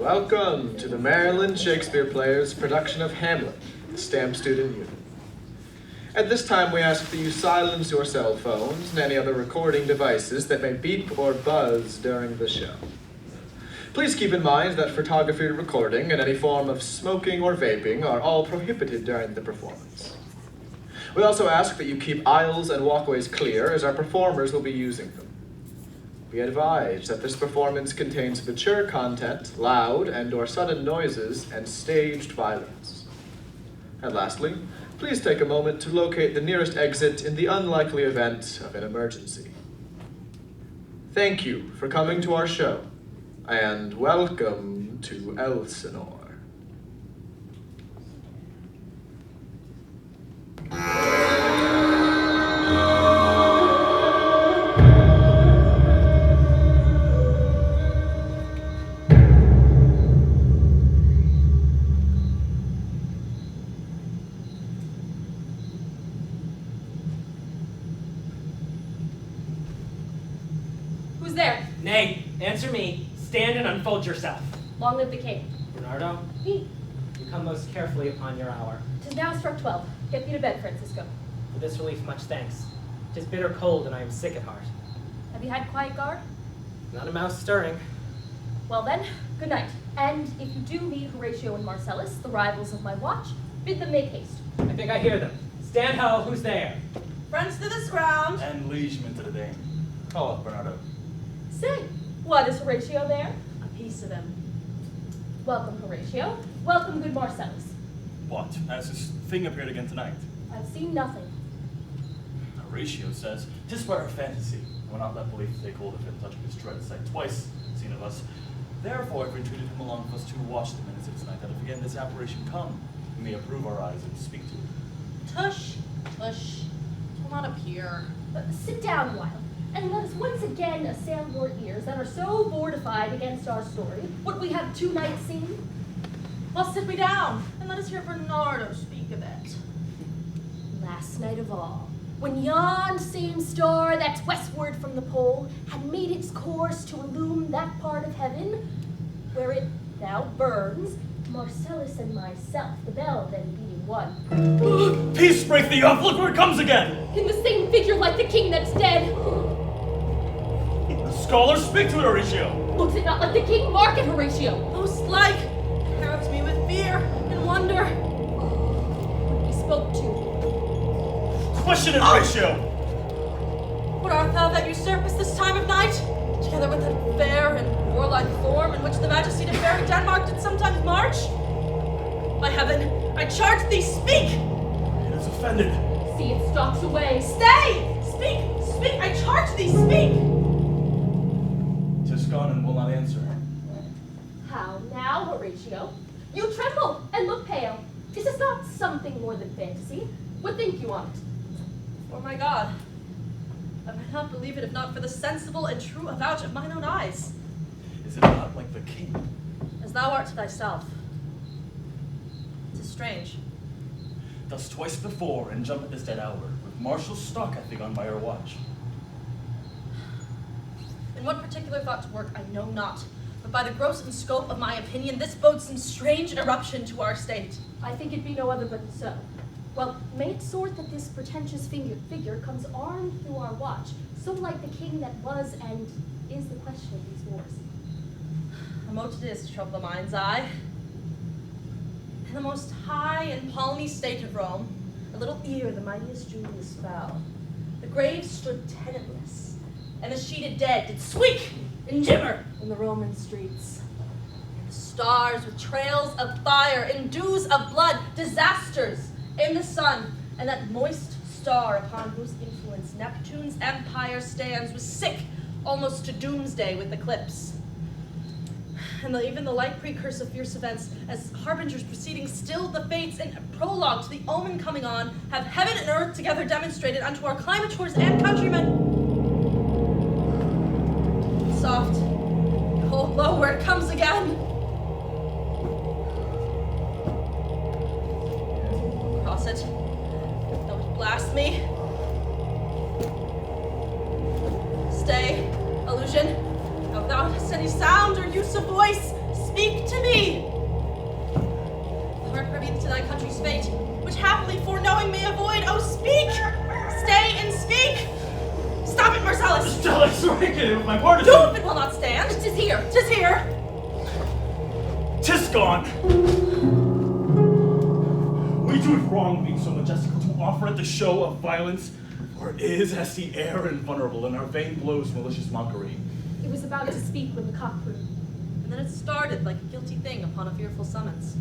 Welcome to the Maryland Shakespeare Players production of Hamlet, the Stamp Student Union. At this time, we ask that you silence your cell phones and any other recording devices that may beep or buzz during the show. Please keep in mind that photography, recording, and any form of smoking or vaping are all prohibited during the performance. We also ask that you keep aisles and walkways clear, as our performers will be using them. Be advised that this performance contains mature content, loud and/or sudden noises, and staged violence. And lastly, please take a moment to locate the nearest exit in the unlikely event of an emergency. Thank you for coming to our show, and welcome to Elsinore. Who's there? Nay, answer me. Stand and unfold yourself. Long live the king. Bernardo, Me. you come most carefully upon your hour. 'Tis now struck 12. Get thee to bed, Francisco. For this relief, much thanks. 'Tis bitter cold, and I am sick at heart. Have you had quiet guard? Not a mouse stirring. Well then, good night. And if you do meet Horatio and Marcellus, the rivals of my watch, bid them make haste. I think I hear them. Stand ho, who's there? Friends to this ground. And liegemen to the dame. Call up, Bernardo. Say, what, is Horatio there? A piece of him. Welcome, Horatio. Welcome, good Marcellus. What? Has his thing appeared again tonight? I've seen nothing. Horatio says, 'tis but our fantasy. Will not let belief take hold of him, touching his dread sight twice seen of us. Therefore, I've entreated him along with us to watch the minutes of this night, that if again this apparition come, we may approve our eyes and speak to it. Tush, tush. Will not appear. Sit down a while, and let us once again assail your ears that are so fortified against our story, what we have 2 nights seen. Well, sit me down, and let us hear Bernardo speak of it. Last night of all, when yon same star that's westward from the pole had made its course to illume that part of heaven where it now burns, Marcellus and myself, the bell then beating one. Peace break thee off! Look where it comes again! In the same figure like the king that's dead. The scholars speak to it, Horatio! Looks it not like the king? Mark it, Horatio. Most like, carries me with fear and wonder. He spoke to. Question it, Horatio! What art thou that usurpest this time of night? Together with that fair and warlike form in which the majesty of fairy Denmark did sometimes march? By heaven, I charge thee, speak! It is offended. See, it stalks away. Stay! Speak! Speak! I charge thee, speak! 'Tis gone and will not answer. How now, Horatio? You tremble and look pale. Is this not something more than fantasy? What think you on it? For my God, I might not believe it if not for the sensible and true avouch of mine own eyes. Is it not like the king? As thou art to thyself. 'Tis strange. Thus twice before, and jump at this dead hour, with martial stock hath begun by our watch. In what particular thought to work, I know not. But by the gross and scope of my opinion, this bodes some strange eruption to our state. I think it be no other but so. Well, may it sort that this pretentious figure comes armed through our watch, so like the king that was and is the question of these wars. A mote it is to trouble the mind's eye. In the most high and palmy state of Rome, a little ere the mightiest Julius fell, the graves stood tenantless, and the sheeted dead did squeak and gibber in the Roman streets. And the stars with trails of fire and dews of blood, disasters in the sun, and that moist star upon whose influence Neptune's empire stands was sick almost to doomsday with eclipse. And even the like precursor of fierce events, as harbingers preceding still the fates and prologue to the omen coming on, have heaven and earth together demonstrated unto our climators and countrymen. Soft, hold low where it comes again. Cross it. Don't blast me. Stay, illusion. Now without any sound or use of voice, speak to me. Thou art privy to thy country's fate, which happily foreknowing may avoid. Oh, speak! Stay and speak! Stop it, Marcellus! Stella, sorry, my partisan! Do if it will not stand! 'Tis here! 'Tis here! 'Tis gone! We do it wrong being so majestical to offer it the show of violence, for it is as the air invulnerable, and our vain blows malicious mockery. It was about to speak when the cock crew. And then it started like a guilty thing upon a fearful summons.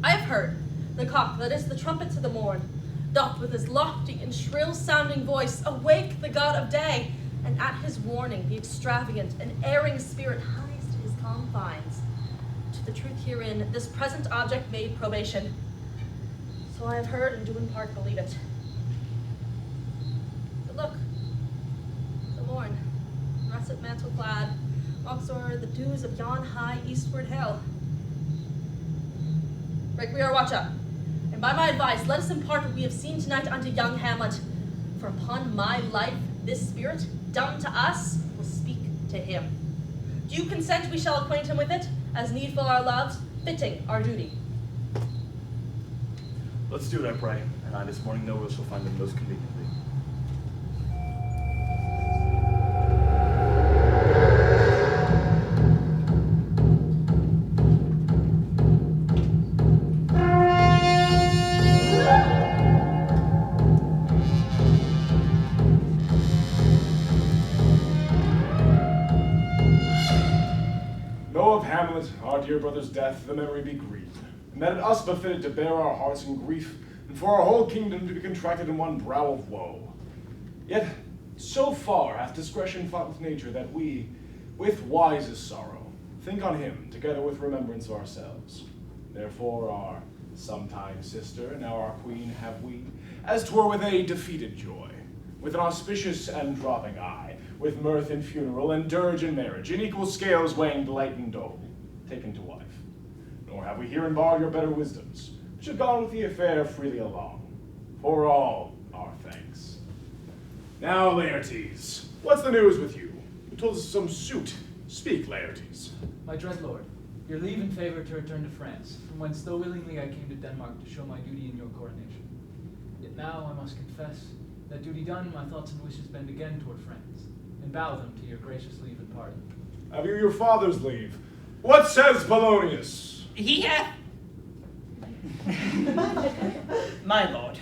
I have heard the cock, that is the trumpet to the morn, doth with his lofty and shrill-sounding voice awake the god of day, and at his warning the extravagant and erring spirit hies to his confines. To the truth herein, this present object made probation. So I have heard and do in part believe it. But look, the morn, russet mantle clad, walks o'er the dews of yon high eastward hill. Break we our watch up, and by my advice, let us impart what we have seen tonight unto young Hamlet. For upon my life, this spirit, dumb to us, will speak to him. Do you consent we shall acquaint him with it, as needful our loves, fitting our duty? Let's do it, I pray, and I this morning know we shall find them most conveniently. Know of Hamlet, our dear brother's death, the memory be grieved, and that it us befitted to bear our hearts in grief, and for our whole kingdom to be contracted in one brow of woe. Yet so far hath discretion fought with nature that we, with wisest sorrow, think on him together with remembrance of ourselves. Therefore our sometime sister, now our queen, have we, as 'twere with a defeated joy, with an auspicious and dropping eye, with mirth in funeral and dirge in marriage, in equal scales weighing delight and dole, taken to wife. Nor have we herein barred your better wisdoms, which have gone with the affair freely along. For all our thanks. Now, Laertes, what's the news with you? You told us of some suit. Speak, Laertes. My dread lord, your leave and favor to return to France, from whence though willingly I came to Denmark to show my duty in your coronation. Yet now I must confess, that duty done, my thoughts and wishes bend again toward France, and bow them to your gracious leave and pardon. Have you your father's leave? What says Polonius? He hath, my lord,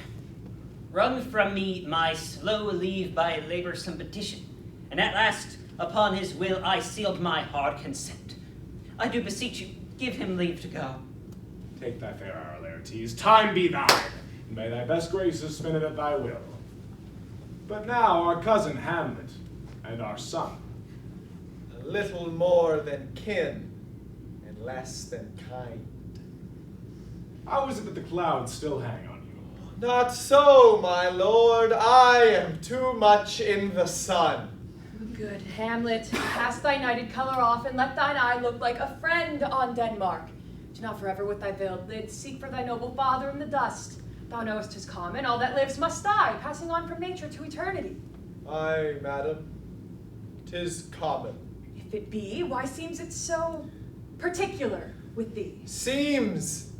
wrung from me my slow leave by laborsome petition, and at last, upon his will, I sealed my hard consent. I do beseech you, give him leave to go. Take thy fair hour, Laertes. Time be thine, and may thy best graces spin it at thy will. But now our cousin Hamlet, and our son. A little more than kin, and less than kind. How is it that the clouds still hang on you? Not so, my lord. I am too much in the sun. Good Hamlet, cast thy knighted color off, and let thine eye look like a friend on Denmark. Do not forever with thy veiled lids seek for thy noble father in the dust. Thou knowest 'tis common, all that lives must die, passing on from nature to eternity. Aye, madam, 'tis common. If it be, why seems it so particular with thee? Seems.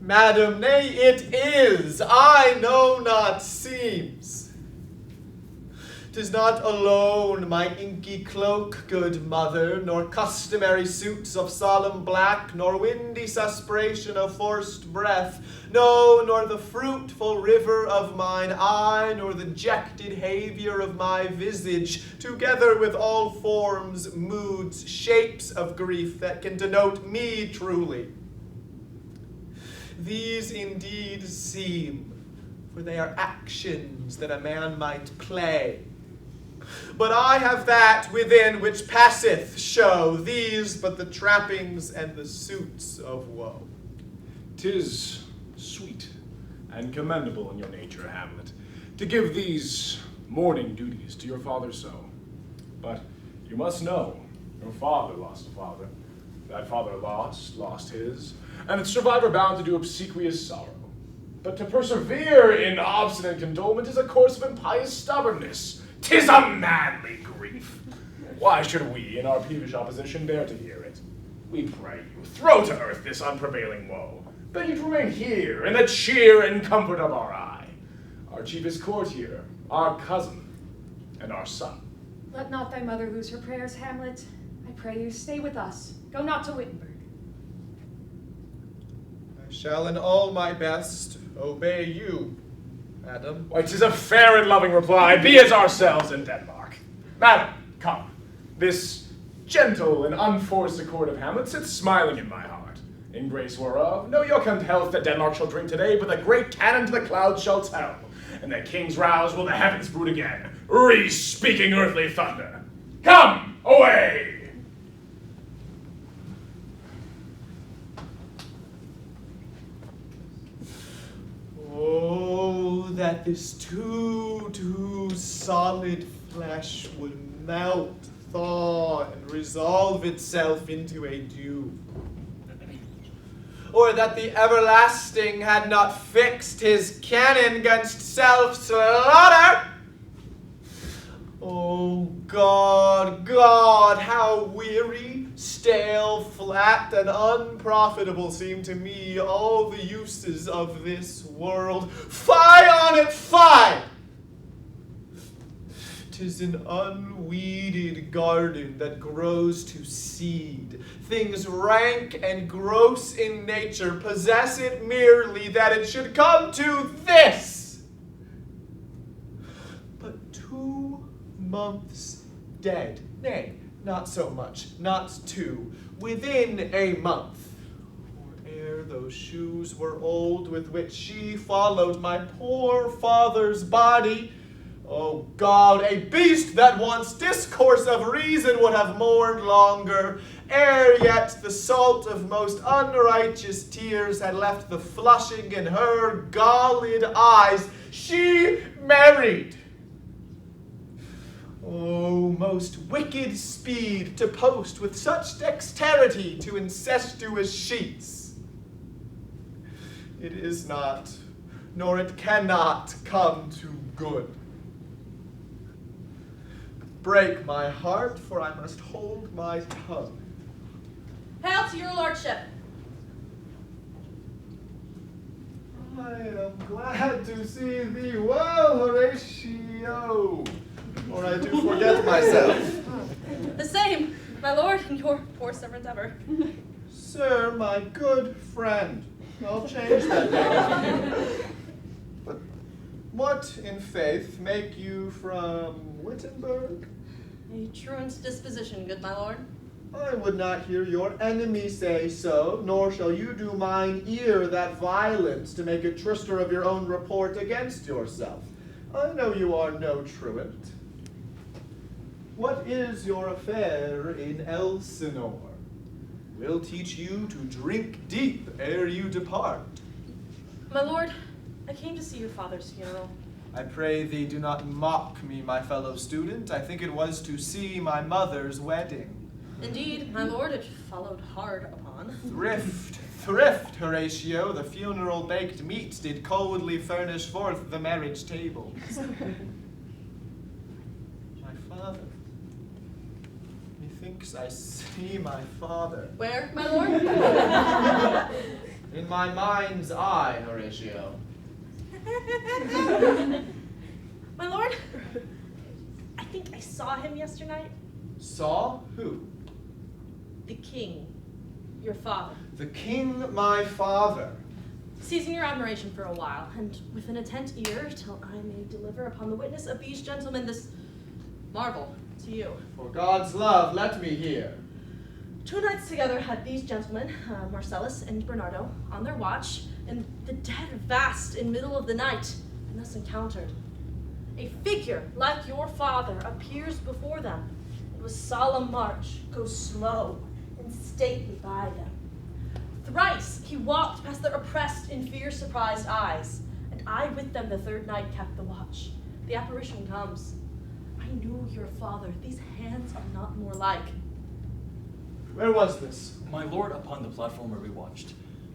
Madam, nay, it is. I know not seems. 'Tis not alone my inky cloak, good mother, nor customary suits of solemn black, nor windy suspiration of forced breath, no, nor the fruitful river of mine eye, nor the jected havior of my visage, together with all forms, moods, shapes of grief that can denote me truly. These indeed seem, for they are actions that a man might play. But I have that within which passeth show, these but the trappings and the suits of woe. 'Tis sweet and commendable in your nature, Hamlet, to give these mourning duties to your father so. But you must know, your father lost a father, that father lost his, and its survivor bound to do obsequious sorrow. But to persevere in obstinate condolement is a course of impious stubbornness. 'Tis a manly grief. Why should we, in our peevish opposition, dare to hear it? We pray you, throw to earth this unprevailing woe. Beg you to remain here in the cheer and comfort of our eye. Our chiefest courtier, our cousin, and our son. Let not thy mother lose her prayers, Hamlet. I pray you, stay with us. Go not to Wittenberg. I shall in all my best obey you, madam. Why, 'tis a fair and loving reply. Be as ourselves in Denmark. Madam, come. This gentle and unforced accord of Hamlet sits smiling in my heart, in grace whereof no jocund health that Denmark shall drink today, but the great cannon to the clouds shall tell, and the king's rouse will the heavens brood again, re-speaking earthly thunder. Come, away! Oh, that this too solid flesh would melt, thaw, and resolve itself into a dew. Or that the everlasting had not fixed his cannon against self-slaughter. Oh, God, how weary, stale, flat, and unprofitable seem to me all the uses of this world. Fie on it, fie! 'Tis an unweeded garden that grows to seed. Things rank and gross in nature possess it merely that it should come to this. But 2 months dead, nay, not so much, not 2, within a month. Or ere those shoes were old with which she followed my poor father's body, oh God, a beast that once discourse of reason would have mourned longer, ere yet the salt of most unrighteous tears had left the flushing in her galled eyes, she married. Oh, most wicked speed to post with such dexterity to incestuous sheets. It is not, nor it cannot come to good. Break my heart, for I must hold my tongue. Hail to your lordship. I am glad to see thee well, Horatio, or I do forget myself. The same, my lord, and your poor servant ever. Sir, my good friend, I'll change that name. But what, in faith, make you from Wittenberg? A truant disposition, good my lord. I would not hear your enemy say so, nor shall you do mine ear that violence to make a trister of your own report against yourself. I know you are no truant. What is your affair in Elsinore? We'll teach you to drink deep ere you depart. My lord, I came to see your father's funeral. I pray thee do not mock me, my fellow student. I think it was to see my mother's wedding. Indeed, my lord, it followed hard upon. Thrift, Horatio, the funeral baked meats did coldly furnish forth the marriage table. My father. Methinks I see my father. Where, my lord? In my mind's eye, Horatio. My lord, I think I saw him yesternight. Saw who? The king, your father. The king, my father. Seizing your admiration for a while, and with an attent ear, till I may deliver upon the witness of these gentlemen this marvel to you. For God's love, let me hear. 2 nights together had these gentlemen, Marcellus and Bernardo, on their watch, in the dead vast in middle of the night, and thus encountered. A figure like your father appears before them. It was solemn march, goes slow and stately by them. Thrice he walked past their oppressed in fear surprised eyes, and I with them the 3rd night kept the watch. The apparition comes. I knew your father. These hands are not more like. Where was this? My lord, upon the platform where we watched.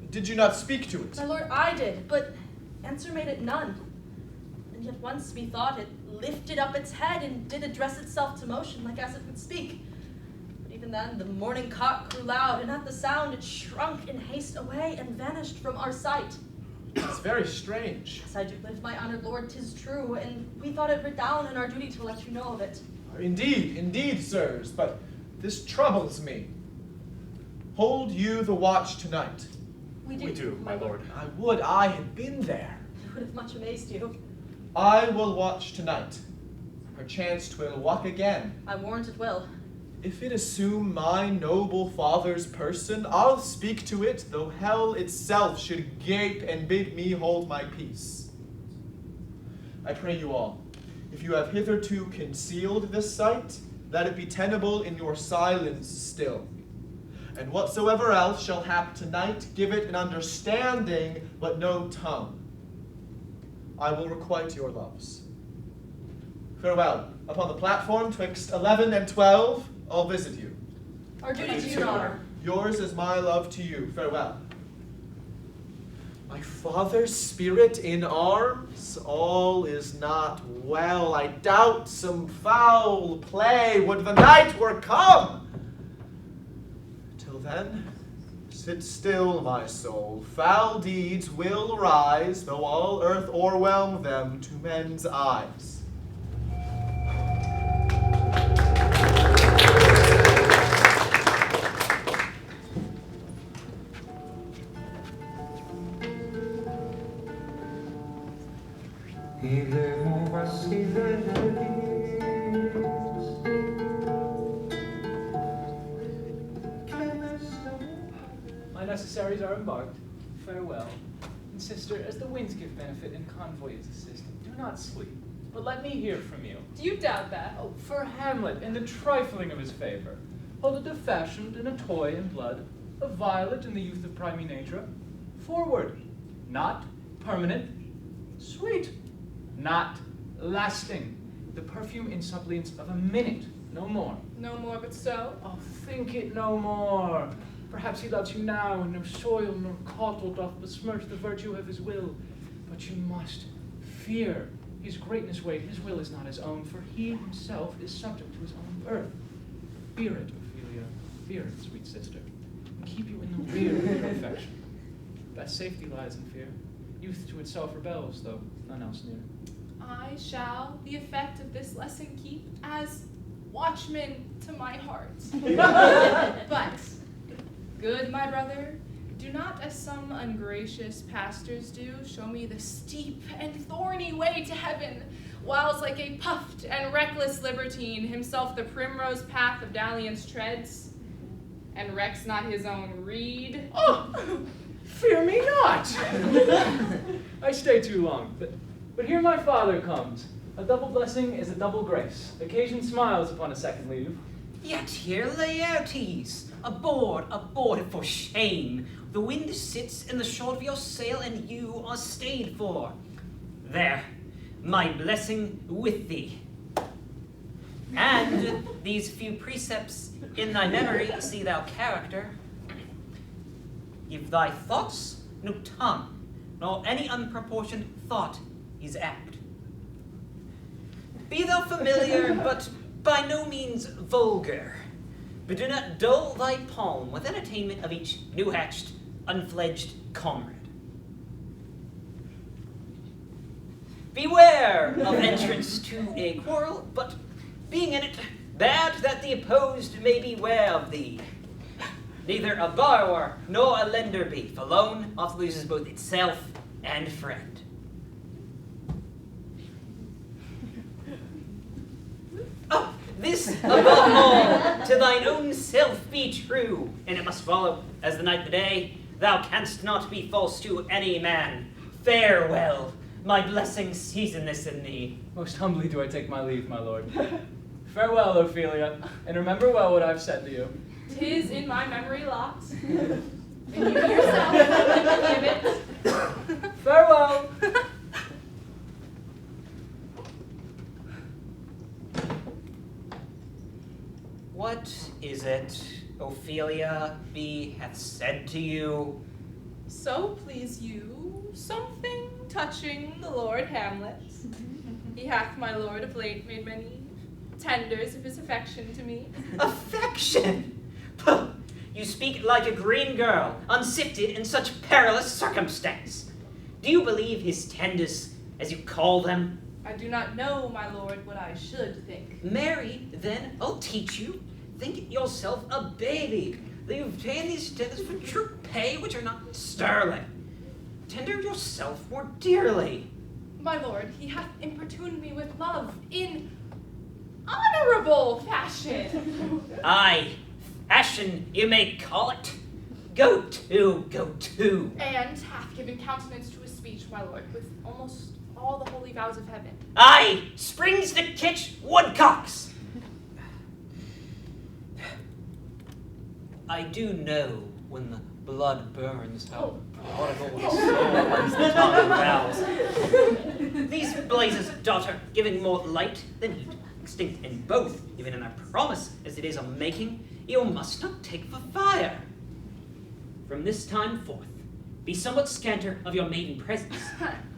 Did you not speak to it? My lord, I did, but answer made it none. And yet once methought it lifted up its head and did address itself to motion like as it would speak. But he Even then, the morning cock crew loud, and at the sound it shrunk in haste away and vanished from our sight. It's very strange. Yes, I do live, my honored lord, 'tis true, and we thought it writ down in our duty to let you know of it. Indeed, sirs, but this troubles me. Hold you the watch tonight. We do, my lord. I would I had been there. It would have much amazed you. I will watch tonight. Perchance 'twill walk again. I warrant it will. If it assume my noble father's person, I'll speak to it, though hell itself should gape and bid me hold my peace. I pray you all, if you have hitherto concealed this sight, let it be tenable in your silence still. And whatsoever else shall hap tonight, give it an understanding, but no tongue. I will requite your loves. Farewell. Upon the platform, twixt 11 and 12, I'll visit you. Our duty to your honor. Yours is my love to you. Farewell. My father's spirit in arms, all is not well. I doubt some foul play would the night were come. Till then, sit still, my soul. Foul deeds will rise, though all earth o'erwhelm them to men's eyes. My necessaries are embarked. Farewell. And sister, as the winds give benefit and convoy is assistant, do not sleep, but let me hear from you. Do you doubt that? Oh, for Hamlet and the trifling of his favor. Hold it fashioned in a toy and blood, a violet in the youth of primy nature. Forward, not permanent, sweet, not lasting. The perfume and suppliance of a minute, no more. No more but so? Oh, think it no more. Perhaps he loves you now, and no soil nor caudle doth besmirch the virtue of his will. But you must fear his greatness weight. His will is not his own, for he himself is subject to his own birth. Fear it, Ophelia, fear it, sweet sister, and keep you in the rear of your affection. Best safety lies in fear. Youth to itself rebels, though none else near. I shall the effect of this lesson keep as watchman to my heart. But, good my brother, do not as some ungracious pastors do, show me the steep and thorny way to heaven, whiles like a puffed and reckless libertine himself the primrose path of dalliance treads, and recks not his own reed. Oh, fear me not! I stay too long, but here my father comes. A double blessing is a double grace. Occasion smiles upon a second leave. Yet here, Laertes, aboard, for shame. The wind sits in the short of your sail, and you are stayed for. There, my blessing with thee. And these few precepts in thy memory, see thou character. Give thy thoughts no tongue, nor any unproportioned thought is apt. Be thou familiar, but by no means vulgar. But do not dull thy palm with entertainment of each new-hatched, unfledged comrade. Beware of entrance to a quarrel, but being in it, bad that the opposed may beware of thee. Neither a borrower nor a lender be, for loan oft loses both itself and friend. Oh, this above all, to thine own self be true, and it must follow, as the night the day, thou canst not be false to any man. Farewell, my blessing season this in thee. Most humbly do I take my leave, my lord. Farewell, Ophelia, and remember well what I've said to you. 'Tis in my memory locked. And you yourself give it. Farewell! What is it, Ophelia, B hath said to you? So please you, something touching the Lord Hamlet. He hath, my lord, of late made many tenders of his affection to me. Affection? Puh! You speak like a green girl, unsifted in such perilous circumstance. Do you believe his tenders, as you call them? I do not know, my lord, what I should think. Marry, then I'll teach you. Think yourself a baby. That you obtain these tenders for true pay, which are not sterling. Tender yourself more dearly. My lord, he hath importuned me with love in honorable fashion. Aye, fashion you may call it. Go to. And hath given countenance to his speech, my lord, with almost all the holy vows of heaven. Aye, springs to kitch woodcocks. I do know when the blood burns how prodigal the soul runs the tongue vows. These blazes, daughter, giving more light than heat, extinct in both, even in our promise as it is on making, you must not take for fire. From this time forth, be somewhat scanter of your maiden presence.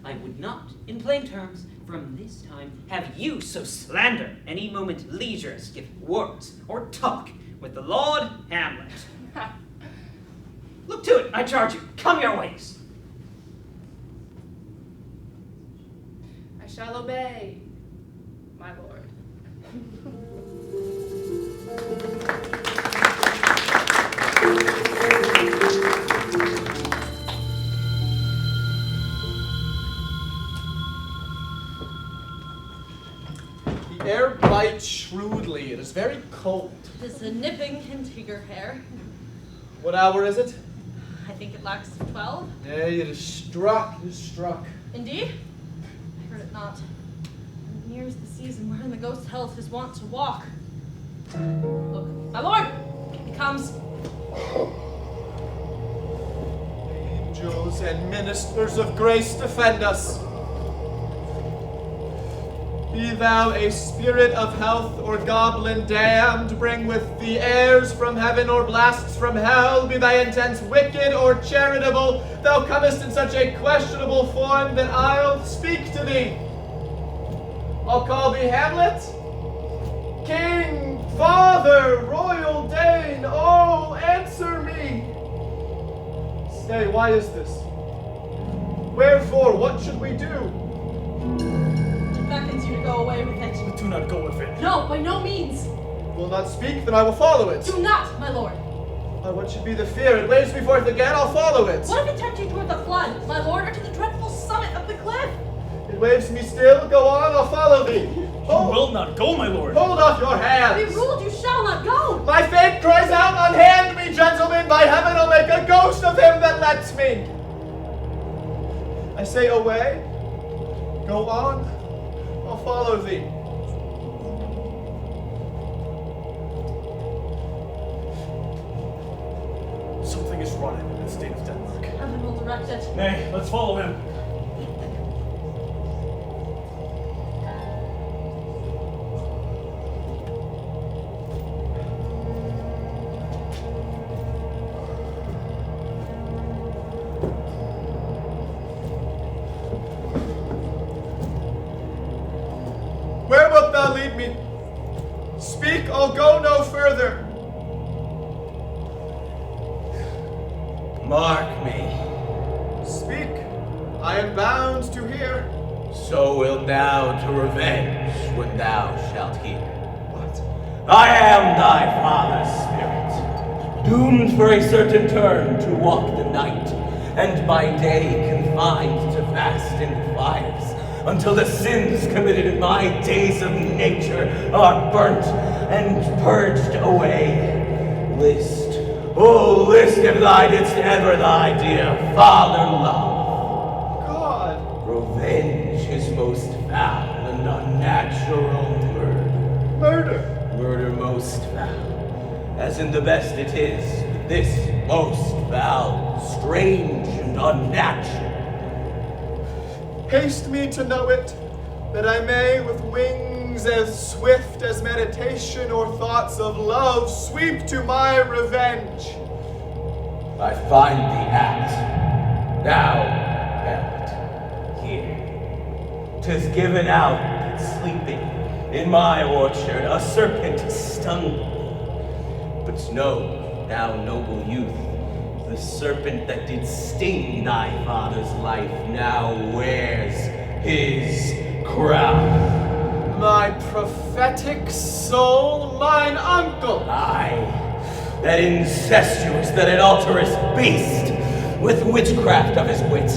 I would not, in plain terms, from this time have you so slander any moment leisures give words or talk with the Lord Hamlet. Look to it, I charge you. Come your ways. I shall obey, my lord. The air bites shrewdly. It is very cold. Tis a nipping into your hair. What hour is it? I think it lacks 12. Nay, it is struck. It is struck. Indeed? I heard it not. And nears the season wherein the ghost held his wont to walk. Look, my lord! He comes. Angels and ministers of grace, defend us. Be thou a spirit of health or goblin damned, bring with thee airs from heaven or blasts from hell, be thy intents wicked or charitable, thou comest in such a questionable form that I'll speak to thee. I'll call thee Hamlet, King, Father, Royal Dane, oh, answer me. Stay, why is this? Wherefore, what should we do? Beckons you to go away with it. But do not go with it. No, by no means. Will not speak, then I will follow it. Do not, my lord. What should be the fear? It waves me forth again, I'll follow it. What if it tempt you toward the flood, my lord, or to the dreadful summit of the cliff? It waves me still, go on, I'll follow thee. You will not go, my lord. Hold off your hands. Be ruled, you shall not go. My fate cries out, unhand me, gentlemen, by heaven I'll make a ghost of him that lets me. I say away, go on, I'll follow thee. Something is rotten in the state of Denmark. Heaven will direct it. Nay, let's follow him. Where wilt thou lead me? Speak, I'll go no further. Mark me. Speak, I am bound to hear. So wilt thou to revenge when thou shalt hear. What? I am thy father's spirit, doomed for a certain turn to walk the night, and by day confined to fast in fires, until the sins committed in my days of nature are burnt and purged away. List, oh list if thou didst ever thy dear father love. God. Revenge is most foul and unnatural murder. Murder. Murder most foul, as in the best it is, but this most foul, strange and unnatural. Haste me to know it, that I may with wings as swift as meditation or thoughts of love sweep to my revenge. I find the act, thou, Hamlet, here. 'Tis given out that sleeping in my orchard a serpent stung me. But know, thou noble youth, the serpent that did sting thy father's life now wears his crown. My prophetic soul, mine uncle! Aye, that incestuous, that adulterous beast, with witchcraft of his wit,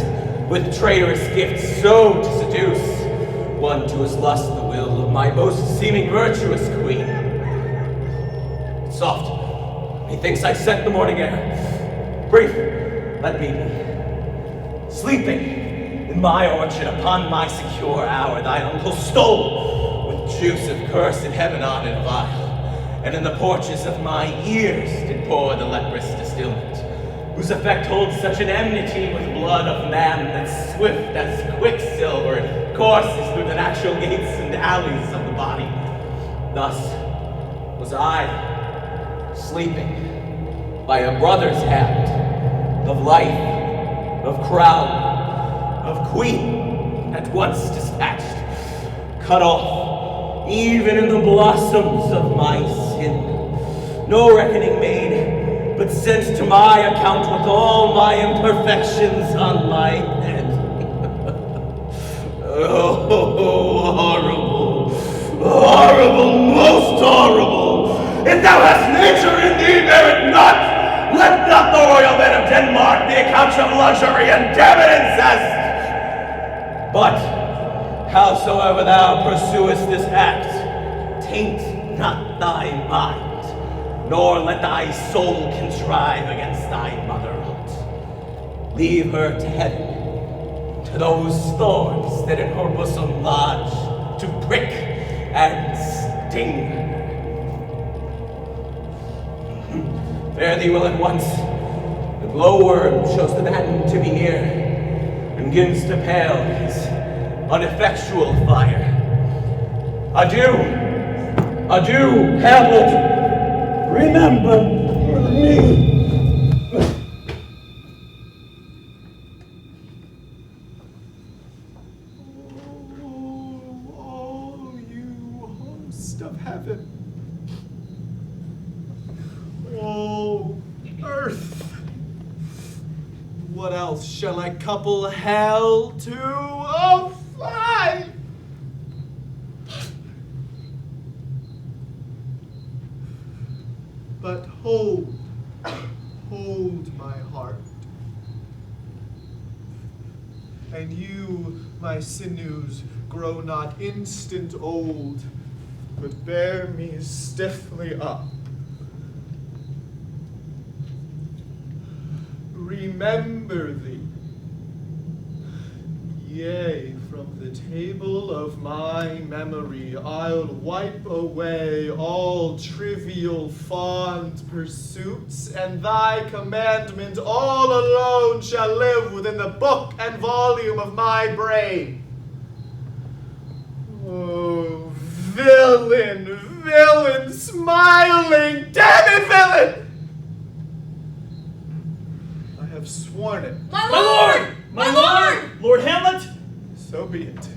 with traitorous gifts so to seduce, won to his lust the will of my most seeming virtuous queen. Soft, methinks I scent the morning air. Brief, let me be. Sleeping in my orchard upon my secure hour, thine uncle stole with juice of cursed heaven on and vile, and in the porches of my ears did pour the leprous distilment, whose effect holds such an enmity with blood of man that swift as quicksilver it courses through the natural gates and alleys of the body. Thus was I, sleeping by a brother's hand, of life, of crown, of queen, at once dispatched, cut off, even in the blossoms of my sin, no reckoning made, but sent to my account with all my imperfections on my head. Oh, horrible, horrible, most horrible! If thou hast nature in thee, bear it not! Let not the royal men of Denmark be a couch of luxury and damn incest! But, howsoever thou pursuest this act, taint not thy mind, nor let thy soul contrive against thy motherhood. Leave her to heaven, to those thorns that in her bosom lodge, to prick and sting. Fare thee well at once. The glowworm shows the man to be near, and begins to pale his ineffectual fire. Adieu, adieu, Hamlet. Remember me. Oh, you host of heaven. Oh, earth. What else shall I couple hell to? Oh, fly! But hold my heart. And you, my sinews, grow not instant old, but bear me stiffly up. Remember thee. Yea, from the table of my memory I'll wipe away all trivial fond pursuits, and thy commandment all alone shall live within the book and volume of my brain. Oh, villain, villain, smiling, damn it, villain! I have sworn it. My lord! My lord! Lord Hamlet? So be it.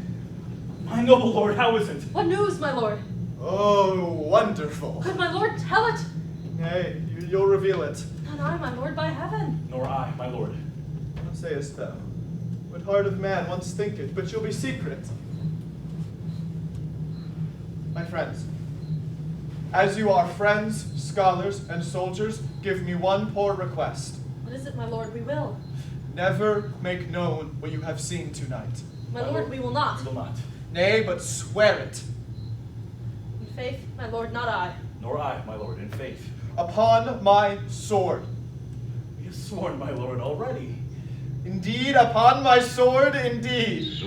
My noble lord, how is it? What news, my lord? Oh, wonderful. Could my lord tell it? Nay, you'll reveal it. Not I, my lord, by heaven. Nor I, my lord. How sayest thou? What heart of man once thinketh, but you'll be secret. My friends, as you are friends, scholars, and soldiers, give me one poor request. What is it, my lord? We will. Never make known what you have seen tonight. My lord, we will not. We will not. Nay, but swear it. In faith, my lord, not I. Nor I, my lord, in faith. Upon my sword. We have sworn, my lord, already. Indeed, upon my sword, indeed.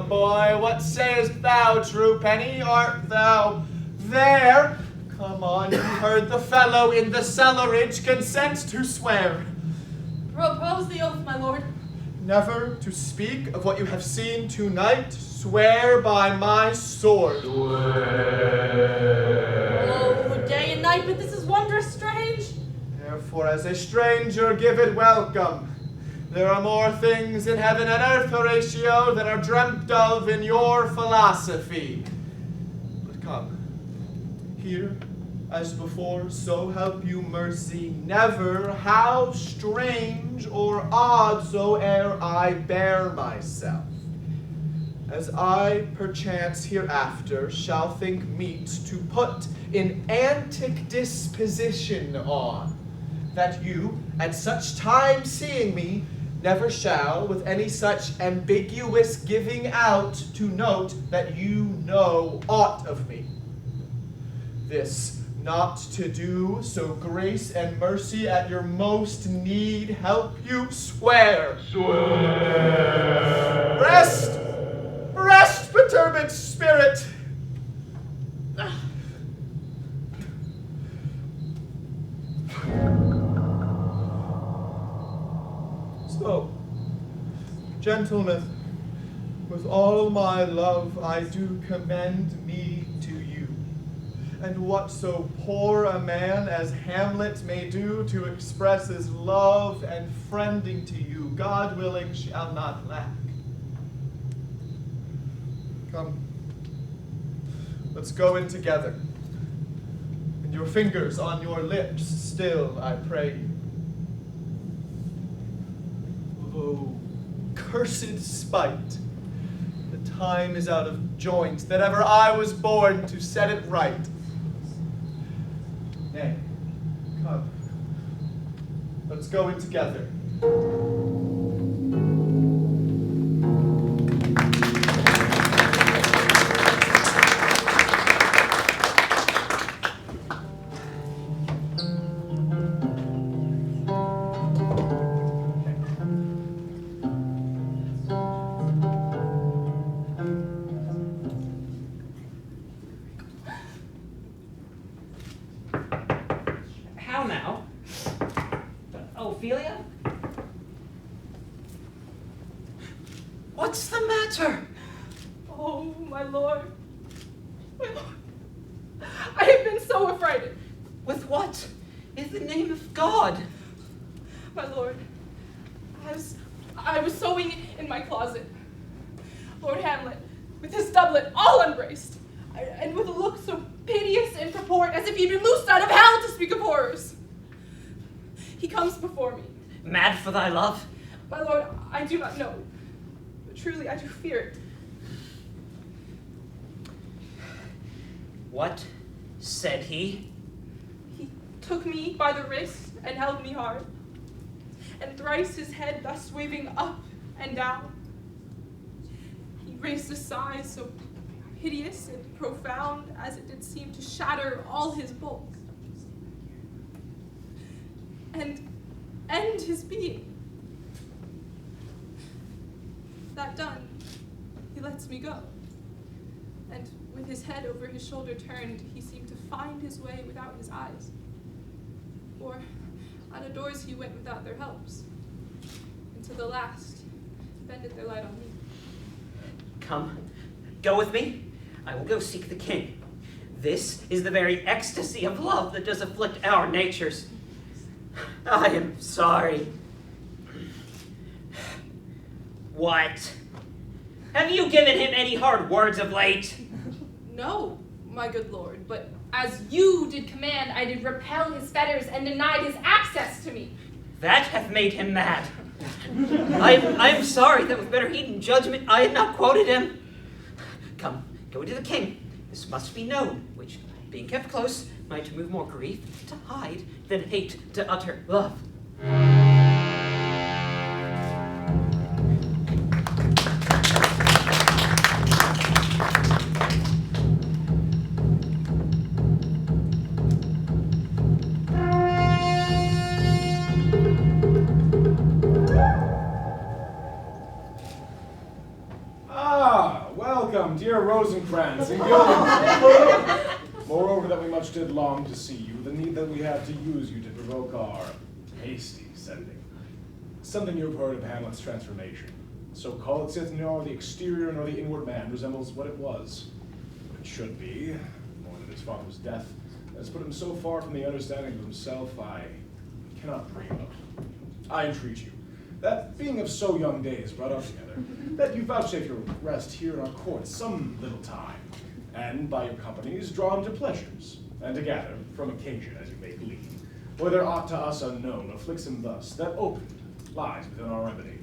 Boy, what sayest thou, true penny? Art thou there? Come on, you heard the fellow in the cellarage consent to swear. Propose the oath, my lord. Never to speak of what you have seen tonight. Swear by my sword. Oh, day and night, but this is wondrous strange. Therefore, as a stranger, give it welcome. There are more things in heaven and earth, Horatio, than are dreamt of in your philosophy. But come, here as before, so help you mercy, never, how strange or odd soe'er I bear myself, as I perchance hereafter shall think meet to put in antic disposition on, that you, at such time seeing me, never shall, with any such ambiguous giving out, to note that you know aught of me. This not to do, so grace and mercy at your most need help you swear. Swear. Rest, perturbed spirit. So, gentlemen, with all my love I do commend me to you, and what so poor a man as Hamlet may do to express his love and friending to you, God willing, shall not lack. Come, let's go in together, and your fingers on your lips still, I pray you. Oh, cursed spite, the time is out of joint that ever I was born to set it right. Nay, come, let's go in together. Ophelia? What's the matter? Oh, my lord. My lord. I have been so affrighted. With what? In the name of God? My lord, I was sewing in my closet. Lord Hamlet, with his doublet all unbraced, and with a look so piteous in purport as if he'd been loosed out of hell to speak of horrors. He comes before me. Mad for thy love? My lord, I do not know, but truly I do fear it. What said he? He took me by the wrist and held me hard, and thrice his head thus waving up and down. He raised a sigh so hideous and profound as it did seem to shatter all his bulk, and end his being. That done, he lets me go, and with his head over his shoulder turned, he seemed to find his way without his eyes, for out of doors he went without their helps, and to the last bended their light on me. Come, go with me. I will go seek the king. This is the very ecstasy of love that does afflict our natures. I am sorry. What? Have you given him any hard words of late? No, my good lord, but as you did command, I did repel his fetters and denied his access to me. That hath made him mad. I am sorry that with better heed and judgment I had not quoted him. Come, go to the king. This must be known, which, being kept close, might move more grief to hide than hate to utter love. Welcome, dear Rosencrantz and Gilden. Moreover, that we much did long to see you, the need that we have to use you to provoke our hasty sending. Something you have heard of Hamlet's transformation. So called saith nor the exterior nor the inward man resembles what it was. It should be, more than his father's death, has put him so far from the understanding of himself I cannot dream of. I entreat you, that being of so young days brought up together, that you vouchsafe your rest here in our court some little time, and by your companies drawn to pleasures, and to gather, from occasion as you may glean, whether aught to us unknown afflicts him thus, that opened lies within our remedy.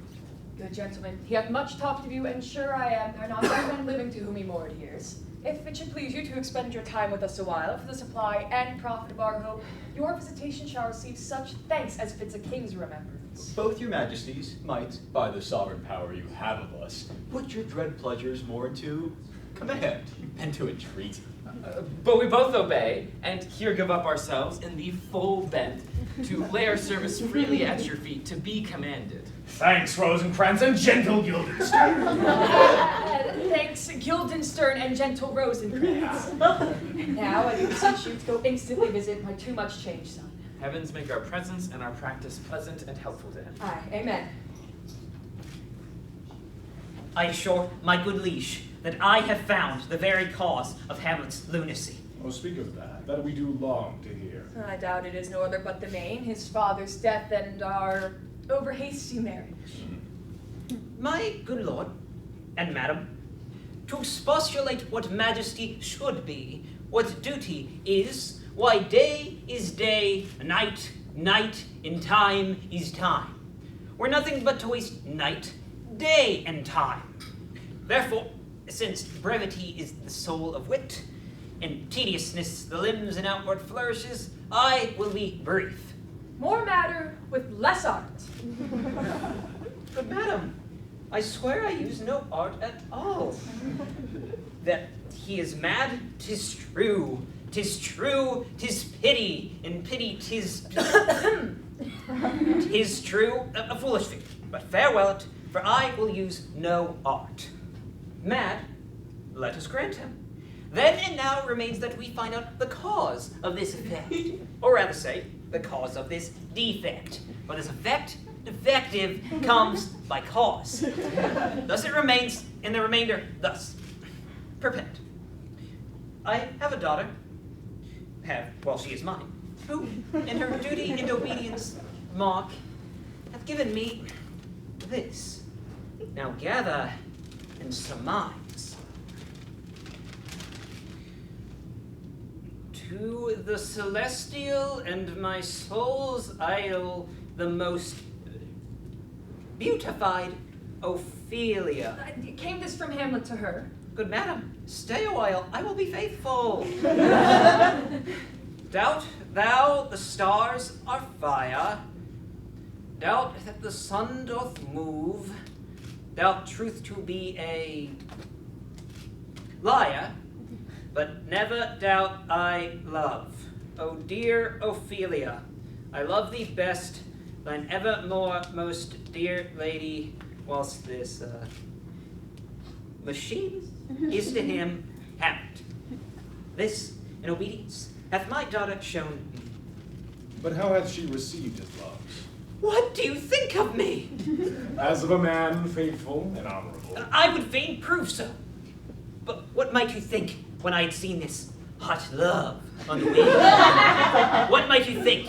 Good gentleman, he hath much talked of you, and sure I am there not men living to whom he more adheres. If it should please you to expend your time with us a while for the supply and profit of our hope, your visitation shall receive such thanks as fits a king's remembrance. Both your majesties might, by the sovereign power you have of us, put your dread pleasures more into command than to entreaty. But we both obey, and here give up ourselves in the full bent to lay our service freely at your feet to be commanded. Thanks, Rosencrantz and gentle Guildenstern. Thanks, Guildenstern and gentle Rosencrantz. Now I do beseech you to go instantly visit my too much changed son. Heavens make our presence and our practice pleasant and helpful to him. Aye, amen. I assure my good liege that I have found the very cause of Hamlet's lunacy. Oh, speak of that we do long to hear. I doubt it is no other but the main, his father's death and our over-hasty marriage. My good lord and madam, to expostulate what majesty should be, what duty is, why day is day, night, night, in time is time. We're nothing but to waste night, day, and time. Therefore, since brevity is the soul of wit, and tediousness the limbs and outward flourishes, I will be brief. More matter with less art. But madam, I swear I use no art at all. That he is mad, 'tis true. 'Tis true, 'tis pity, and pity 'tis... 'tis true, a foolish figure, but farewell it, for I will use no art. Mad, let us grant him. Then and now remains that we find out the cause of this effect, or rather say, the cause of this defect. For this effect, defective, comes by cause. Thus it remains in the remainder thus. Perpend. I have a daughter, she is mine, who, in her duty and obedience, mark, hath given me this. Now gather and surmise. To the celestial and my soul's idol, the most beautified Ophelia. Came this from Hamlet to her? Good madam, stay a while, I will be faithful. Doubt thou the stars are fire, doubt that the sun doth move, doubt truth to be a liar, but never doubt I love. O dear Ophelia, I love thee best, thine evermore most dear lady, whilst this machine is to him Hamlet. This, in obedience, hath my daughter shown me. But how hath she received his loves? What do you think of me? As of a man faithful and honorable. I would fain prove so. But what might you think when I had seen this hot love on the wing? What might you think?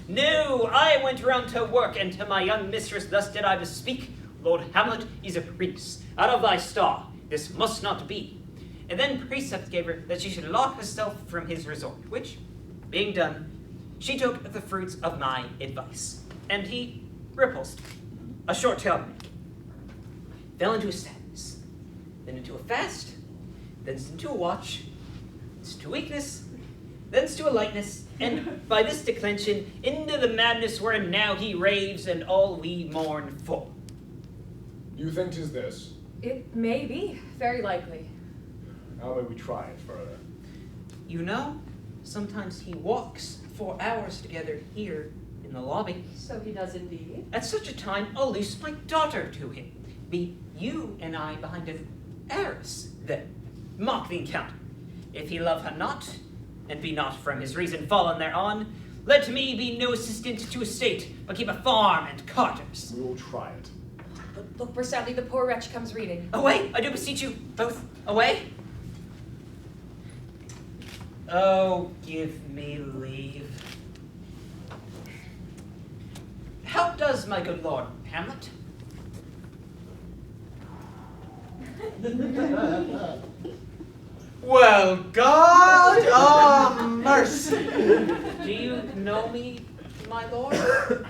No, I went round to work, and to my young mistress thus did I bespeak, Lord Hamlet is a prince, out of thy star, this must not be. And then precept gave her that she should lock herself from his resort, which, being done, she took the fruits of my advice. And he repulsed a short tale man, fell into a sadness, then into a fast, then into a watch, thence to weakness, thence to a lightness, and by this declension into the madness wherein now he raves and all we mourn for. You think 'tis this? It may be, very likely. How may we try it further? You know, sometimes he walks for hours together here in the lobby. So he does indeed. At such a time, I'll loose my daughter to him. Be you and I behind an arras, then. Mock the encounter. If he love her not, and be not from his reason fallen thereon, let me be no assistant to estate, but keep a farm and carters. We will try it. But look where sadly the poor wretch comes reading. Away, I do beseech you, both, away. Oh, give me leave. How does my good lord Hamlet? Well, God mercy. Do you know me, my lord?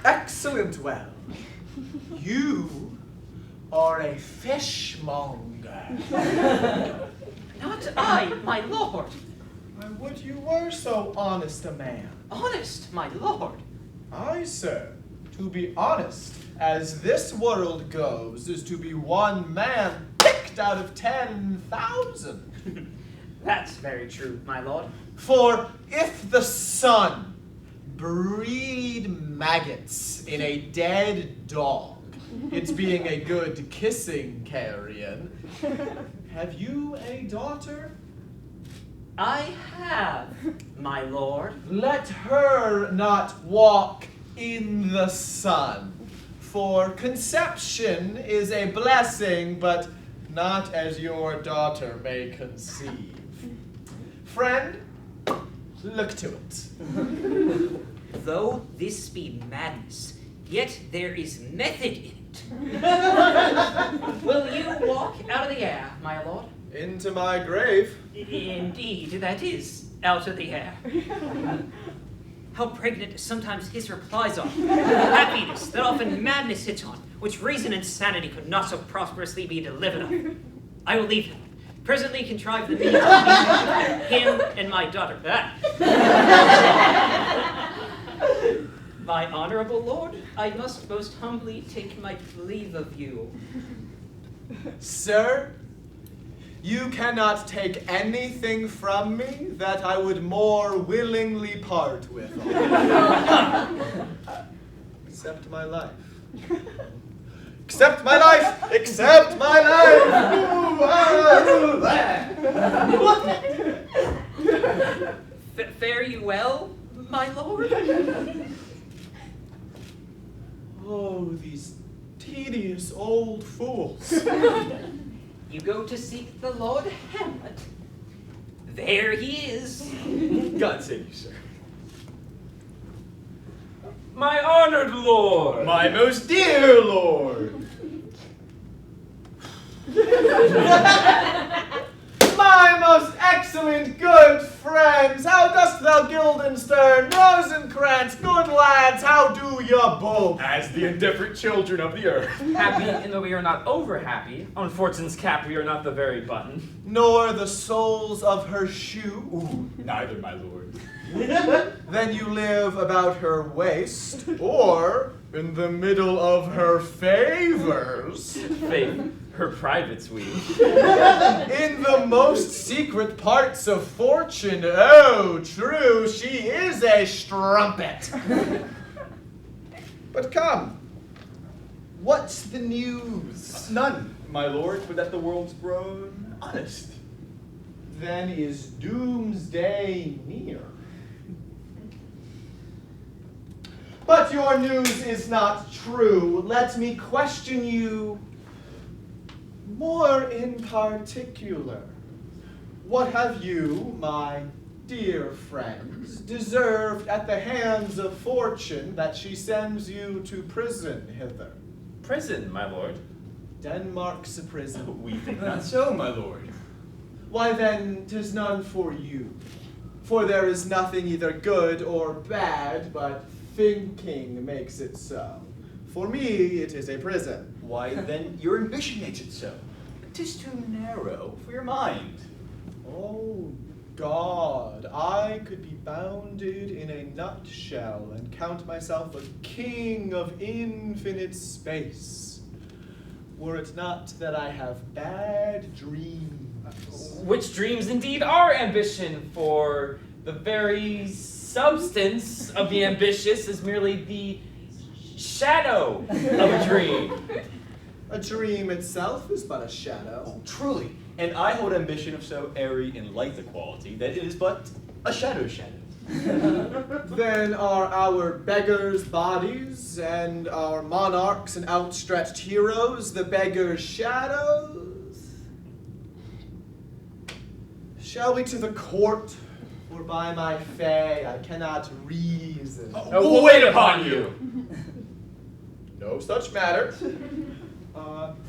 Excellent well. You are a fishmonger. Not I, my lord. I would you were so honest a man. Honest, my lord. Aye, sir. To be honest, as this world goes, is to be one man picked out of 10,000. That's very true, my lord. For if the sun breed maggots in a dead dog, it's being a good kissing carrion. Have you a daughter? I have, my lord. Let her not walk in the sun, for conception is a blessing, but not as your daughter may conceive. Friend, look to it. Though this be madness, yet there is method in it. Will you walk out of the air, my lord? Into my grave. Indeed, that is out of the air. How pregnant sometimes his replies are. Happiness that often madness hits on, which reason and sanity could not so prosperously be delivered of. I will leave him. Presently contrive the means to meet him and my daughter. My honorable lord, I must most humbly take my leave of you. Sir, you cannot take anything from me that I would more willingly part with. Except my life. Except my life! Except my life! Fare you well, my lord? Oh, these tedious old fools. You go to seek the Lord Hamlet. There he is. God save you, sir. My honored lord! My most dear lord! My most excellent good friends, how dost thou Guildenstern, Rosencrantz, good lads, how do ya both? As the indifferent children of the earth. Happy in that we are not over happy. On Fortune's cap we are not the very button. Nor the soles of her shoe? Ooh, neither, my lord. Then you live about her waist, or in the middle of her favors. Faith, her privates we. In the most secret parts of fortune, oh, true, she is a strumpet. But come, what's the news? None, my lord, but that the world's grown honest. Then is doomsday near. But your news is not true. Let me question you more in particular. What have you, my dear friends, deserved at the hands of fortune that she sends you to prison hither? Prison, my lord. Denmark's a prison. We think not so, my lord. Why then, 'tis none for you. For there is nothing either good or bad, but thinking makes it so. For me, it is a prison. Why, then your ambition makes it so. 'Tis too narrow for your mind. Oh, God, I could be bounded in a nutshell and count myself a king of infinite space, were it not that I have bad dreams. Which dreams indeed are ambition, for the very substance of the ambitious is merely the shadow of a dream. A dream itself is but a shadow. Oh, truly. And I hold ambition of so airy and light a quality that it is but a shadow. Then are our beggars' bodies and our monarchs and outstretched heroes the beggars' shadows? Shall we to the court? For by my fay I cannot reason. We'll wait upon you. No such matter.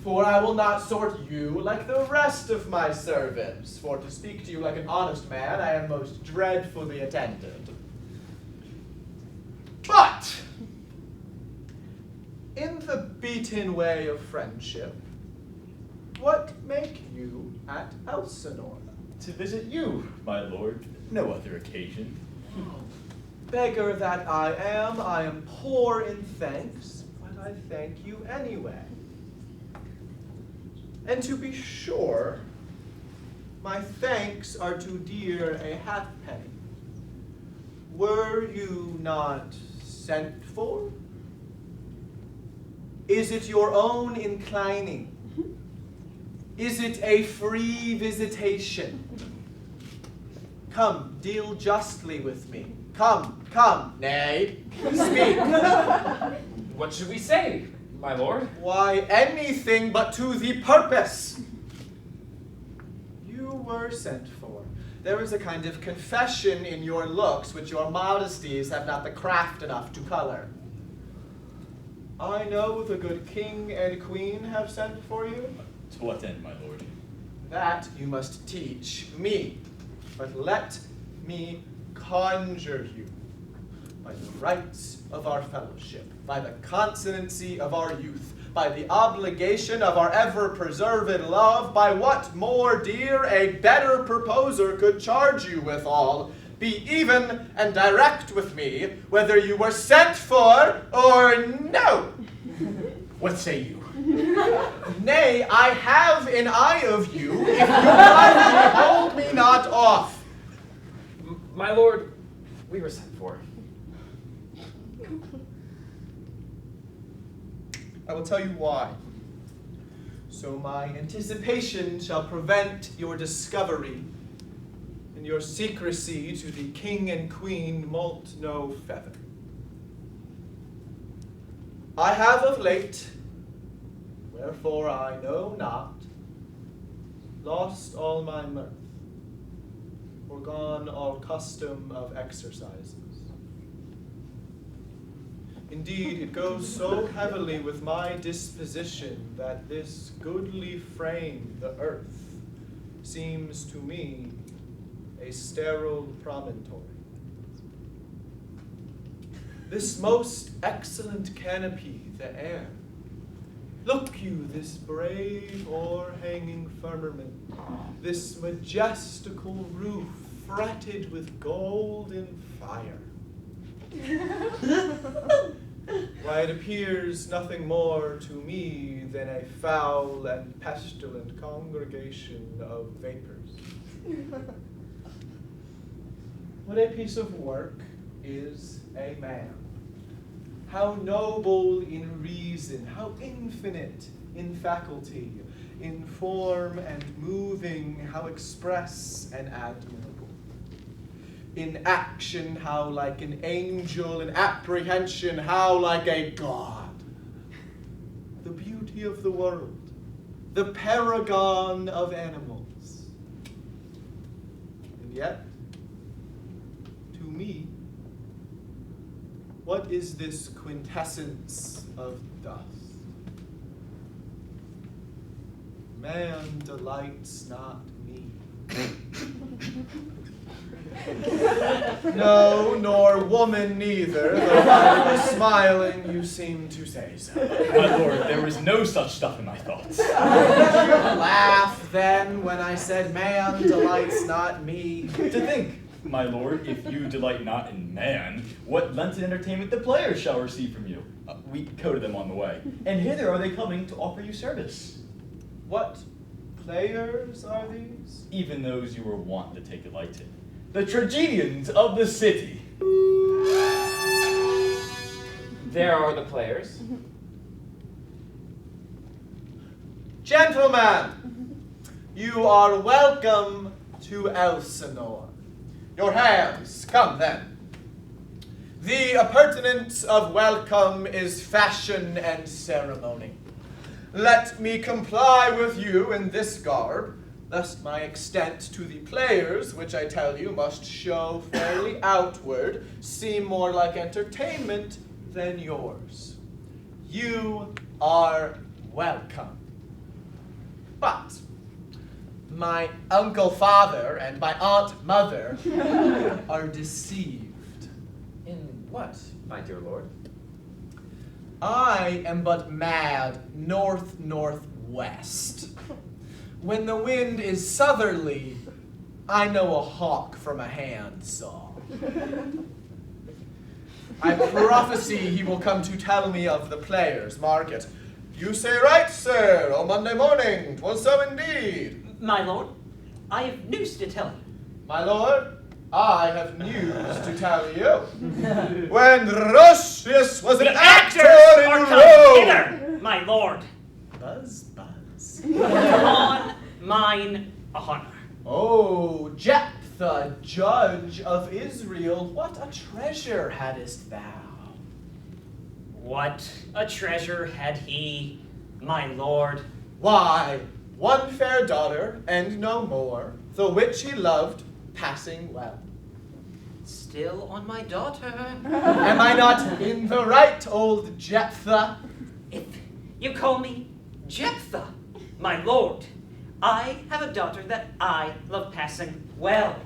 For I will not sort you like the rest of my servants, for to speak to you like an honest man, I am most dreadfully attended. But, in the beaten way of friendship, what make you at Elsinore? To visit you, my lord. No other occasion. Beggar that I am poor in thanks, but I thank you anyway. And to be sure, my thanks are too dear a halfpenny. Were you not sent for? Is it your own inclining? Is it a free visitation? Come, deal justly with me. Come, nay, speak. What should we say, my lord? Why, anything but to the purpose. You were sent for. There is a kind of confession in your looks which your modesties have not the craft enough to color. I know the good king and queen have sent for you. To what end, my lord? That you must teach me. But let me conjure you by the rights of our fellowship, by the consonancy of our youth, by the obligation of our ever-preserved love, by what more dear a better proposer could charge you withal, be even and direct with me, whether you were sent for or no. What say you? Nay, I have an eye of you, if you kindly hold me not off. My lord, we were sent for. I will tell you why. So my anticipation shall prevent your discovery, and your secrecy to the king and queen moult no feather. I have of late, wherefore I know not, lost all my mirth, forgone all custom of exercises. Indeed, it goes so heavily with my disposition that this goodly frame, the earth, seems to me a sterile promontory. This most excellent canopy, the air. Look you, this brave o'erhanging firmament, this majestical roof fretted with golden fire. Why, it appears nothing more to me than a foul and pestilent congregation of vapors. What a piece of work is a man. How noble in reason, how infinite in faculty, in form and moving, how express and admirable. In action, how like an angel, in apprehension, how like a god. The beauty of the world, the paragon of animals. And yet, to me, what is this quintessence of dust? Man delights not me. No, nor woman neither, though by your smiling you seem to say so. My lord, there was no such stuff in my thoughts. Did you laugh then when I said man delights not me? To think, my lord, if you delight not in man, what Lenten entertainment the players shall receive from you. We coted them on the way, and hither are they coming to offer you service. What players are these? Even those you were wont to take delight in. The tragedians of the city. There are the players. Gentlemen, you are welcome to Elsinore. Your hands, come then. The appurtenance of welcome is fashion and ceremony. Let me comply with you in this garb, lest my extent to the players, which I tell you must show fairly outward, seem more like entertainment than yours. You are welcome. But my uncle father and my aunt mother are deceived. In what, my dear lord? I am but mad north-northwest. When the wind is southerly, I know a hawk from a handsaw. I prophesy he will come to tell me of the players' market. You say right, sir, on Monday morning, 'twas so indeed. My lord, I have news to tell you. My lord, I have news to tell you. When Roscius was an actor in Rome. Hither, my lord. Buzz, buzz. Come on, mine honor. Oh, Jephthah, judge of Israel, what a treasure hadst thou? What a treasure had he, my lord. Why, one fair daughter, and no more, the which he loved passing well. Still on my daughter. Am I not in the right, old Jephthah? If you call me Jephthah, my lord, I have a daughter that I love passing well.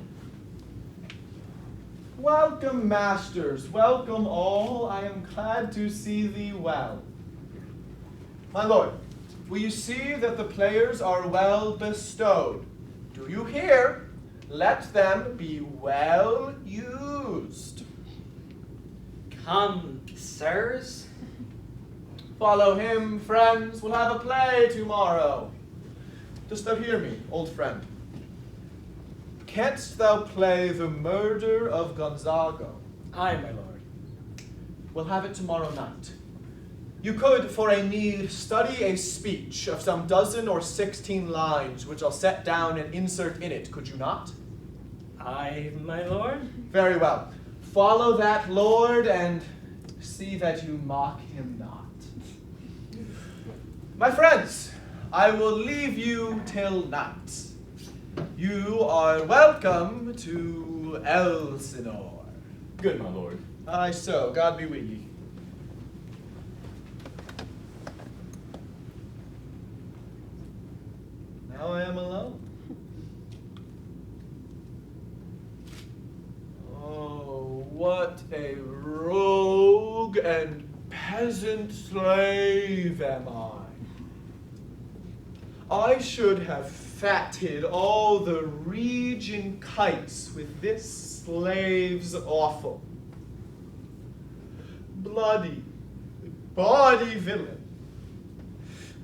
Welcome, masters, welcome all. I am glad to see thee well. My lord, will you see that the players are well bestowed? Do you hear? Let them be well used. Come, sirs. Follow him, friends. We'll have a play tomorrow. Dost thou hear me, old friend? Canst thou play the murder of Gonzago? Aye, my lord. We'll have it tomorrow night. You could, for a need, study a speech of some 12 or 16 lines, which I'll set down and insert in it, could you not? Aye, my lord. Very well. Follow that lord, and see that you mock him not. My friends, I will leave you till night. You are welcome to Elsinore. Good, my lord. Aye so, God be with ye. Now I am alone. Oh, what a rogue and peasant slave am I. I should have fatted all the region kites with this slave's offal. Bloody, bawdy villain,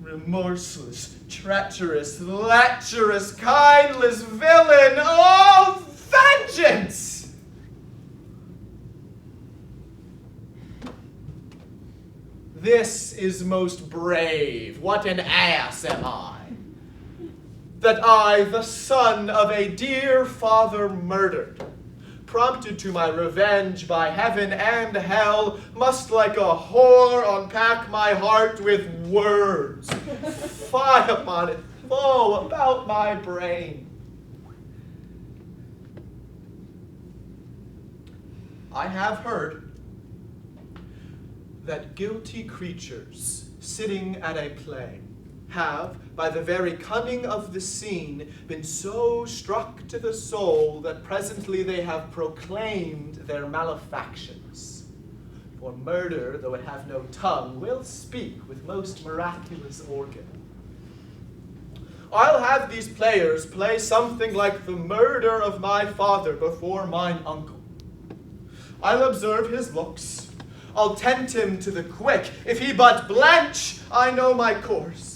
remorseless, treacherous, lecherous, kindless villain, oh, vengeance! This is most brave. What an ass am I! That I, the son of a dear father murdered, prompted to my revenge by heaven and hell, must like a whore unpack my heart with words, fie upon it, flow about my brain. I have heard that guilty creatures sitting at a play have, by the very cunning of the scene, been so struck to the soul that presently they have proclaimed their malefactions. For murder, though it have no tongue, will speak with most miraculous organ. I'll have these players play something like the murder of my father before mine uncle. I'll observe his looks. I'll tempt him to the quick. If he but blench, I know my course.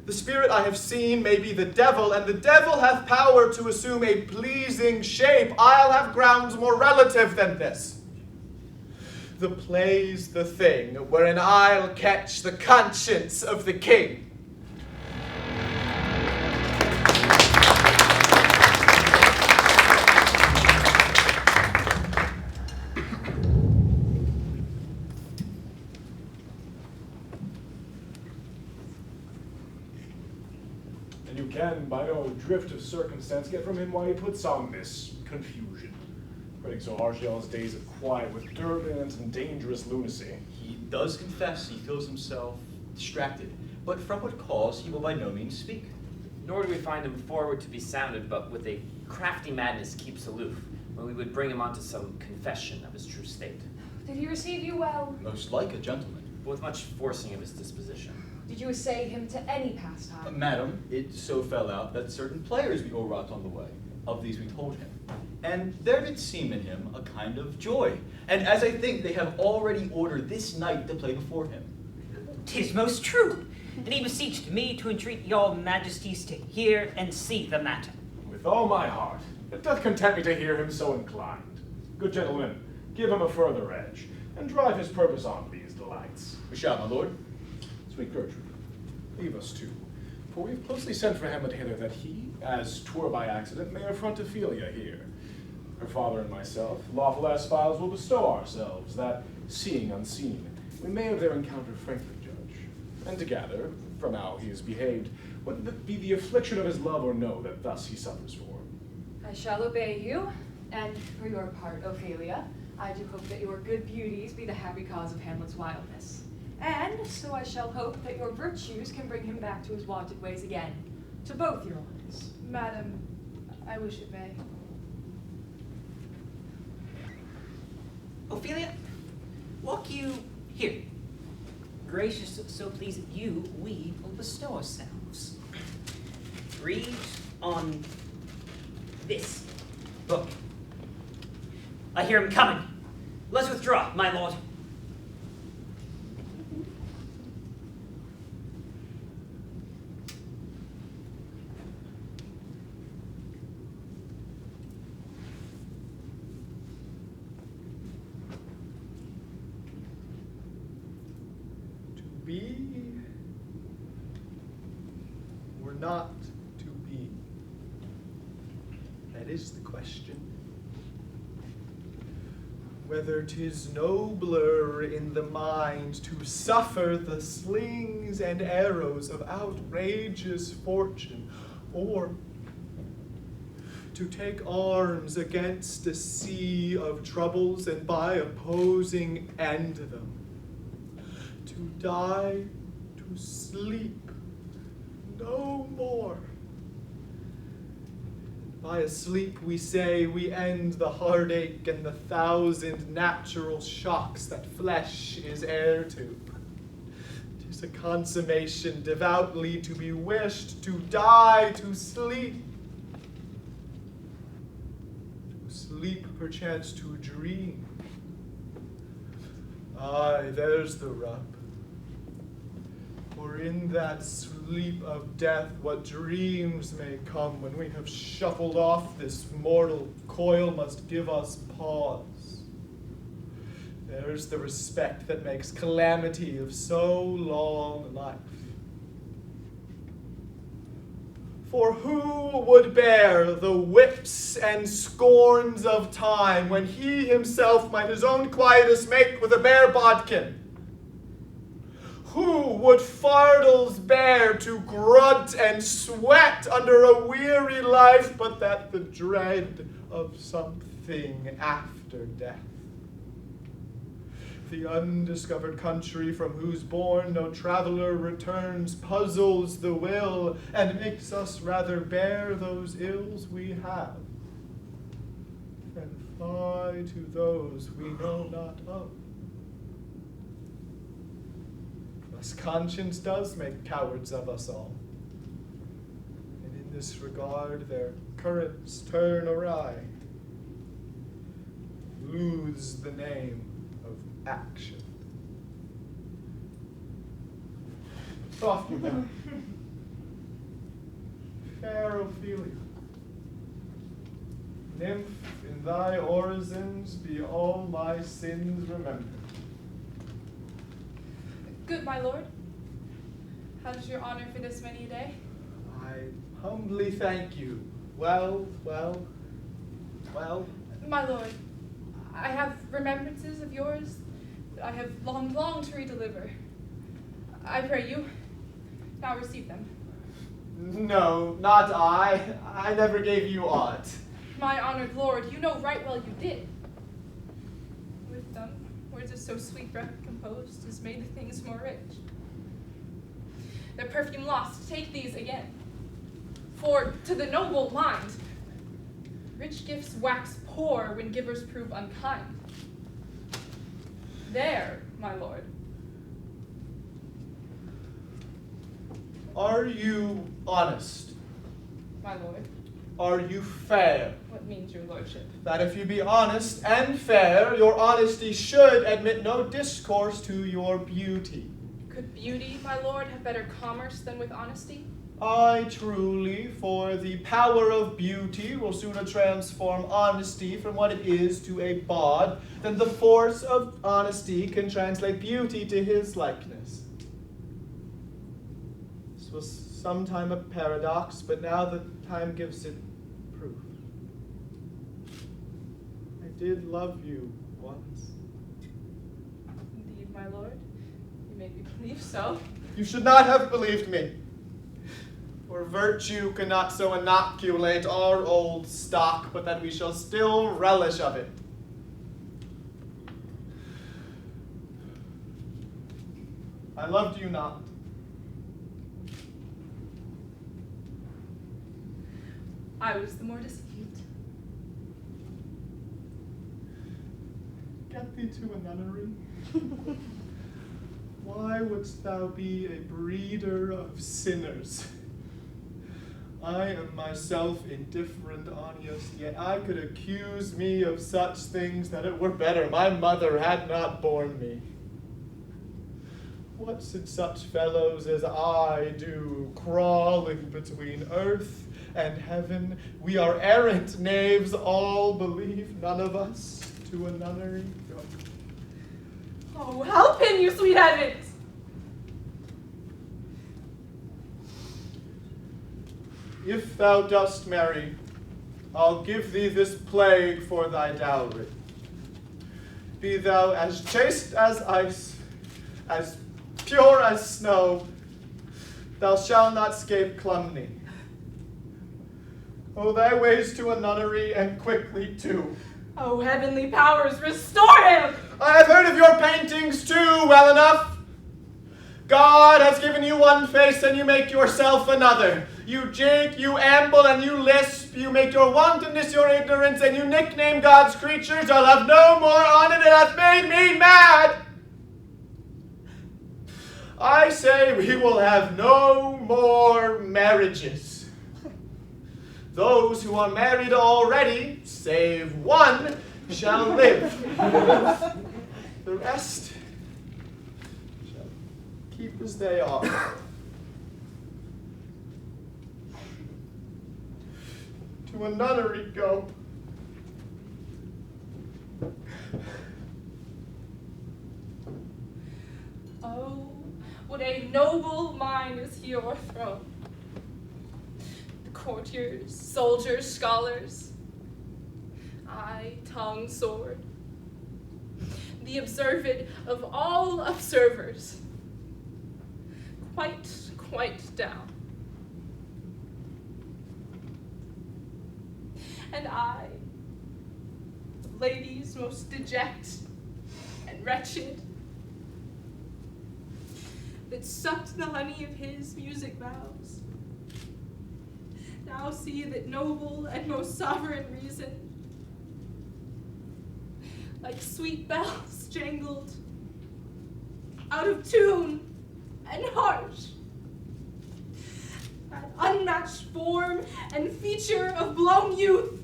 The spirit I have seen may be the devil, and the devil hath power to assume a pleasing shape. I'll have grounds more relative than this. The play's the thing, wherein I'll catch the conscience of the king. Can, by no drift of circumstance, get from him why he puts on this confusion, spreading so harshly all his days of quiet with turbulent and dangerous lunacy. He does confess he feels himself distracted, but from what cause he will by no means speak. Nor do we find him forward to be sounded, but with a crafty madness keeps aloof, when we would bring him onto some confession of his true state. Did he receive you well? Most like a gentleman. But with much forcing of his disposition. Did you essay him to any pastime? Madam, it so fell out that certain players we o'erwrought on the way. Of these we told him. And there did seem in him a kind of joy. And as I think they have already ordered this night to play before him. 'Tis most true. And he beseeched me to entreat your majesties to hear and see the matter. With all my heart, it doth content me to hear him so inclined. Good gentlemen, give him a further edge, and drive his purpose on these delights. We shall, my lord. Sweet Gertrude, leave us too, for we have closely sent for Hamlet hither that he, as 'twere by accident, may affront Ophelia here. Her father and myself, lawful as spies, will bestow ourselves, that, seeing unseen, we may of their encounter frankly judge, and to gather, from how he has behaved, whether it be the affliction of his love or no that thus he suffers for. I shall obey you, and for your part, Ophelia, I do hope that your good beauties be the happy cause of Hamlet's wildness. And so I shall hope that your virtues can bring him back to his wonted ways again, to both your honors. Madam, I wish it may. Ophelia, walk you here. Gracious, so please you, we will bestow ourselves. Read on this book. I hear him coming. Let's withdraw, my lord. Be or not to be? That is the question. Whether 'tis nobler in the mind to suffer the slings and arrows of outrageous fortune, or to take arms against a sea of troubles and by opposing end them. To die, to sleep, no more. By a sleep, we say, we end the heartache and the 1,000 natural shocks that flesh is heir to. 'Tis a consummation devoutly to be wished, to die, to sleep. To sleep, perchance, to dream. Aye, there's the rub. For in that sleep of death, what dreams may come when we have shuffled off this mortal coil must give us pause. There's the respect that makes calamity of so long life. For who would bear the whips and scorns of time when he himself might his own quietus make with a bare bodkin? Who would fardels bear to grunt and sweat under a weary life, but that the dread of something after death? The undiscovered country from whose bourne no traveler returns puzzles the will and makes us rather bear those ills we have than fly to those we know not of. Thus conscience does make cowards of us all, and in this regard their currents turn awry, lose the name of action. Soft you now. Fair Ophelia, nymph, in thy orisons be all my sins remembered. Good, my lord. How does your honor for this many a day? I humbly thank you. Well. My lord, I have remembrances of yours that I have longed to redeliver. I pray you, now receive them. No, not I. I never gave you aught. My honored lord, you know right well you did. With them, words of so sweet breath composed has made the things more rich. their perfume lost, take these again. For to the noble mind, rich gifts wax poor when givers prove unkind. There, my lord. Are you honest? My lord. Are you fair? What means your lordship? That if you be honest and fair, your honesty should admit no discourse to your beauty. Could beauty, my lord, have better commerce than with honesty? Aye, truly, for the power of beauty will sooner transform honesty from what it is to a bawd than the force of honesty can translate beauty to his likeness. This was sometime a paradox, but now the time gives it proof. I did love you once. Indeed, my lord. You made me believe so. You should not have believed me. For virtue cannot so inoculate our old stock, but that we shall still relish of it. I loved you not. I was the more deceived. Get thee to a nunnery. Why wouldst thou be a breeder of sinners? I am myself indifferent, honest, yet I could accuse me of such things that it were better my mother had not borne me. What should such fellows as I do, crawling between earth and heaven? We are errant knaves, all believe, none of us to a nunnery go. Oh, help him, you sweet heavens! If thou dost marry, I'll give thee this plague for thy dowry. Be thou as chaste as ice, as pure as snow, thou shalt not scape calumny. Go thy ways to a nunnery, and quickly too. Oh, heavenly powers, restore him! I have heard of your paintings too, well enough. God has given you one face, and you make yourself another. You jig, you amble, and you lisp. You make your wantonness your ignorance, and you nickname God's creatures. I'll have no more on it. It hath made me mad. I say we will have no more marriages. Those who are married already, save one, shall live. The rest shall keep as they are. To a nunnery go. Oh, what a noble mind is here o'erthrown. The courtiers, soldiers, scholars, eye, tongue, sword, the observed of all observers, quite down. And I, the ladies most deject and wretched, that sucked the honey of his music vows, now see that noble and most sovereign reason, like sweet bells jangled, out of tune and harsh, that unmatched form and feature of blown youth,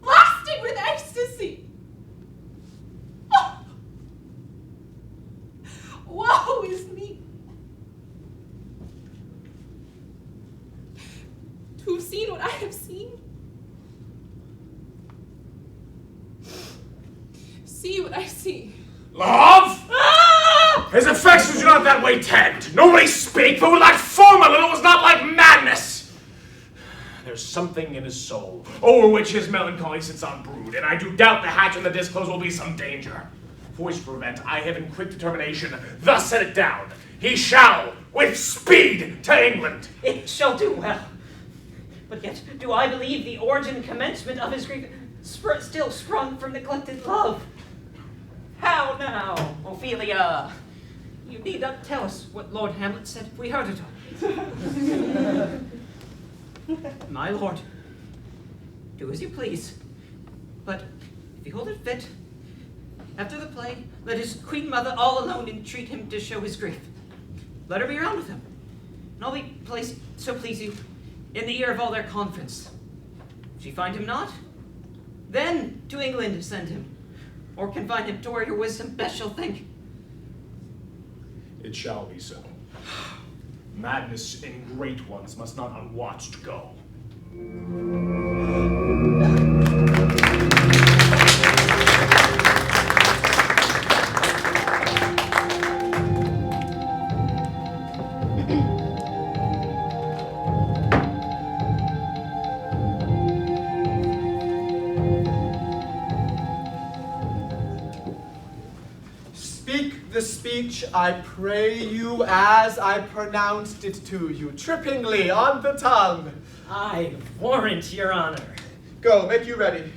blasted with ecstasy. Oh! Woe is me! To have seen what I have seen, see what I see. Love? His affections do not that way tend. Nobody spake, but with that form a little was not like madness. There's something in his soul, over which his melancholy sits on brood, and I do doubt the hatch and the disclose will be some danger. For which to prevent, I have in quick determination thus set it down. He shall, with speed, to England. It shall do well. But yet, do I believe the origin commencement of his grief still sprung from neglected love? How now, Ophelia? You need not tell us what Lord Hamlet said. We heard it all. My lord, do as you please. But if you hold it fit, after the play, let his queen mother all alone entreat him to show his grief. Let her be around with him, and I'll be placed, so please you, in the ear of all their conference. If she find him not, then to England send him, or confine him to where your wisdom best shall think. It shall be so. Madness in great ones must not unwatched go. The speech, I pray you, as I pronounced it to you, trippingly on the tongue. I warrant your honor. Go, make you ready.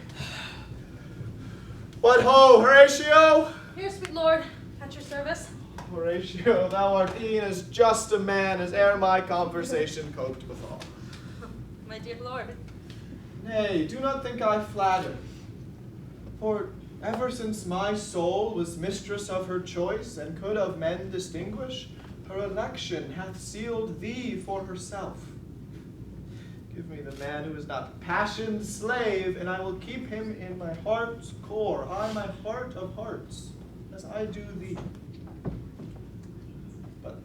What ho, Horatio? Here, sweet lord, at your service. Horatio, thou art e'en as just a man as e'er my conversation coped withal. My dear lord. Nay, do not think I flatter. For ever since my soul was mistress of her choice, and could of men distinguish, her election hath sealed thee for herself. Give me the man who is not passion's slave, and I will keep him in my heart's core, I my heart of hearts, as I do thee. But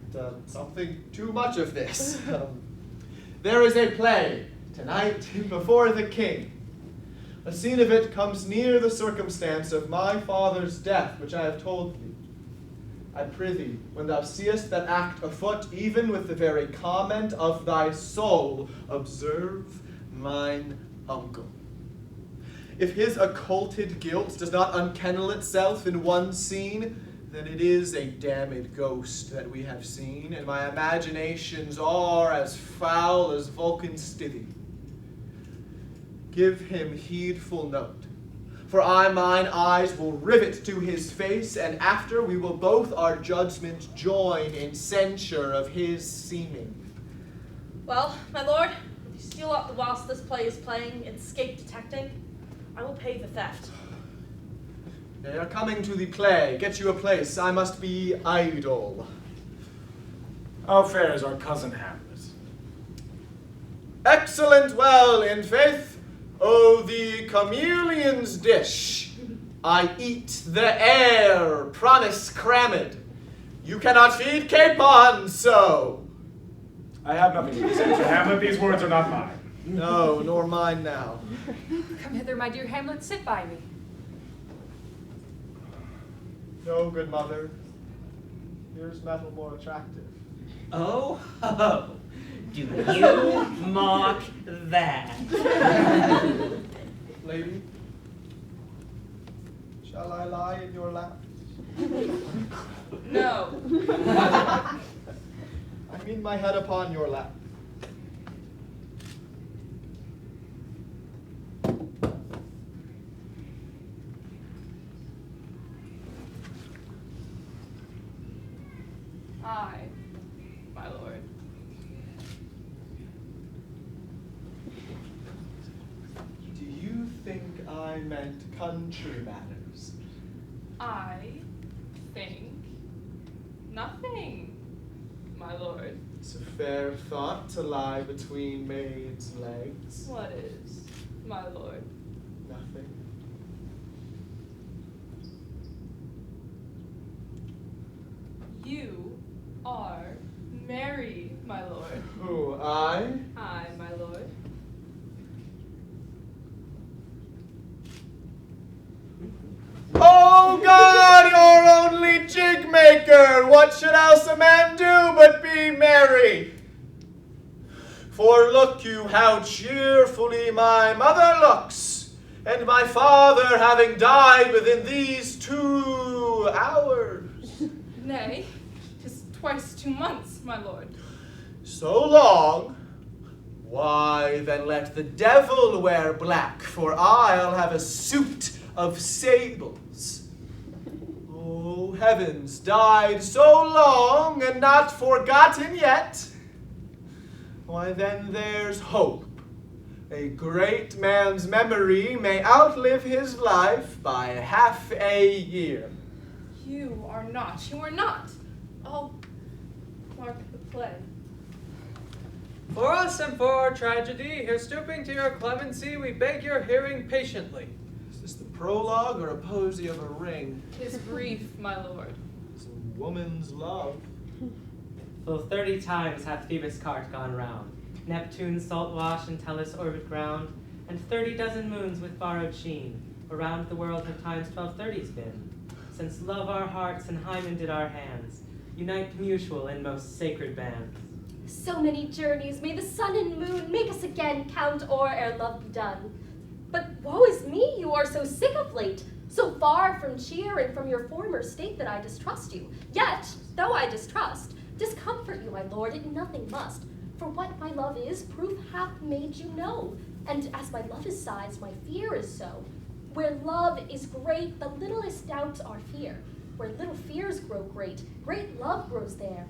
something too much of this. There is a play tonight before the king. A scene of it comes near the circumstance of my father's death, which I have told thee. I prithee, when thou seest that act afoot, even with the very comment of thy soul, observe mine uncle. If his occulted guilt does not unkennel itself in one scene, then it is a damned ghost that we have seen, and my imaginations are as foul as Vulcan's stithy. Give him heedful note, for mine eyes will rivet to his face, and after we will both our judgment join in censure of his seeming. Well, my lord, if you steal up whilst this play is playing and escape detecting, I will pay the theft. They are coming to the play. Get you a place. I must be idle. How fares our cousin Hamlet? Excellent well, in faith. Oh, the chameleon's dish. I eat the air, promise crammed. You cannot feed capon so. I have nothing to say to Hamlet. These words are not mine. No, nor mine now. Come hither, my dear Hamlet, sit by me. No, good mother. Here's metal more attractive. Oh, ho. Do you mock that? Lady, shall I lie in your lap? No. I mean my head upon your lap. I, my lord. Do you think I meant country matters? I think nothing, my lord. It's a fair thought to lie between maids' legs. What is, my lord? Nothing. You are merry, my lord. Who, I? I, my lord. Oh God, you're only jig maker! What should else a man do but be merry? For look you how cheerfully my mother looks, and my father having died within these 2 hours. Nay, 'tis twice 2 months, my lord. So long? Why, then let the devil wear black, for I'll have a suit of sables. Oh, heavens, died so long and not forgotten yet. Why, then there's hope. A great man's memory may outlive his life by half a year. You are not. I'll mark the play. For us and for our tragedy, here stooping to your clemency, we beg your hearing patiently. Is this the prologue or a posy of a ring? 'Tis brief, my lord. It's a woman's love. Full 30 times hath Phoebus' cart gone round, Neptune's salt wash and Tellus' orbit ground, and 30 dozen moons with borrowed sheen. Around the world have times 1230s been, since love our hearts and Hymen did our hands, unite mutual in most sacred bands. So many journeys, may the sun and moon make us again count o'er ere love be done. But woe is me, you are so sick of late, so far from cheer and from your former state that I distrust you. Yet, though I distrust, discomfort you, my lord, it nothing must. For what my love is, proof hath made you know. And as my love is size, my fear is so. Where love is great, the littlest doubts are fear. Where little fears grow great, great love grows there.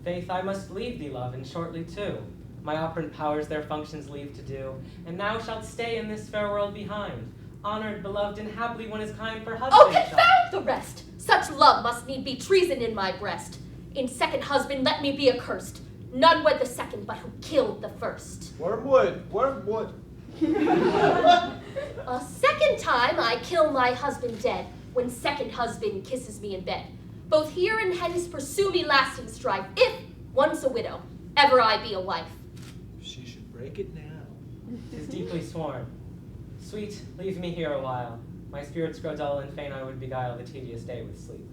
Faith, I must leave thee, love, and shortly too. My operant powers their functions leave to do, and thou shalt stay in this fair world behind. Honored, beloved, and happily one is kind for husband. Oh, confound the rest! Such love must need be treason in my breast. In second husband let me be accursed. None wed the second, but who killed the first. Wormwood, wormwood. A second time I kill my husband dead, when second husband kisses me in bed. Both here and hence pursue me lasting strife, if, once a widow, ever I be a wife. She should break it now. 'Tis deeply sworn. Sweet, leave me here a while. My spirits grow dull, and fain I would beguile the tedious day with sleep.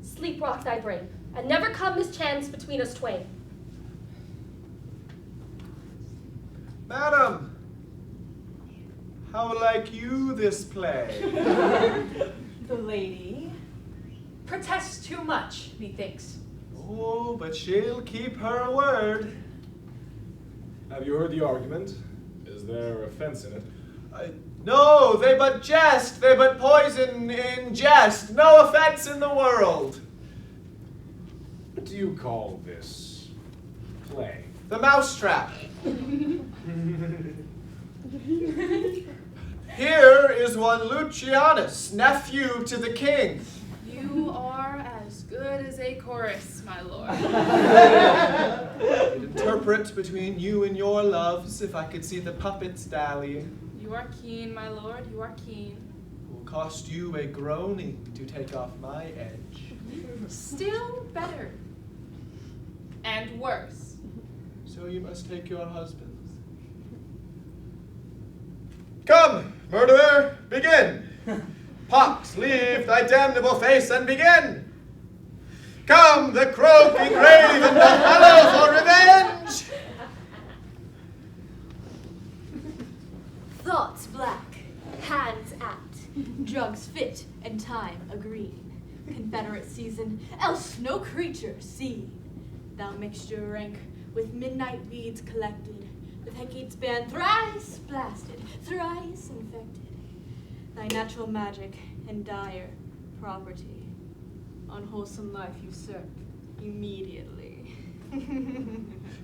Sleep rock thy brain, and never come mischance between us twain. Madam, how like you this play? The lady protests too much, methinks. Oh, but she'll keep her word. Have you heard the argument? Is there offense in it? No, they but jest, they but poison in jest. No offense in the world. What do you call this play? The mousetrap. Here is one Lucianus, nephew to the king. You are as good as a chorus, my lord. I'd interpret between you and your loves if I could see the puppets dally. You are keen, my lord, you are keen. It will cost you a groaning to take off my edge. Still better. And worse. So you must take your husbands. Come, murderer, begin. Pox, leave thy damnable face and begin. Come, the croaking raven doth bellow for revenge. Thoughts black, hands apt, drugs fit, and time agreeing. Confederate season, else no creature seen. Thou mixture rank with midnight weeds collected, with Hecate's band thrice blasted, thrice infected. Thy natural magic and dire property, unwholesome life usurp immediately.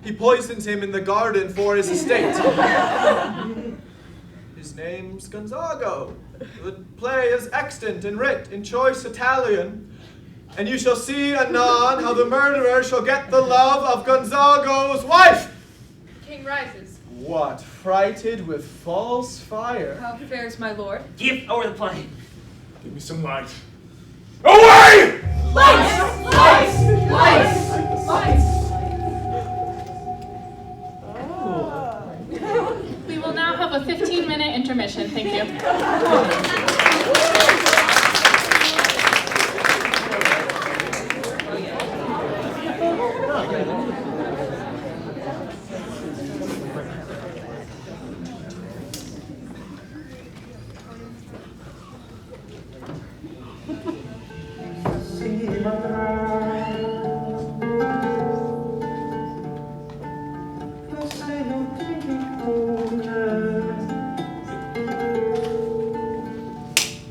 He poisoned him in the garden for his estate. His name's Gonzago. The play is extant and writ in choice Italian, and you shall see anon how the murderer shall get the love of Gonzago's wife. King rises. What, frighted with false fire? How fares my lord? Give over the play. Give me some light. Away! Lights! Lights! Lights! Lights! We will now have a 15-minute intermission. Thank you.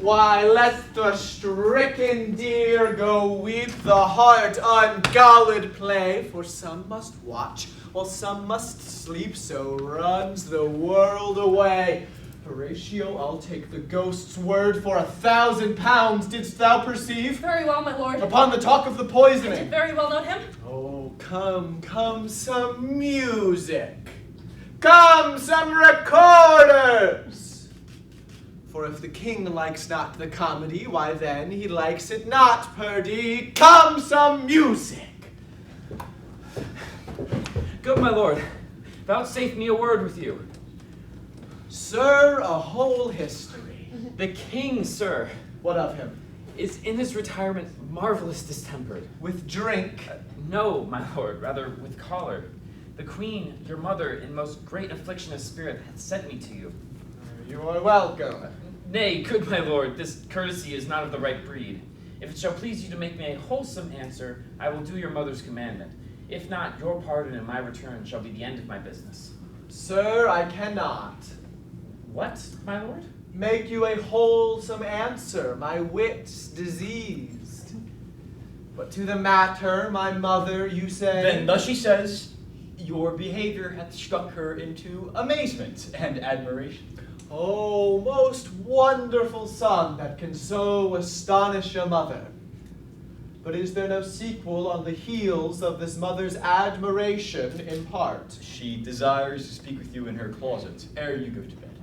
Why, let the stricken deer go weep, the heart ungalled play, for some must watch, while some must sleep, so runs the world away. Horatio, I'll take the ghost's word for 1,000 pounds, didst thou perceive? Very well, my lord. Upon the talk of the poisoning. I did very well note him. Oh, come, some music. Come, some recorders. For if the king likes not the comedy, why then he likes it not, perdie. Come, some music. Good, my lord. Vouchsafe me a word with you. Sir, a whole history. The king, sir. What of him? Is in his retirement marvelous distempered. With drink? No, my lord, rather with choler. The queen, your mother, in most great affliction of spirit, hath sent me to you. You are welcome. Nay, good my lord, this courtesy is not of the right breed. If it shall please you to make me a wholesome answer, I will do your mother's commandment. If not, your pardon and my return shall be the end of my business. Sir, I cannot. What, my lord? Make you a wholesome answer, my wit's diseased. But to the matter, my mother, you say... Then thus she says, your behavior hath struck her into amazement and admiration. Oh, most wonderful son that can so astonish a mother. But is there no sequel on the heels of this mother's admiration in part? She desires to speak with you in her closet ere you go to bed.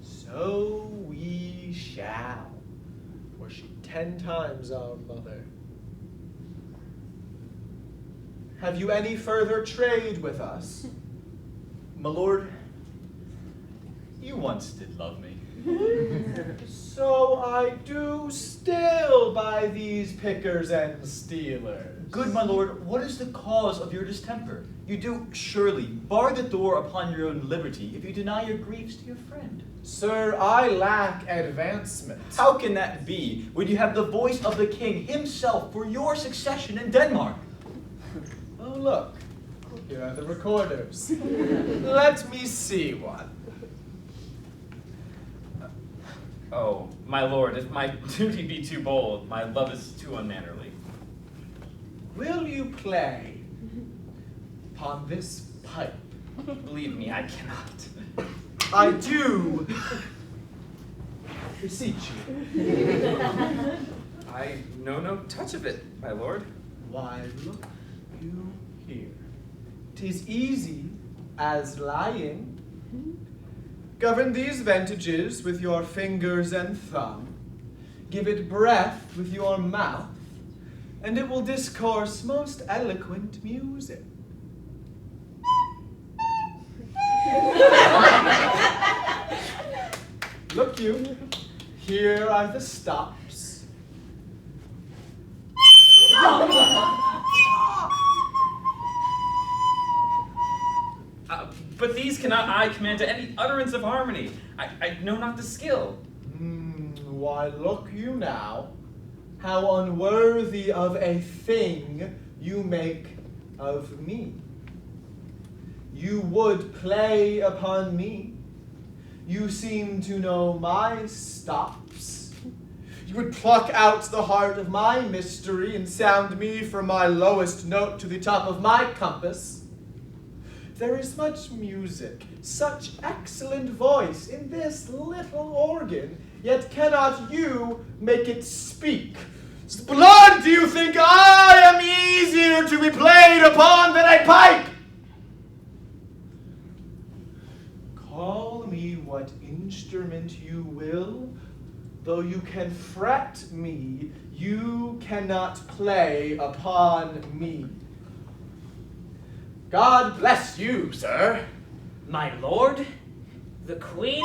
So we shall, for she 10 times our mother. Have you any further trade with us? My lord, you once did love me. So I do still by these pickers and stealers. Good, my lord, what is the cause of your distemper? You do surely bar the door upon your own liberty if you deny your griefs to your friend. Sir, I lack advancement. How can that be when you have the voice of the king himself for your succession in Denmark? Oh, look, here are the recorders. Let me see one. Oh, my lord, if my duty be too bold, my love is too unmannerly. Will you play upon this pipe? Believe me, I cannot. I do beseech you. I know no touch of it, my lord. Why, look you here. 'Tis easy as lying. Govern these ventages with your fingers and thumb. Give it breath with your mouth, and it will discourse most eloquent music. Look you, here are the stops. But these cannot I command to any utterance of harmony. I know not the skill. Why, look you now, how unworthy of a thing you make of me. You would play upon me. You seem to know my stops. You would pluck out the heart of my mystery and sound me from my lowest note to the top of my compass. There is much music, such excellent voice in this little organ, yet cannot you make it speak. Blood, do you think I am easier to be played upon than a pipe? Call me what instrument you will, though you can fret me, you cannot play upon me. God bless you, sir. My lord, the queen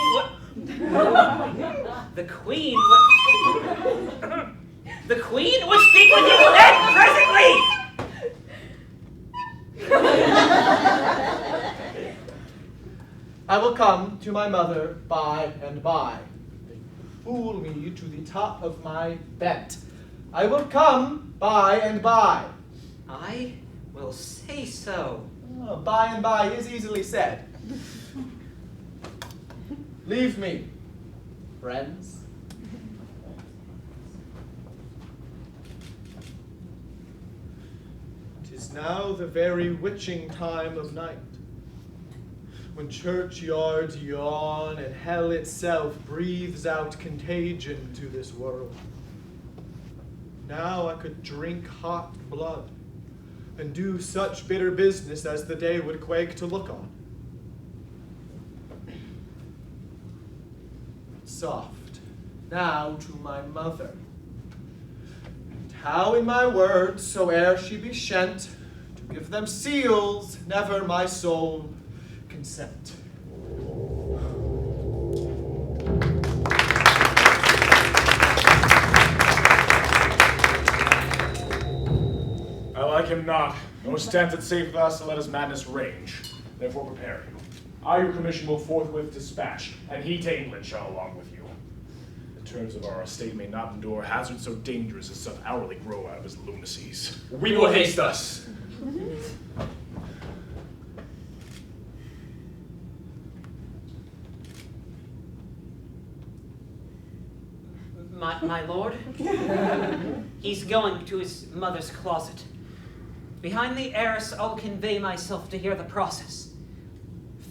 the queen the queen would speak with you then presently! I will come to my mother by and by. They fool me to the top of my bent. I will come by and by. I will say so. Oh, by and by is easily said. Leave me. friends. 'Tis now the very witching time of night, when churchyards yawn and hell itself breathes out contagion to this world. Now I could drink hot blood and do such bitter business as the day would quake to look on. Soft, now to my mother. And how in my words, soe'er she be shent, to give them seals, never my soul consent. I like him not, nor stands it safe with us to let his madness range. Therefore prepare you. I your commission will forthwith dispatch, and he to England shall along with you. The terms of our estate may not endure hazard so dangerous as doth hourly grow out of his lunacies. We will haste us. My lord? He's going to his mother's closet. Behind the arras, I'll convey myself to hear the process.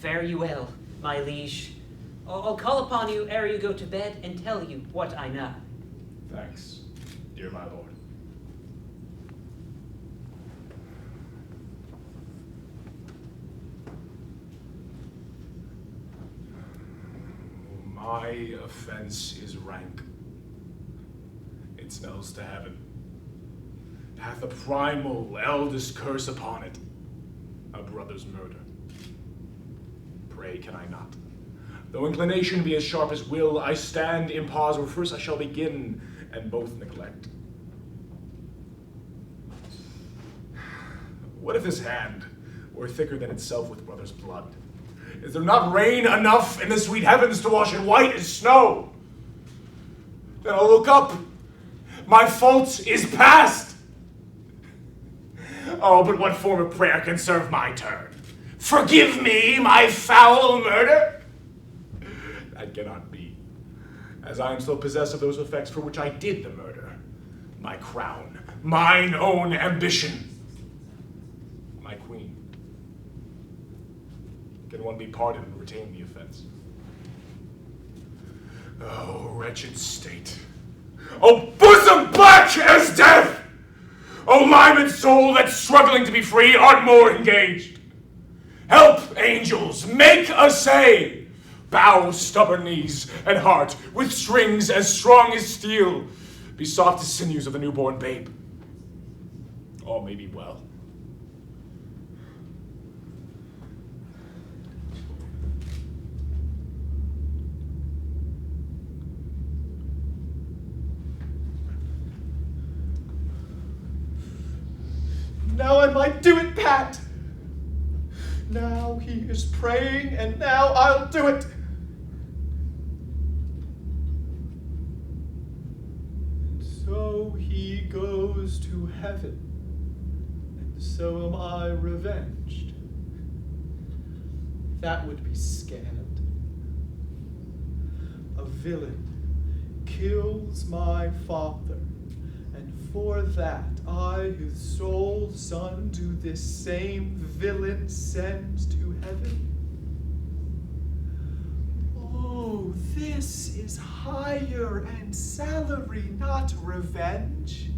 Fare you well, my liege. I'll call upon you ere you go to bed and tell you what I know. Thanks, dear my lord. My offense is rank. It smells to heaven. It hath a primal, eldest curse upon it, a brother's murder. Pray can I not? Though inclination be as sharp as will, I stand in pause where first I shall begin, and both neglect. What if this hand were thicker than itself with brother's blood? Is there not rain enough in the sweet heavens to wash it white as snow? Then I'll look up. My fault is past. Oh, but what form of prayer can serve my turn? Forgive me my foul murder? That cannot be, as I am still possessed of those effects for which I did the murder. My crown, mine own ambition, my queen. Can one be pardoned and retain the offense? Oh, wretched state. Oh, bosom black as death! Oh, limed soul that struggling to be free art more engaged. Help, angels, make essay. Bow stubborn knees and heart with strings as strong as steel. Be soft as sinews of the newborn babe. All may be well. Now I might do it, Pat. Now he is praying, and now I'll do it. And so he goes to heaven, and so am I revenged. That would be scanned. A villain kills my father, and for that I, his sole son, do this same villain send to heaven? Oh, this is hire and salary, not revenge.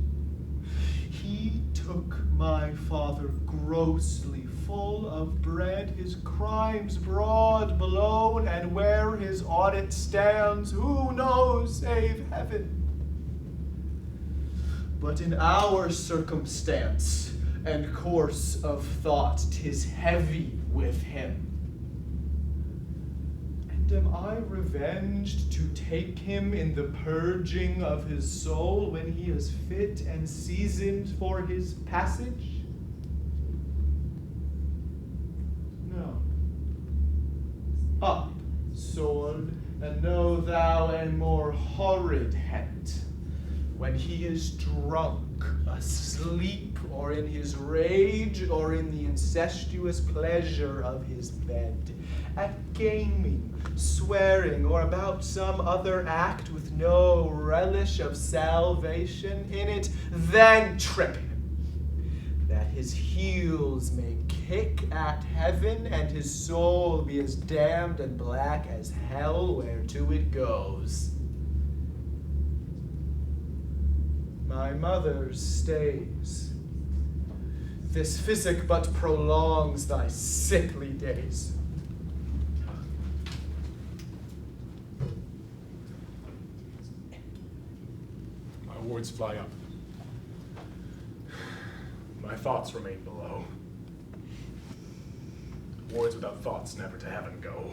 He took my father grossly, full of bread, his crimes broad blown, and where his audit stands, who knows save heaven? But in our circumstance and course of thought, 'tis heavy with him. And am I revenged to take him in the purging of his soul when he is fit and seasoned for his passage? No. Up, sword, and know thou and more horrid hent. when he is drunk, asleep, or in his rage, or in the incestuous pleasure of his bed, at gaming, swearing, or about some other act with no relish of salvation in it, then trip him, that his heels may kick at heaven, and his soul be as damned and black as hell whereto it goes. My mother stays. This physic but prolongs thy sickly days. My words fly up. My thoughts remain below. Words without thoughts never to heaven go.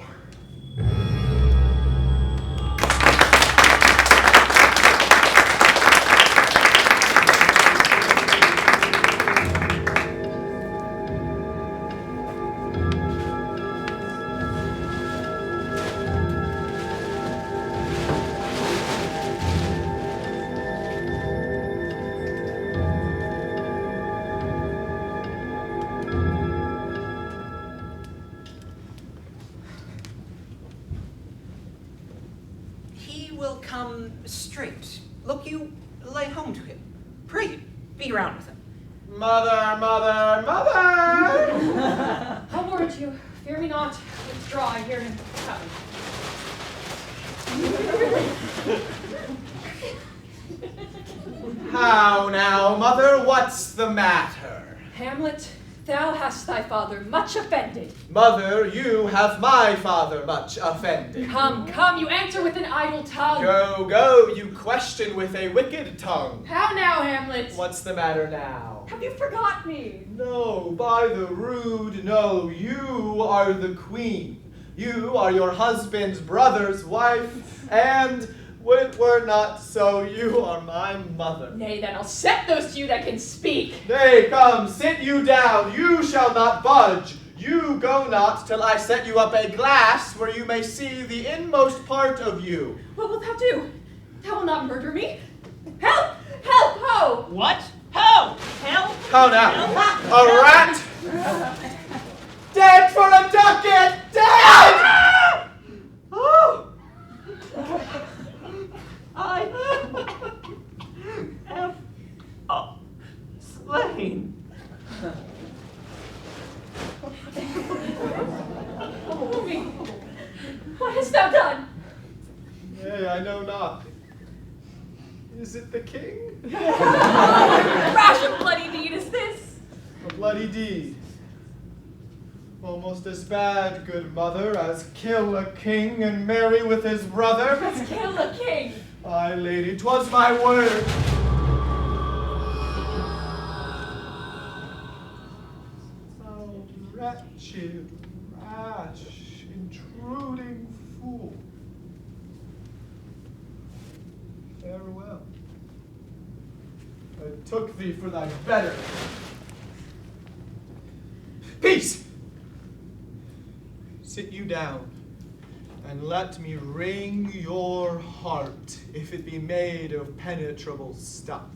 Straight. Look, you lay home to him. Pray, be round with him. Mother, mother, mother! I'll warrant you. Fear me not. Withdraw, I hear him coming. How now, mother, what's the matter? Hamlet, thou hast thy father much offended. Mother, you have my father much offended. Come, come, you answer with an idle tongue. Go, go, you question with a wicked tongue. How now, Hamlet? What's the matter now? Have you forgot me? No, by the rood, no, you are the queen. You are your husband's brother's wife, and it were not so, you are my mother. Nay, then I'll set those to you that can speak. Nay, come, sit you down, you shall not budge. You go not till I set you up a glass where you may see the inmost part of you. What wilt thou do? Thou wilt not murder me? Help! Help, ho! What? Ho! Help! How now? A rat? Dead for a ducat! Dead! Oh! I am slain. Oh, me. What hast thou done? Nay, I know not. Is it the king? Rash and bloody deed is this? A bloody deed. Almost as bad, good mother, as kill a king and marry with his brother. Let's kill a king. Aye, lady, 'twas my word. Oh, wretched, rash, intruding fool. Farewell. I took thee for thy better. Peace! Sit you down, and let me wring your heart, if it be made of penetrable stuff.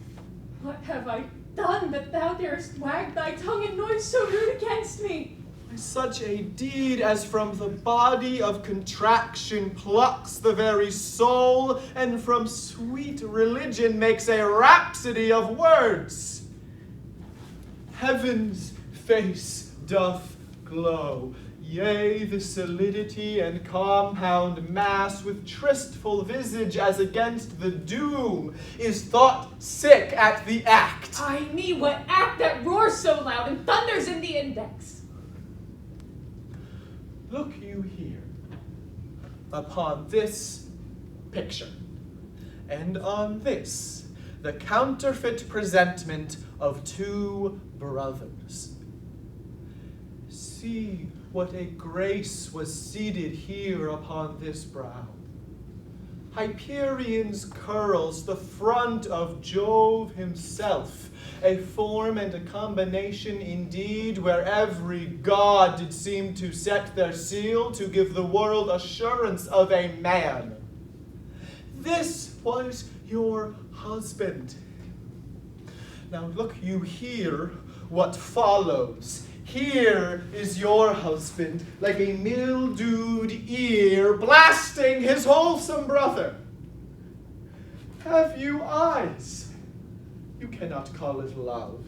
What have I done that thou darest wag thy tongue in noise so rude against me? Such a deed as from the body of contraction plucks the very soul, and from sweet religion makes a rhapsody of words. Heaven's face doth glow, yea, the solidity and compound mass with tristful visage as against the doom is thought sick at the act. Ay me, what act that roars so loud and thunders in the index? Look you here, upon this picture, and on this, the counterfeit presentment of two brothers. See what a grace was seated here upon this brow. Hyperion's curls, the front of Jove himself, a form and a combination indeed, where every god did seem to set their seal to give the world assurance of a man. This was your husband. Now look you here what follows. Here is your husband, like a mildewed ear, blasting his wholesome brother. Have you eyes? You cannot call it love.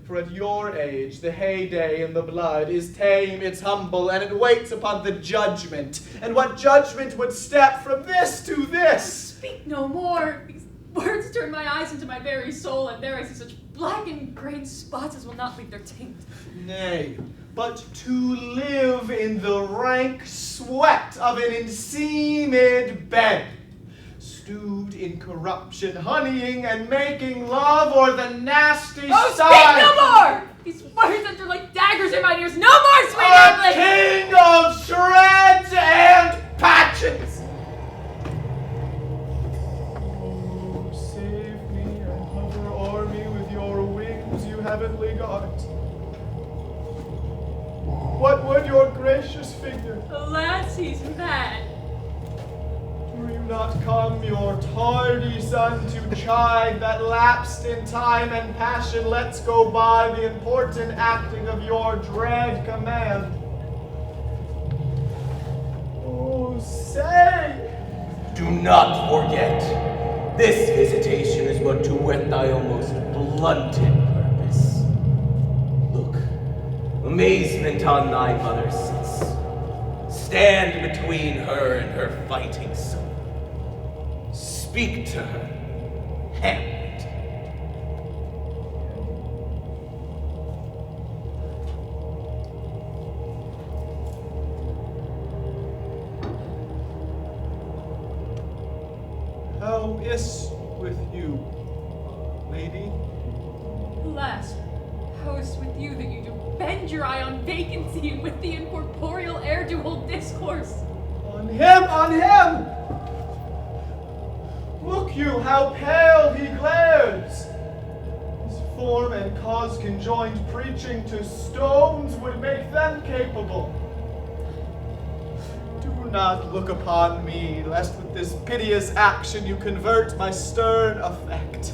For at your age, the heyday in the blood is tame, it's humble, and it waits upon the judgment. And what judgment would step from this to this? Speak no more. These words turn my eyes into my very soul, and there I see such black and grey spots as will not leave their taint. Nay, but to live in the rank sweat of an enseamed bed, stewed in corruption, honeying and making love, or the nasty Speak no more! These words enter like daggers in my ears. No more, sweet A Hamlet! king of shreds and patches! Oh, save me and hover o'er me with your wings, you heavenly gods. What would your gracious figure? Alas, he's mad. Do you not come, your tardy son, to chide that lapsed in time and passion lets go by the important acting of your dread command? Oh, say! Do not forget, this visitation is but to whet thy almost blunted purpose. Look, amazement on thy mother's face. Stand between her and her fighting son. Speak to her, Hamlet. How is with you, lady? Alas, how is with you that you do bend your eye on vacancy and with the incorporeal air do hold discourse? On him, on him! Look you, how pale he glares! His form and cause conjoined, preaching to stones would make them capable. Do not look upon me, lest with this piteous action you convert my stern affect.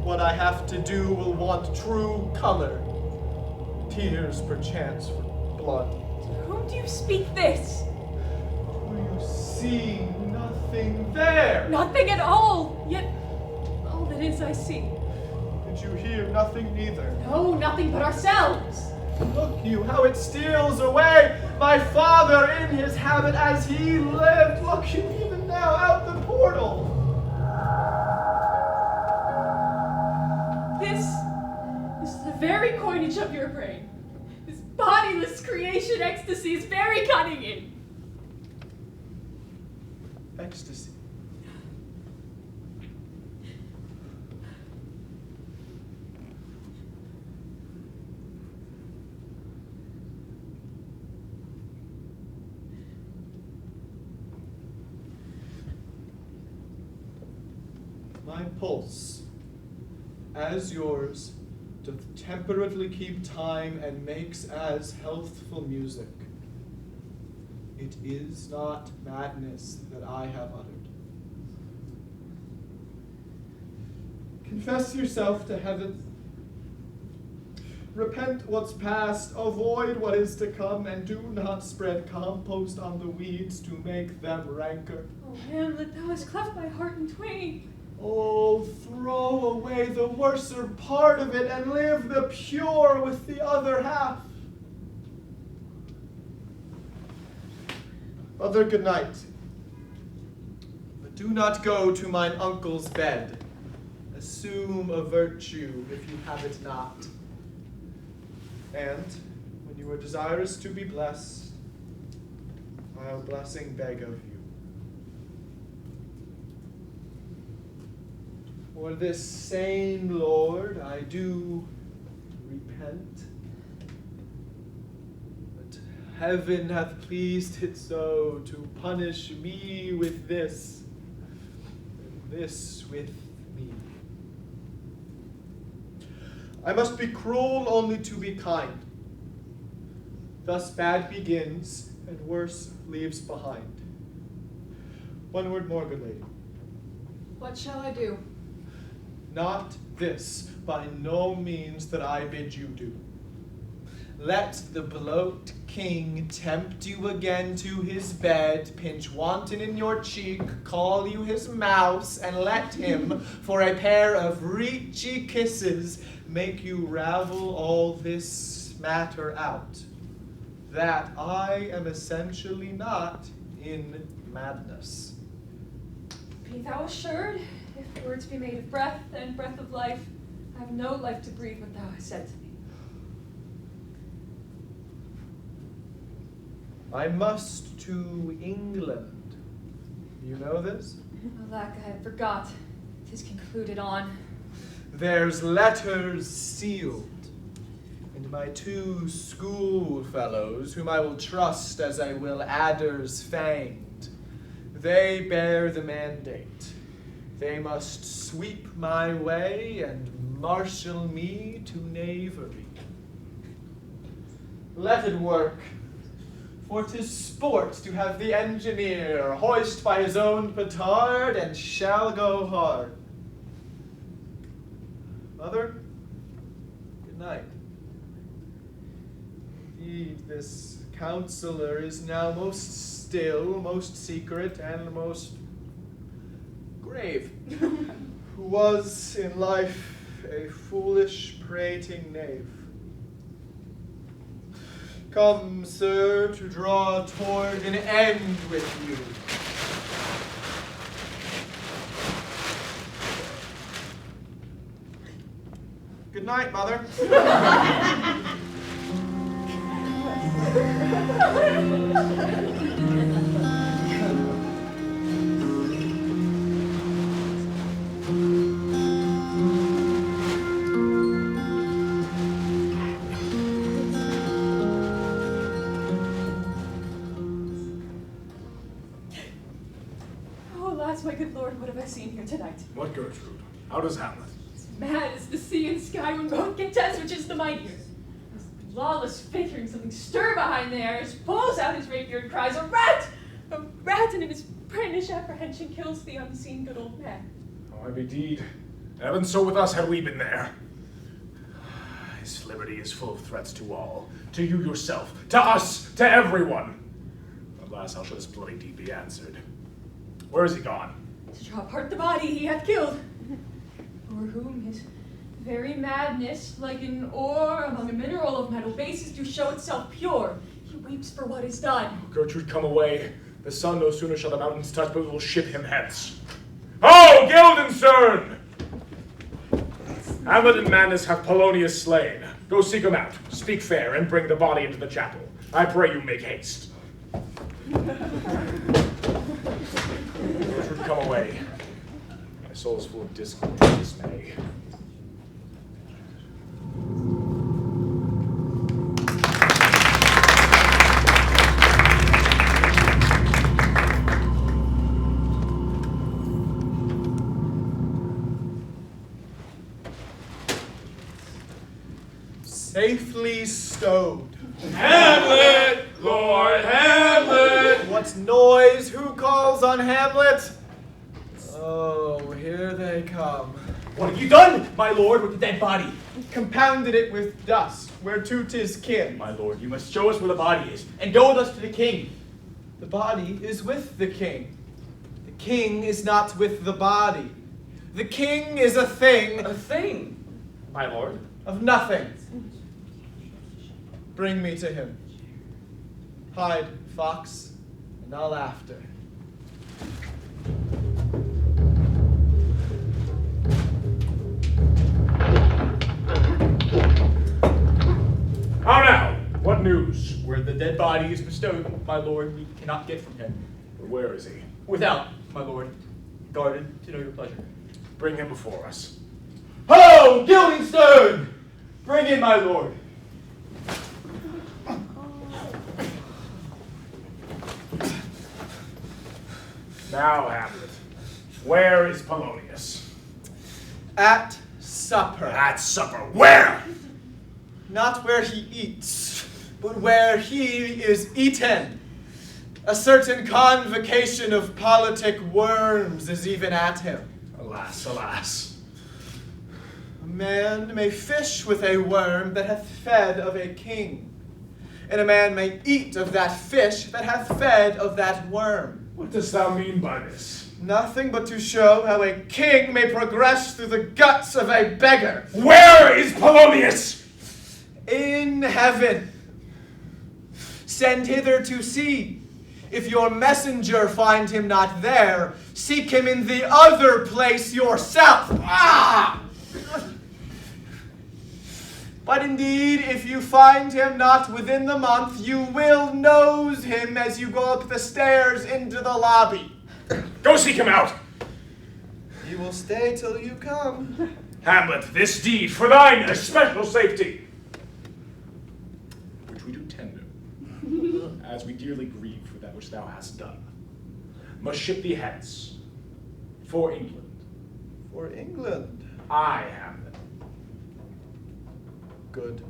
What I have to do will want true color, tears perchance for blood. To whom do you speak this? Do you see nothing there? Nothing at all, yet all that is I see. Did you hear nothing neither? No, nothing but ourselves. Look you, how it steals away! My father in his habit as he lived! Look you, even now, out the portal! This is the very coinage of your brain. This bodiless creation ecstasy is very cunning in. Ecstasy. My pulse, as yours, doth temperately keep time and makes as healthful music. It is not madness that I have uttered. Confess yourself to heaven. Repent what's past, avoid what is to come, and do not spread compost on the weeds to make them rancor. Oh, Hamlet, thou hast cleft my heart in twain. Oh, throw away the worser part of it and live the pure with the other half. Mother, good night. But do not go to mine uncle's bed. Assume a virtue if you have it not. And when you are desirous to be blessed, I'll blessing beg of you. For this same Lord I do repent, but heaven hath pleased it so to punish me with this, and this with me. I must be cruel only to be kind. Thus bad begins, and worse leaves behind. One word more, good lady. What shall I do? not this, by no means that I bid you do. Let the bloat king tempt you again to his bed, pinch wanton in your cheek, call you his mouse, and let him, for a pair of reechy kisses, make you ravel all this matter out. That I am essentially not in madness. Be thou assured, if words be made of breath and breath of life, I have no life to breathe what thou hast said to me. I must to England. You know this? Alack, I had forgot. 'Tis concluded on. There's letters sealed, and my 2 schoolfellows, whom I will trust as I will adders fanged, they bear the mandate. They must sweep my way and marshal me to knavery. Let it work, for 'tis sport to have the engineer hoist by his own petard, and shall go hard. Mother, good night. Indeed, this counselor is now most still, most secret, and most grave, who was in life a foolish, prating knave. Come, sir, to draw toward an end with you. Good night, Mother. Oh, alas, my good lord, what have I seen here tonight? What, Gertrude? How does Hamlet? As mad as the sea and sky when both contest which is the mightier. His lawless faith hearing something stir behind there, as pulls out his rapier and cries, "A rat! A rat!" and in his brandish apprehension kills the unseen good old man. Oh, I be deed. Heaven so with us had we been there. His liberty is full of threats to all. To you yourself, to us, to everyone. Alas, how shall this bloody deed be answered? Where is he gone? To draw apart the body he hath killed, o'er whom his very madness, like an ore among a mineral of metal bases, do show itself pure. He weeps for what is done. Gertrude, come away. The sun no sooner shall the mountains touch, but we will ship him hence. Ho, Guildenstern! Hamlet and madness have Polonius slain. Go seek him out, speak fair, and bring the body into the chapel. I pray you make haste. Gertrude, come away. My soul is full of discord and dismay. Safely stowed. Hamlet! Lord Hamlet! What noise? Who calls on Hamlet? Oh, here they come. What have you done, my lord, with the dead body? Compounded it with dust, whereto 'tis kin. My lord, you must show us where the body is, and go with us to the king. The body is with the king. The king is not with the body. The king is a thing. A thing, my lord. Of nothing. Bring me to him. Hide, fox, and I'll after. How now? What news? Where the dead body is bestowed, my lord, we cannot get from him. But where is he? Without, my lord, guarded to know your pleasure. Bring him before us. Ho, Guildenstern! Bring in my lord. Now, Hamlet, where is Polonius? At supper. At supper. Where? Not where he eats, but where he is eaten. A certain convocation of politic worms is even at him. Alas, alas. A man may fish with a worm that hath fed of a king, and a man may eat of that fish that hath fed of that worm. What dost thou mean by this? Nothing but to show how a king may progress through the guts of a beggar. Where is Polonius? In heaven. Send hither to see. If your messenger find him not there, seek him in the other place yourself. Ah! But indeed, if you find him not within the month, you will nose him as you go up the stairs into the lobby. Go seek him out. He will stay till you come. Hamlet, this deed for thine especial safety, which we do tender, as we dearly grieve for that which thou hast done, must ship thee hence for England. For England? I, Hamlet. Good.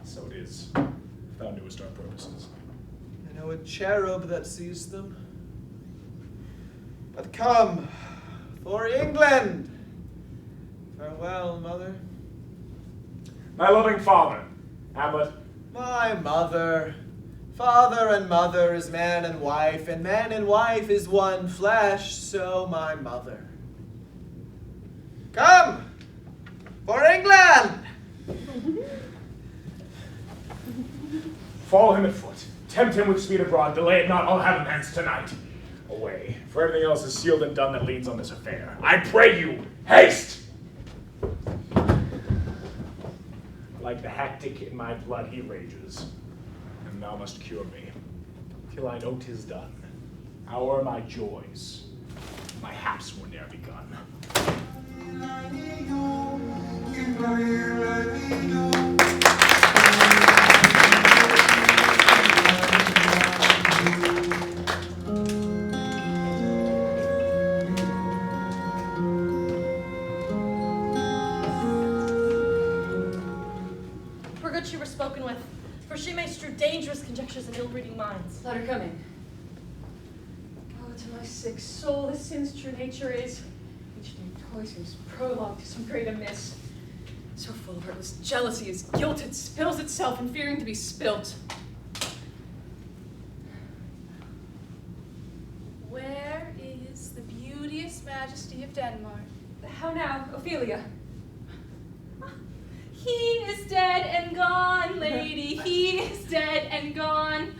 So it is, if thou knewest our purposes. I know a cherub that sees them. But come, for England! Farewell, mother. My loving father, Hamlet. My mother. Father and mother is man and man and wife is one flesh, so my mother. Come, for England! Follow him at foot. Tempt him with speed abroad. Delay it not. I'll have him hence tonight. Away, for everything else is sealed and done that leads on this affair. I pray you, haste! Like the hectic in my blood he rages, and thou must cure me, till I know 'tis done. Hour my joys, my haps were ne'er begun. She were spoken with, for she may strew dangerous conjectures and ill-reading minds. Let her come in. Oh, to my sick soul, this sin's true nature is, each new toy seems prologue to some great amiss. So full of heartless jealousy as guilt it spills itself in fearing to be spilt. Where is the beauteous majesty of Denmark? How now, Ophelia? He is dead and gone, lady, he is dead and gone.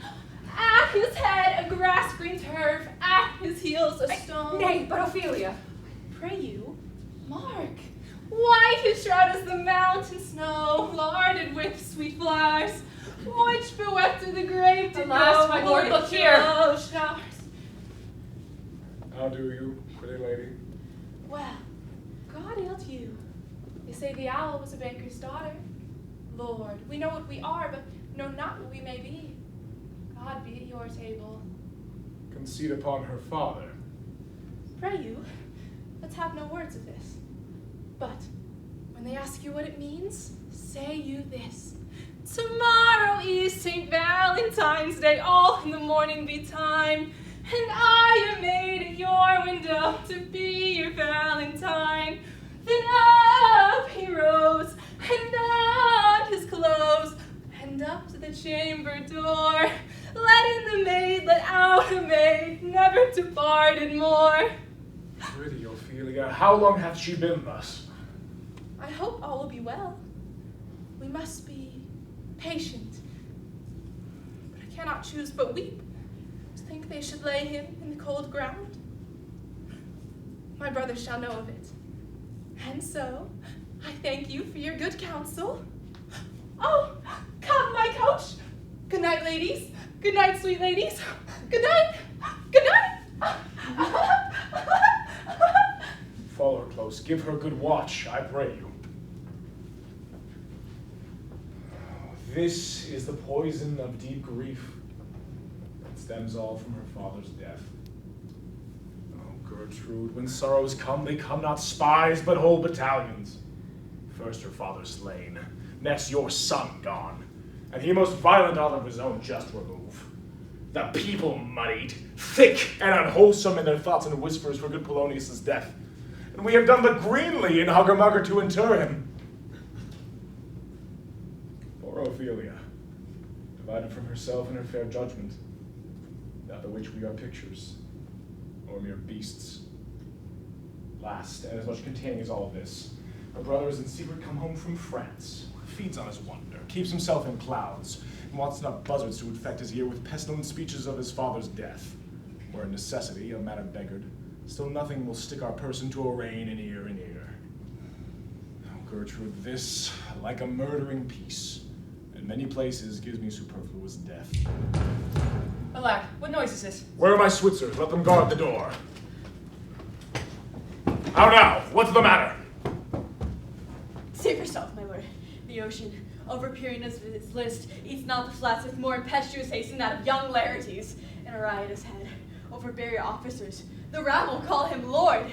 At his head a grass-green turf, at his heels a stone. Nay, but Ophelia. Pray you, mark, white his shroud as the mountain snow, larded with sweet flowers, which beweft the grave to Alas, my lord, look here. Showers. How do you, pretty lady? Well, God help you. They say the owl was a baker's daughter. Lord, we know what we are, but know not what we may be. God be at your table. Conceit upon her father. Pray you, let's have no words of this. But when they ask you what it means, say you this. Tomorrow is St. Valentine's Day, all in the morning betime, and I am made at your window to be your Valentine. Then up he rose, and on his clothes, and up to the chamber door. Let in the maid, let out a maid, never departed more. Pretty Ophelia, how long hath she been thus? I hope all will be well. We must be patient. But I cannot choose but weep to think they should lay him in the cold ground. My brother shall know of it. And so, I thank you for your good counsel. Oh, come, my coach. Good night, ladies. Good night, sweet ladies. Good night. Good night. Follow her close. Give her good watch, I pray you. This is the poison of deep grief that stems all from her father's death. Gertrude, when sorrows come, they come not spies, but whole battalions. First her father slain, next your son gone, and he most violent out of his own just remove. The people muddied, thick and unwholesome in their thoughts and whispers for good Polonius' death. And we have done but greenly in hugger-mugger to inter him. Poor Ophelia, divided from herself and her fair judgment, without the which we are pictures, or mere beasts. Last, and as much containing as all this, her brother is in secret come home from France, feeds on his wonder, keeps himself in clouds, and wants not buzzards to infect his ear with pestilent speeches of his father's death, where in necessity, a matter beggared, still nothing will stick our person to arraign in ear in ear. Oh, Gertrude, this, like a murdering peace, in many places gives me superfluous death. Alack, what noise is this? Where are my Switzers? Let them guard the door. How now? What's the matter? Save yourself, my lord. The ocean, overpeering us with its list, eats not the flats with more impetuous haste than that of young Laertes. In a riotous head, overbear your officers. The rabble call him lord.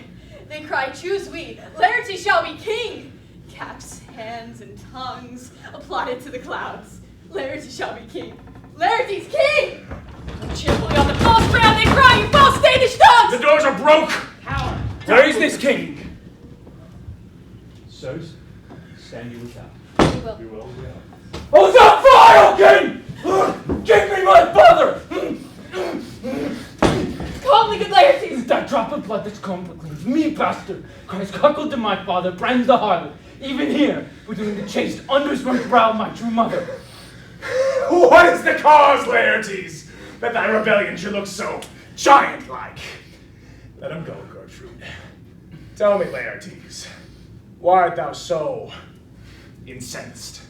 They cry, choose we, Laertes shall be king. Caps, hands, and tongues applauded to the clouds. Laertes shall be king. Laertes king! So cheerfully on the false ground they cry, you false Danish dogs! The doors are broke! How? Where is this king? Sirs, stand you without. We will. You will? Oh, the vile king! Give me my father! Calmly, good Laertes! That drop of blood that's come proclaims me bastard, cries cuckold to my father, brands the harlot, even here, between the chaste underswept brow of my true mother. What is the cause, Laertes, that thy rebellion should look so giant-like? Let him go, Gertrude. Tell me, Laertes, why art thou so incensed?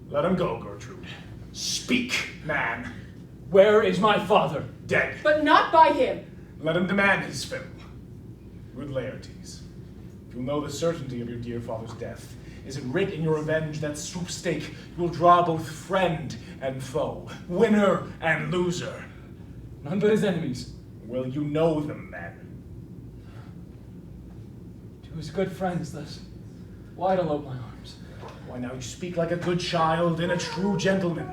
Let him go, Gertrude. Speak, man. Where is my father? Dead. But not by him. Let him demand his fill. Good Laertes, if you'll know the certainty of your dear father's death, is it writ in your revenge that swoop-stake you will draw both friend and foe, winner and loser? None but his enemies. Will you know them, then? To his good friends, thus, wide elope my arms. Why, now you speak like a good child and a true gentleman,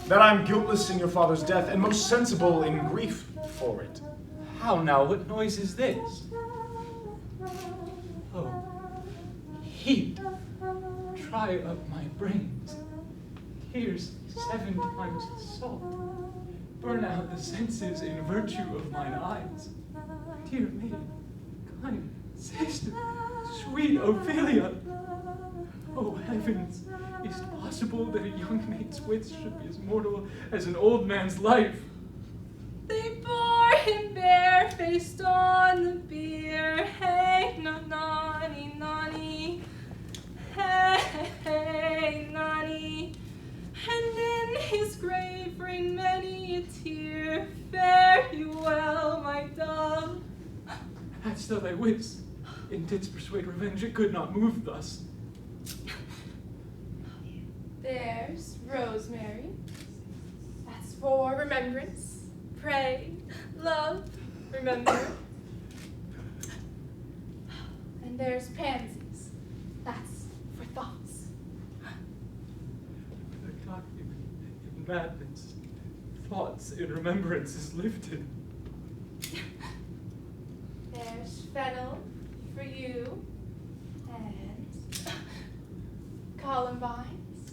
that I'm guiltless in your father's death, and most sensible in grief for it. How now? What noise is this? Oh, heat. Try up my brains. Tears 7 times the salt. Burn out the senses in virtue of mine eyes. Dear me, kind sister, sweet Ophelia. Oh heavens, is it possible that a young maid's wits should be as mortal as an old man's life? They bore him barefaced on the bier. Hey, nani, nani. Hey, hey, nani. And in his grave rained many a tear. Fare you well, my dove. Hadst thou thy wits, and didst persuade revenge, it could not move thus. There's rosemary. That's for remembrance. Pray, love, remember. And there's pansies. That's for thoughts. The cock in madness, thoughts in remembrance is lifted. There's fennel for you. And columbines.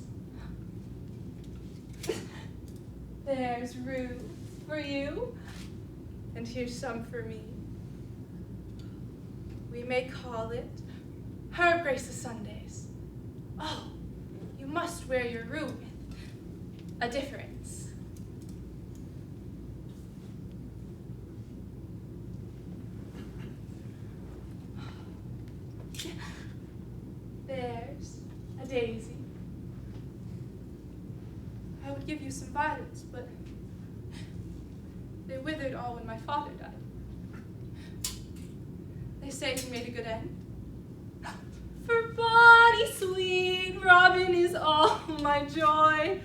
There's rue for you. And here's some for me. We may call it Her Grace of Sundays. Oh, you must wear your rue with a difference. There's a daisy. I would give you some violets, but they withered all when my father died. They say he made a good end. For body sweet, Robin is all my joy.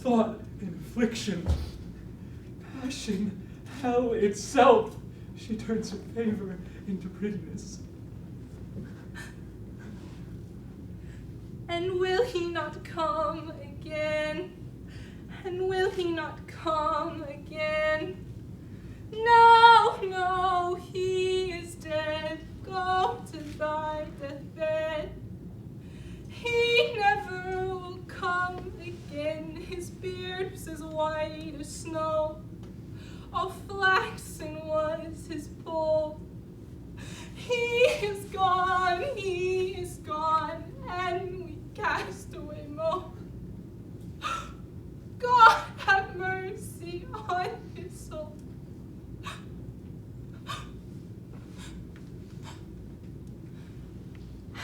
Thought and affliction, passion, hell itself, she turns her favor into prettiness. And will he not come again? And will he not come again? No, no, he is dead. Go to thy deathbed. He never will white as snow. All flaxen was his poll. He is gone, and we cast away Mo. God have mercy on his soul.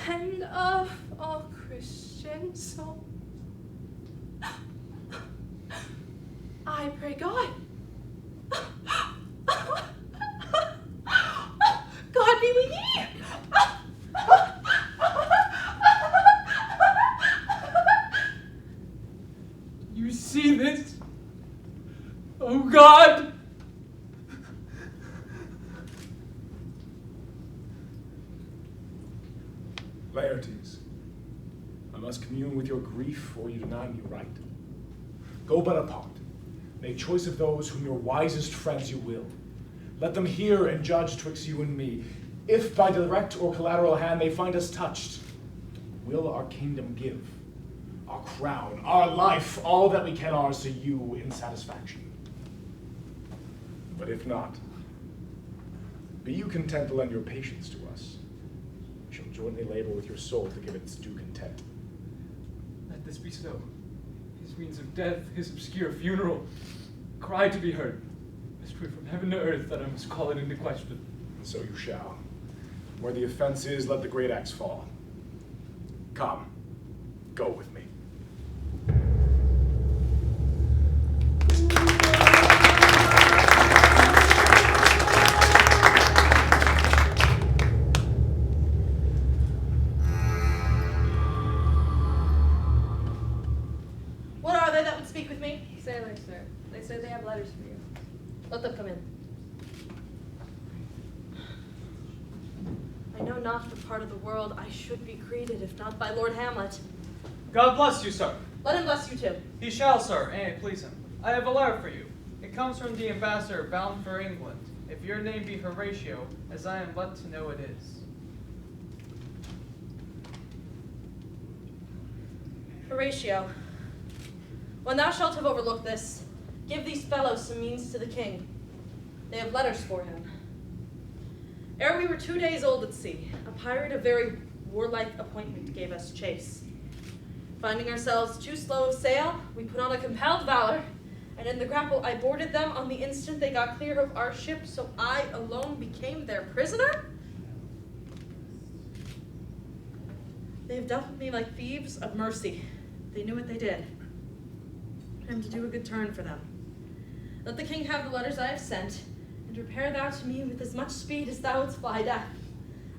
And of all Christian souls, I pray God. God be with ye. You see this? Oh God! Laertes, I must commune with your grief, or you deny me right. Go but apart. Make choice of those whom your wisest friends you will. Let them hear and judge twixt you and me. If by direct or collateral hand they find us touched, will our kingdom give, our crown, our life, all that we can ours to you in satisfaction. But if not, be you content to lend your patience to us. We shall jointly labor with your soul to give it its due content. Let this be so. His means of death, his obscure funeral, cry to be heard. Mystery from heaven to earth that I must call it into question. So you shall. Where the offense is, let the great axe fall. Come, go with me. What are they that would speak with me? Sailors, sir. They say they have letters for you. Let them come in. I know not what part of the world I should be greeted, if not by Lord Hamlet. God bless you, sir. Let him bless you too. He shall, sir, and it please him. I have a letter for you. It comes from the ambassador bound for England. If your name be Horatio, as I am led to know it is. Horatio, when thou shalt have overlooked this, give these fellows some means to the king. They have letters for him. Ere we were 2 days old at sea, a pirate of very warlike appointment gave us chase. Finding ourselves too slow of sail, we put on a compelled valor, and in the grapple I boarded them on the instant they got clear of our ship, so I alone became their prisoner? They have dealt with me like thieves of mercy. They knew what they did. I am to do a good turn for them. Let the king have the letters I have sent, and repair thou to me with as much speed as thou wouldst fly death.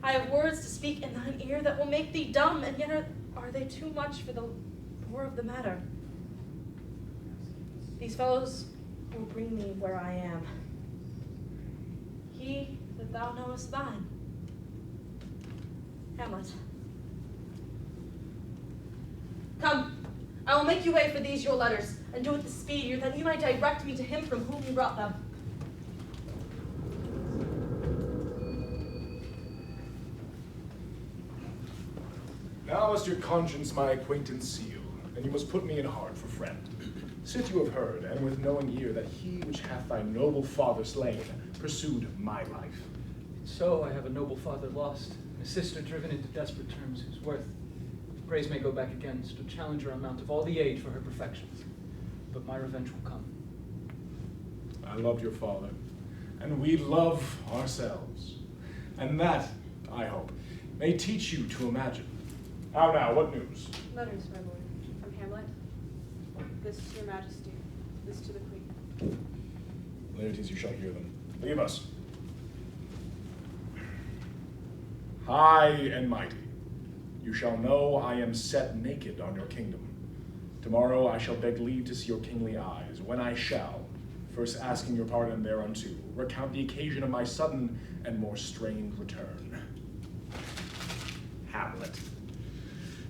I have words to speak in thine ear that will make thee dumb, and yet are they too much for the bore of the matter. These fellows will bring me where I am. He that thou knowest thine. Hamlet. Come, I will make you way for these your letters, and do it with speed, that you might direct me to him from whom you brought them. Now must your conscience my acquaintance seal, and you must put me in heart for friend. Sit you have heard, and with knowing ear, that he which hath thy noble father slain pursued my life. So I have a noble father lost, and a sister driven into desperate terms, whose worth, if praise may go back again, stood challenger amount of all the age for her perfections. But my revenge will come. I loved your father, and we love ourselves. And that, I hope, may teach you to imagine. How now, what news? Letters, my lord. From Hamlet. This to your majesty. This to the queen. Laertes, you shall hear them. Leave us. High and mighty, you shall know I am set naked on your kingdom. Tomorrow I shall beg leave to see your kingly eyes, when I shall, first asking your pardon thereunto, recount the occasion of my sudden and more strained return. Hamlet.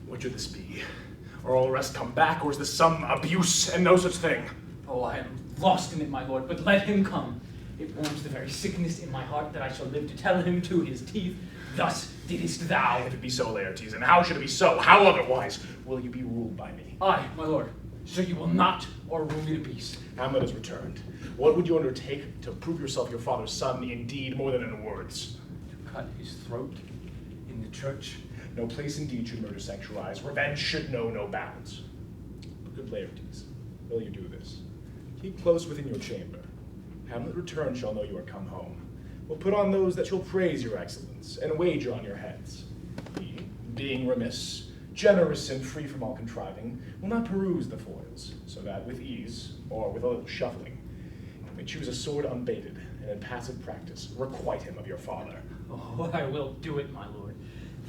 What should this be? Or all the rest come back, or is this some abuse and no such thing? Oh, I am lost in it, my lord, but let him come. It warms the very sickness in my heart that I shall live to tell him to his teeth, thus didst thou. If it be so, Laertes, and how should it be so? How otherwise will you be ruled by me? Aye, my lord. So you will not, or rule me to peace. Hamlet has returned. What would you undertake to prove yourself your father's son in deed more than in words? To cut his throat in the church. No place indeed should murder sanctuarize. Revenge should know no bounds. But good Laertes, will you do this? Keep close within your chamber. Hamlet return shall know you are come home. Will put on those that shall praise your excellence, and wager on your heads. He, being remiss, generous and free from all contriving, will not peruse the foils, so that with ease, or with a little shuffling, you may choose a sword unbaited, and in passive practice requite him of your father. Oh, I will do it, my lord.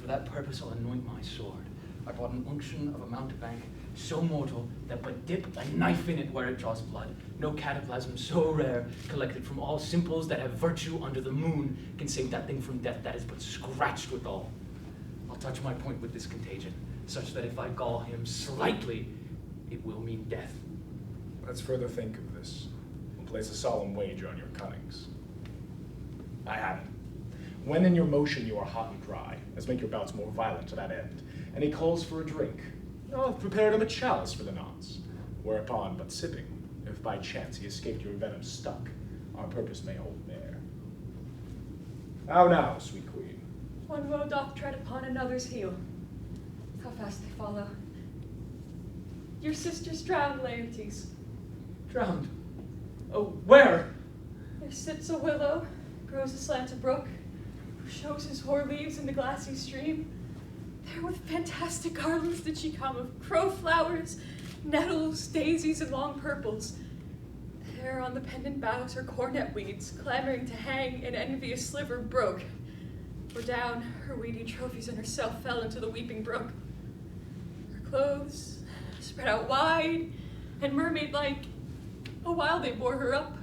For that purpose I'll anoint my sword. I brought an unction of a mountebank so mortal that but dip a knife in it where it draws blood. No cataplasm so rare, collected from all simples that have virtue under the moon, can save that thing from death that is but scratched withal. I'll touch my point with this contagion, such that if I gall him slightly, it will mean death. Let's further think of this. We'll place a solemn wager on your cunnings. I have it. When in your motion you are hot and dry, as make your bouts more violent to that end, and he calls for a drink, I'll have prepared him a chalice for the nonce, whereupon but sipping, if by chance he escaped your venom stuck, our purpose may hold there. How now, sweet queen? One woe doth tread upon another's heel. How fast they follow. Your sister's drowned, Laertes. Drowned? Oh, where? There sits a willow, grows aslant a brook, who shows his hoar leaves in the glassy stream. There with fantastic garlands did she come of crow flowers, nettles, daisies, and long purples. There on the pendant boughs her cornet weeds, clamoring to hang an envious sliver broke. For down her weedy trophies and herself fell into the weeping brook. Her clothes spread out wide and mermaid-like, a while they bore her up,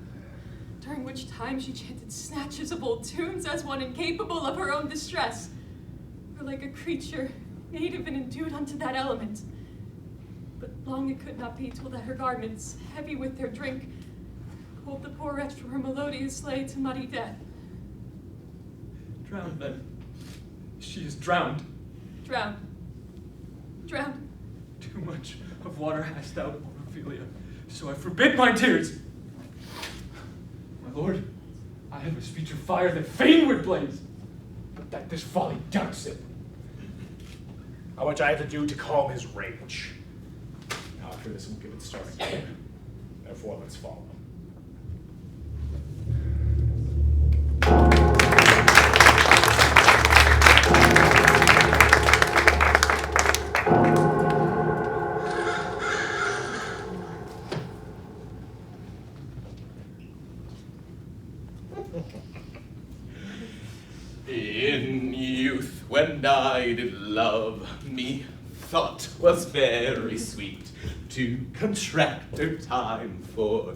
during which time she chanted snatches of old tunes as one incapable of her own distress, or like a creature native and endued unto that element. But long it could not be till that her garments, heavy with their drink, pulled the poor wretch from her melodious lay to muddy death. Drowned, then. She is drowned. Drowned. Drowned. Too much of water hast thou, Ophelia, so I forbid my tears. My lord, I have a speech of fire that fain would blaze, but that this folly doubts it. How much I have to do to calm his rage. Now after this we'll give it start again. Therefore let's follow. In youth, when I did love, me thought was very sweet to contract her time for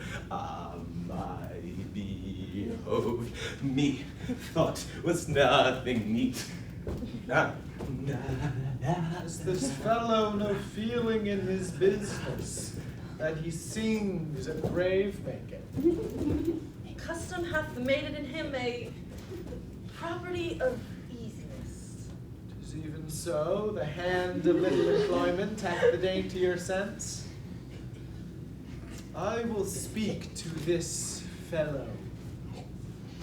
my behoved. Me thought was nothing neat. Has this fellow no feeling in his business, that he seems a grave maker? Custom hath made it in him a property of easiness. 'Tis even so, the hand of little employment hath the daintier sense. I will speak to this fellow.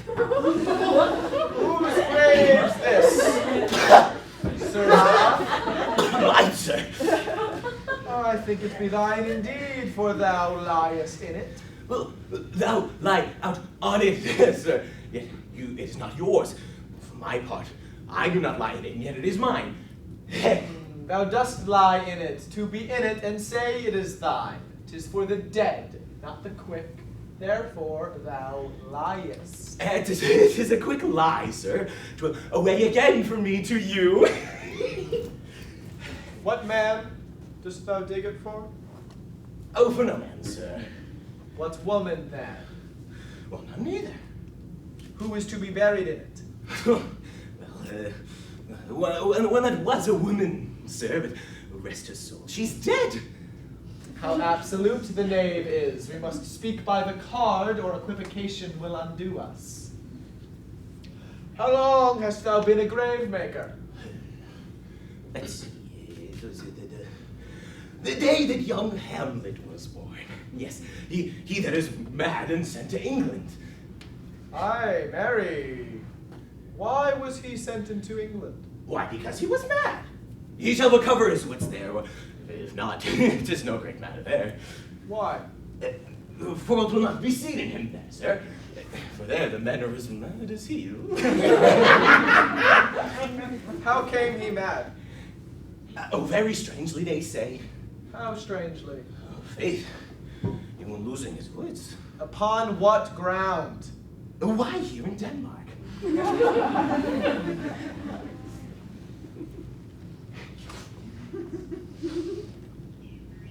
Whose grave's this? Sirrah? Mine, sir. I think it be thine indeed, for thou liest in it. Well, thou lie out on it, sir. Yet it is not yours. For my part, I do not lie in it, and yet it is mine. Thou dost lie in it, to be in it, and say it is thine. 'Tis for the dead, not the quick. Therefore thou liest. It is a quick lie, sir. 'Twill away again from me to you. What man dost thou dig it for? Oh, for no man, sir. What woman then? Well, none neither. Who is to be buried in it? Well, that was a woman, sir, but rest her soul, she's dead. How absolute the knave is. We must speak by the card, or equivocation will undo us. How long hast thou been a grave maker? Let's see, The day that young Hamlet was born. Yes, he that is mad and sent to England. Aye, marry. Why was he sent into England? Why, because he was mad. He shall recover his wits there, or if not, 'tis no great matter there. Why? For it will not be seen in him there, sir. For there the men are as mad as he. How came he mad? Oh, very strangely, they say. How strangely? Oh, faith, he was losing his wits. Upon what ground? Why here in Denmark?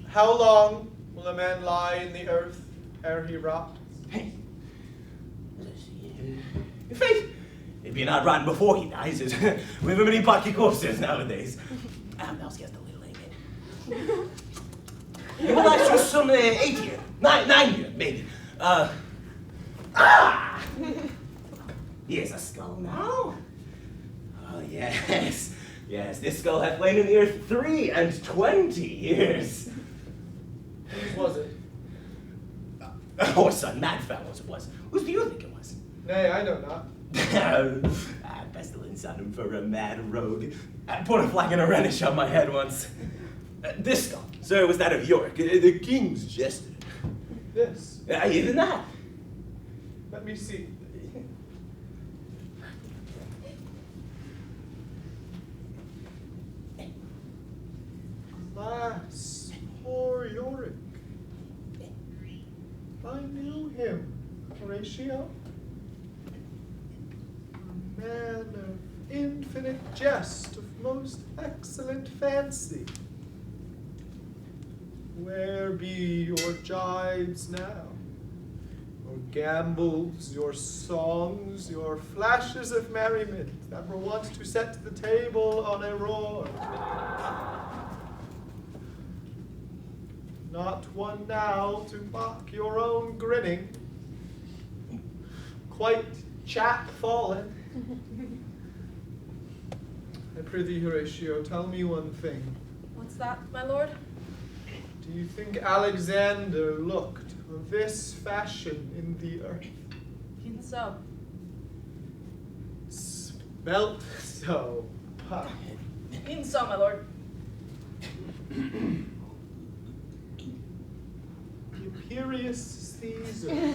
How long will a man lie in the earth ere he rot? Faith, if you're not rotten before he dies, we have many pocky corpses nowadays. Now he has the little amen. He will last you some 8 years, 9 years, maybe. Here's a skull now. Oh, yes. Yes, this skull hath lain in the earth 23 years. Whose was it? Oh, son, mad fellows it was. Whose do you think it was? Nay, I know not. Pestilence on him for a mad rogue. I put a flag and a Rhenish on my head once. This skull, sir, was that of York, the king's jester. This? Even that. Let me see. Alas, poor Yorick. I knew him, Horatio. A man of infinite jest, of most excellent fancy. Where be your gibes now? Your gambols, your songs, your flashes of merriment that were wont to set the table on a roar? Not one now to mock your own grinning. Quite chap-fallen. I prithee, Horatio, tell me one thing. What's that, my lord? Do you think Alexander looked of this fashion in the earth? Even so. Smelt so. Pah. Even so, my lord. Imperious Caesar,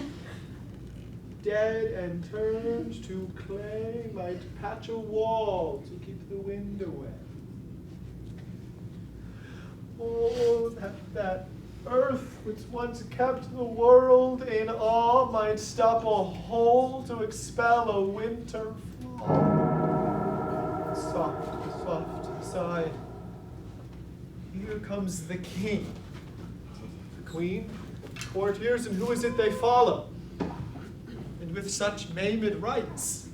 dead and turned to clay, might patch a wall to keep the wind away. Oh, that earth which once kept the world in awe might stop a hole to expel a winter flaw. Soft, soft sigh. Here comes the king, the queen, courtiers, and who is it they follow? And with such maimed rites.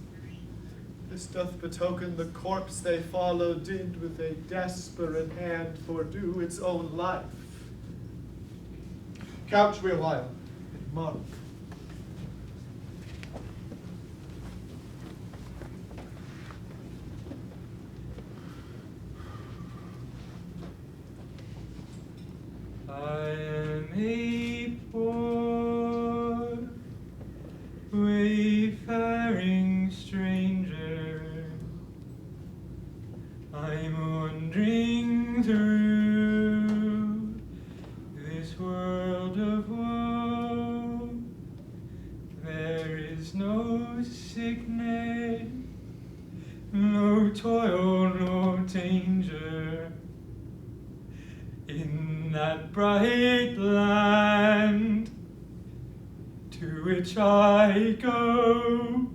This doth betoken the corpse they follow did with a desperate hand fordo its own life. Couch we a while, and mark. I am a poor, wayfaring stranger. I'm wandering through this world of woe. There is no sickness, no toil, no danger in that bright land to which I go.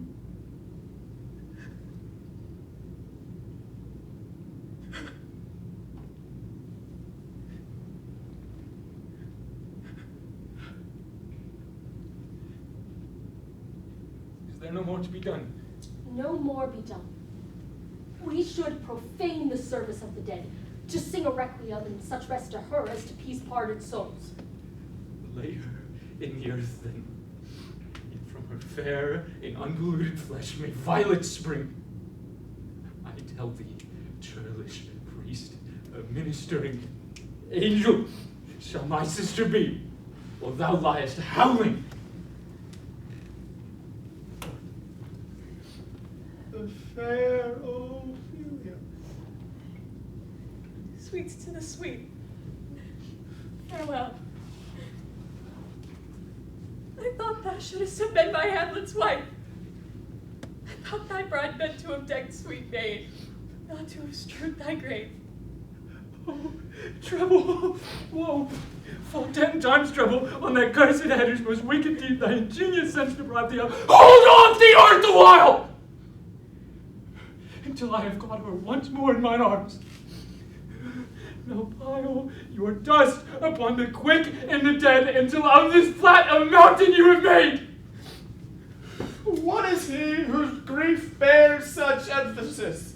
Is there no more to be done? No more be done. We should profane the service of the dead, to sing a requiem and such rest to her as to peace parted souls. Lay her in the earth then, yet from her fair and unpolluted flesh may violets spring. I tell thee, churlish priest, ministering, Angel shall my sister be, while thou liest howling. The fair Ophelia. Sweets to the sweet. Farewell. I thought thou shouldst have been my Hamlet's wife. I thought thy bride meant to have decked sweet maid, not to have strewed thy grave. Oh, trouble, woe, full 10 times trouble on that cursed head whose most wicked deed thy ingenious sense deprived thee of. Hold on the earth a while, until I have caught her once more in mine arms. Now pile your dust upon the quick and the dead until of this flat a mountain you have made. What is he whose grief bears such emphasis?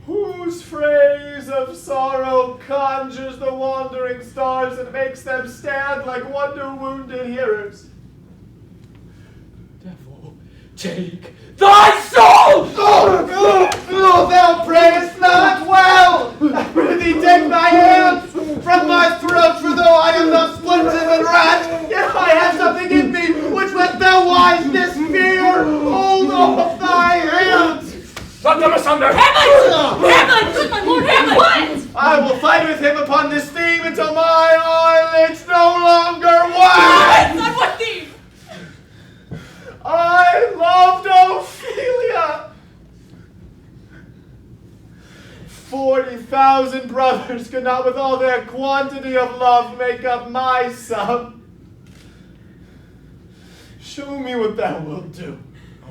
Whose phrase of sorrow conjures the wandering stars and makes them stand like wonder-wounded hearers? Devil, take thy soul! Oh, thou prayest not well! I prithee take thy hands from my throat, for though I am thus splintered and rash, yet I have something in me which let thou wiseness fear. Hold off thy hands! Pluck them asunder! Hamlet! Hamlet! My lord Hamlet! What? I will fight with him upon this theme until my eyelids no longer wax! On what theme? I loved Ophelia! 40,000 brothers could not with all their quantity of love make up my sum. Show me what thou wilt do.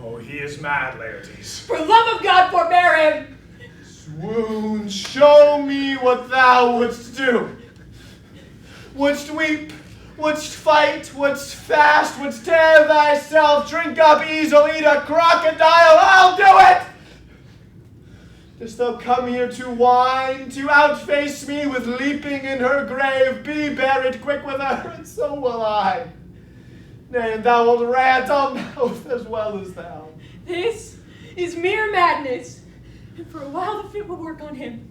Oh, he is mad, Laertes. For love of God, forbear him! Swoon, show me what thou wouldst do. Wouldst weep, wouldst fight, wouldst fast, wouldst tear thyself, drink up easel, eat a crocodile, I'll do it! Dost thou come here to whine, to outface me with leaping in her grave? Be buried quick with her, and so will I. Nay, and thou wilt rant on mouth as well as thou. This is mere madness, and for a while the fit will work on him.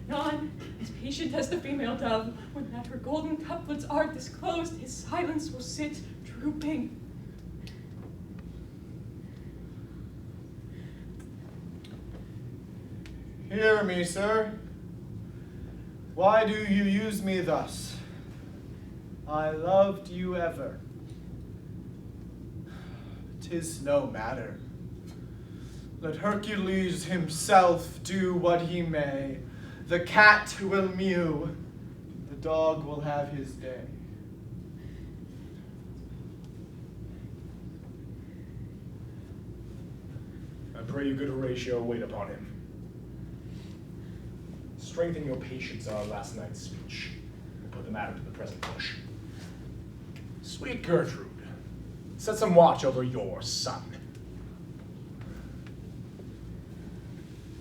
Anon, as patient as the female dove, when that her golden couplets are disclosed, his silence will sit drooping. Hear me, sir. Why do you use me thus? I loved you ever. 'Tis no matter. Let Hercules himself do what he may. The cat will mew, the dog will have his day. I pray you, good Horatio, wait upon him. Strengthen your patience on our last night's speech, and put the matter to the present push. Sweet Gertrude, set some watch over your son.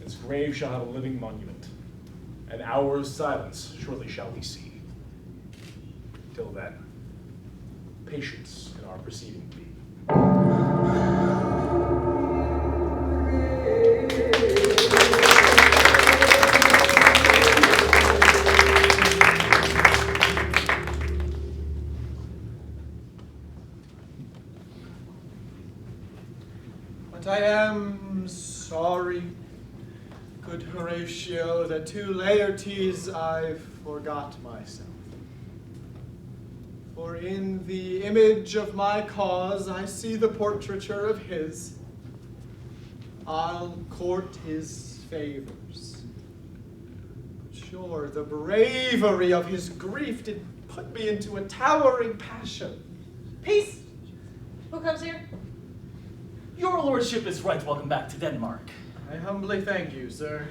His grave shall have a living monument. An hour's silence surely shall we see. Till then, patience in our proceeding be. But I am sorry, good Horatio, that to Laertes I forgot myself. For in the image of my cause I see the portraiture of his. I'll court his favors. But sure, the bravery of his grief did put me into a towering passion. Peace! Who comes here? Your lordship is right welcome back to Denmark. I humbly thank you, sir.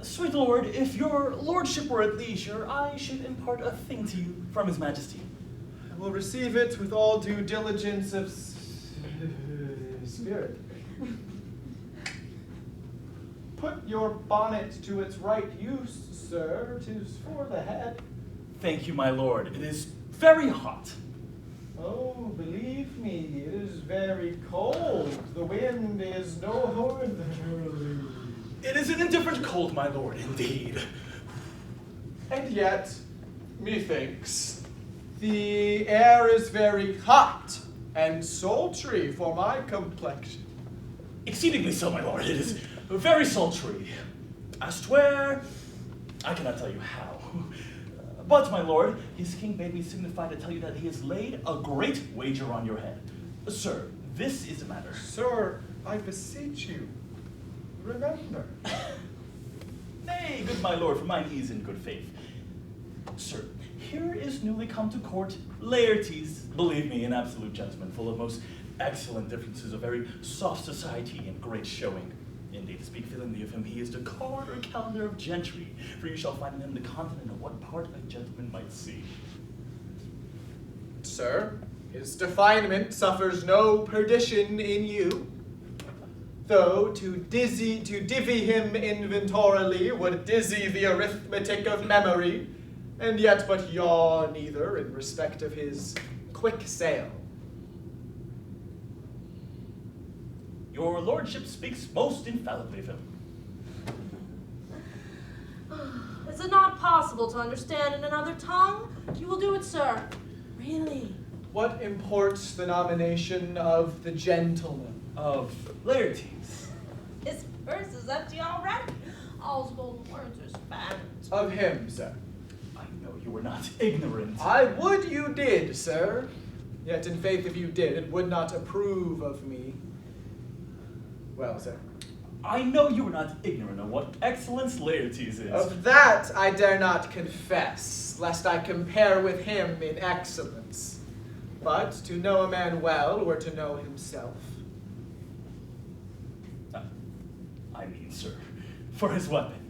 Sweet lord, if your lordship were at leisure, I should impart a thing to you from his majesty. I will receive it with all due diligence of spirit. Put your bonnet to its right use, sir. 'Tis for the head. Thank you, my lord. It is very hot. Oh, believe me, it is very cold. The wind is no northerly. It is an indifferent cold, my lord, indeed. And yet, methinks, the air is very hot and sultry for my complexion. Exceedingly so, my lord. It is very sultry. As 'twere, I cannot tell you how. But, my lord, his king bade me signify to tell you that he has laid a great wager on your head. Sir, this is the matter. Sir, I beseech you, remember. Nay, good my lord, for mine ease in good faith. Sir, here is newly come to court Laertes, believe me, an absolute gentleman, full of most excellent differences, a very soft society and great showing. Indeed, to speak fittingly of him, he is the card or calendar of gentry, for you shall find in him the continent of what part a gentleman might see. Sir, his definement suffers no perdition in you. Though to divvy him inventorily would dizzy the arithmetic of memory, and yet but yaw neither in respect of his quick sale. Your lordship speaks most infallibly of him. Is it not possible to understand in another tongue? You will do it, sir. Really? What imports the nomination of the gentleman? Of Laertes. His purse is empty already. All's golden words are spent. Of him, sir. I know you were not ignorant. I would you did, sir. Yet in faith if you did, it would not approve of me. Well, sir. I know you were not ignorant of what excellence Laertes is. Of that I dare not confess, lest I compare with him in excellence. But to know a man well were to know himself. I mean, sir, for his weapon.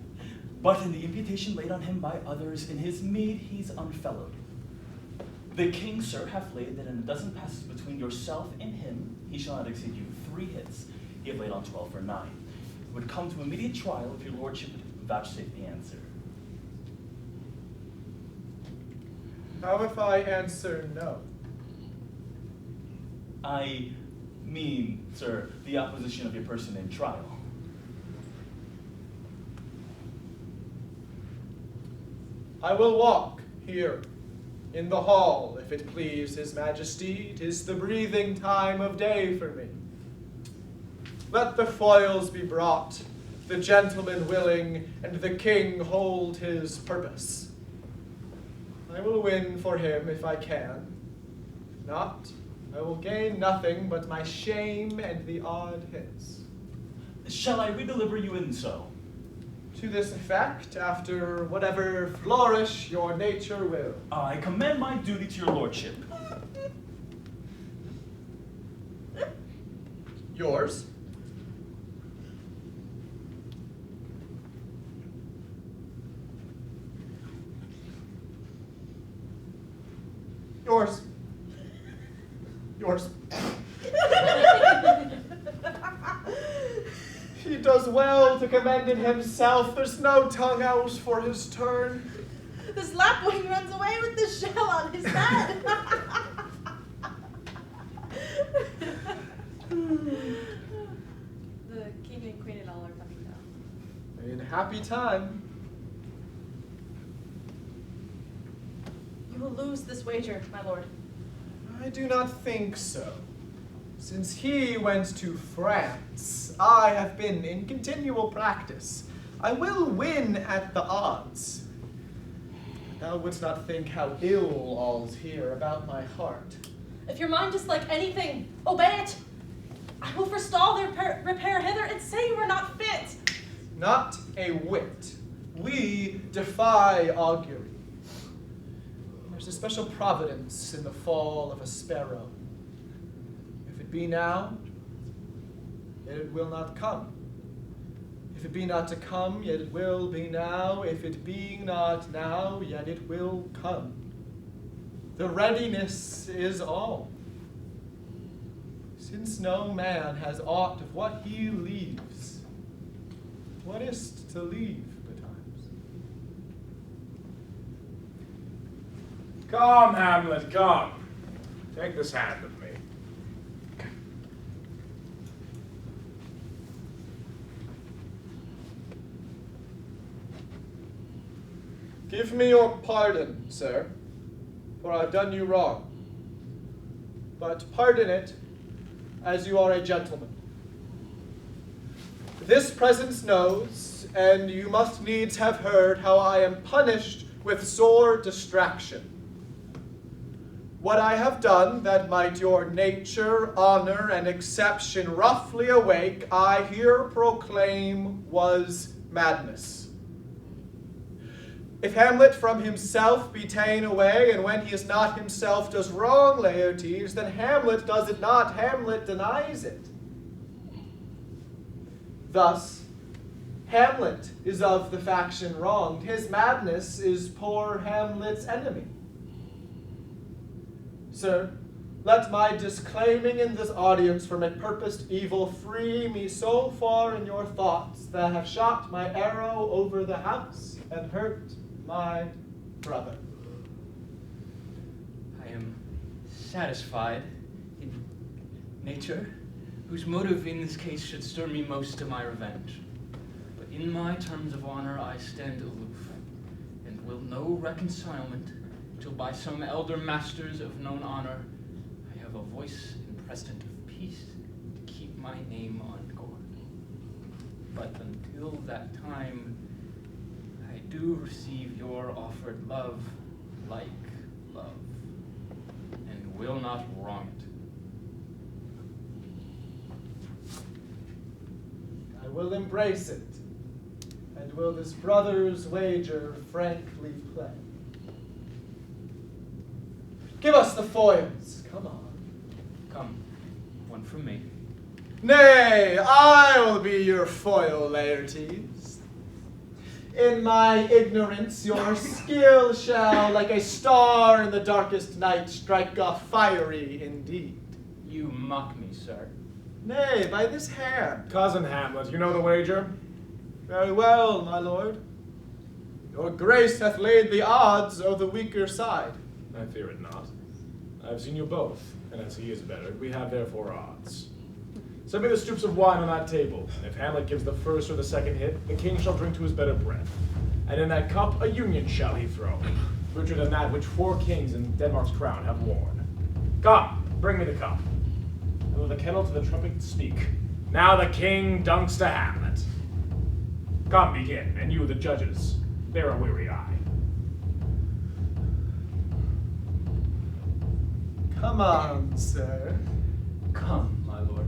But in the imputation laid on him by others, in his meed he's unfellowed. The king, sir, hath laid that in a dozen passes between yourself and him, he shall not exceed you 3 hits. He have laid on 12 for 9. It would come to immediate trial if your lordship would vouchsafe the answer. How if I answer no? I mean, sir, the opposition of your person in trial. I will walk here in the hall, if it please his majesty. 'Tis the breathing time of day for me. Let the foils be brought, the gentleman willing, and the king hold his purpose. I will win for him if I can. If not, I will gain nothing but my shame and the odd hits. Shall I redeliver you in so? To this effect, after whatever flourish your nature will. I commend my duty to your lordship. Yours? Yours. Yours. He does well to commend in himself. There's no tongue out for his turn. This lapwing runs away with the shell on his head. The king and queen and all are coming down. In happy time. You will lose this wager, my lord. I do not think so. Since he went to France, I have been in continual practice. I will win at the odds. Thou wouldst not think how ill all's here about my heart. If your mind is like anything, obey it. I will forestall their repair hither and say you are not fit. Not a whit. We defy augury. There's a special providence in the fall of a sparrow. If it be now, yet it will not come. If it be not to come, yet it will be now. If it be not now, yet it will come. The readiness is all. Since no man has aught of what he leaves, what is't to leave betimes? Come, Hamlet, come. Take this hand of me. Give me your pardon, sir, for I've done you wrong. But pardon it as you are a gentleman. This presence knows, and you must needs have heard, how I am punished with sore distraction. What I have done that might your nature, honor, and exception roughly awake, I here proclaim was madness. If Hamlet from himself be ta'en away, and when he is not himself does wrong, Laertes, then Hamlet does it not, Hamlet denies it. Thus, Hamlet is of the faction wronged, his madness is poor Hamlet's enemy. Sir, let my disclaiming in this audience from a purposed evil free me so far in your thoughts that I have shot my arrow over the house and hurt my brother. I am satisfied in nature, whose motive in this case should stir me most to my revenge. But in my terms of honor I stand aloof, and will no reconcilement till by some elder masters of known honor I have a voice in precedent of peace to keep my name on guard. But until that time, I do receive your offered love like love, and will not wrong it. I will embrace it, and will this brother's wager frankly play. Give us the foils, come on. Come, one from me. Nay, I will be your foil, Laertes. In my ignorance, your skill shall, like a star in the darkest night, strike off fiery indeed. You mock me, sir. Nay, by this hand. Cousin Hamlet, you know the wager? Very well, my lord. Your grace hath laid the odds o' the weaker side. I fear it not. I have seen you both, and as he is bettered, we have therefore odds. Send me the stoops of wine on that table, and if Hamlet gives the first or the second hit, the king shall drink to his better breath. And in that cup a union shall he throw, richer than that which 4 kings in Denmark's crown have worn. Come, bring me the cup. And with the kettle to the trumpet speak. Now the king dunks to Hamlet. Come, begin, and you, the judges, bear a weary eye. Come on, sir. Come, my lord.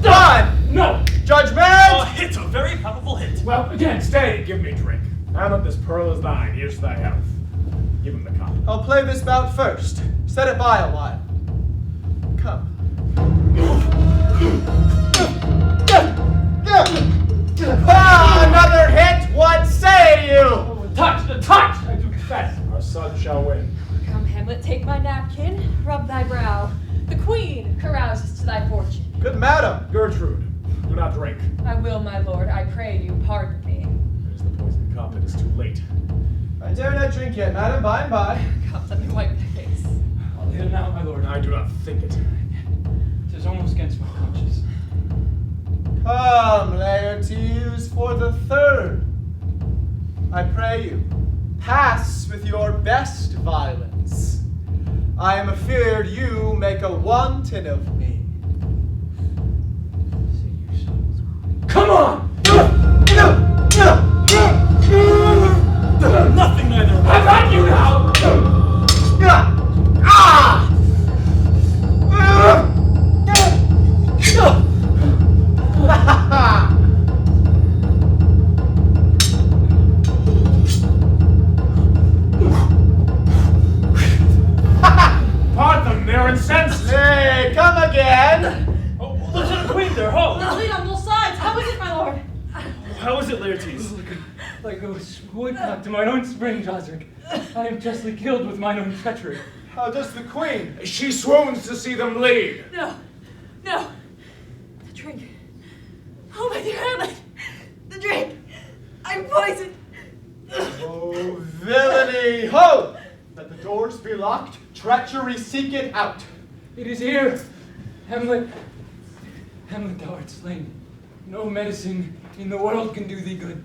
Done! No! Judgment! A hit, a very palpable hit. Well, again, stay, give me drink. Hamlet, this pearl is thine, here's to thy health. Give him the cup. I'll play this bout first. Set it by a while. Come. Another hit, what say you? Oh, touch, I do confess. Our son shall win. Come, Hamlet, take my napkin, rub thy brow. The queen carouses to thy fortune. Good madam. Gertrude, do not drink. I will, my lord, I pray you pardon me. It is the poisoned cup, it is too late. I dare not drink yet, madam, by and by. Come, let me wipe thy face. I'll hit it now, my lord. I do not think it. 'Tis almost against my conscience. Come, Laertes, for the third. I pray you, pass with your best violence. I am afeard you make a wanton of me. Come on! Nothing neither. I've had you now! Pardon them, they're incensed! Hey, come again! Oh, Lieutenant Queen there, ho! The lead on both sides. How is it, my lord? How is it, Laertes? Like a woodcock to mine own spring, Josric. I am justly killed with mine own treachery. How does the queen? She swoons to see them bleed. No, no. The drink. Oh, my dear Hamlet. The drink. I'm poisoned. Oh, villainy! Ho! Let the doors be locked. Treachery, seek it out. It is here. Hamlet. Hamlet, thou art slain. No medicine in the world can do thee good.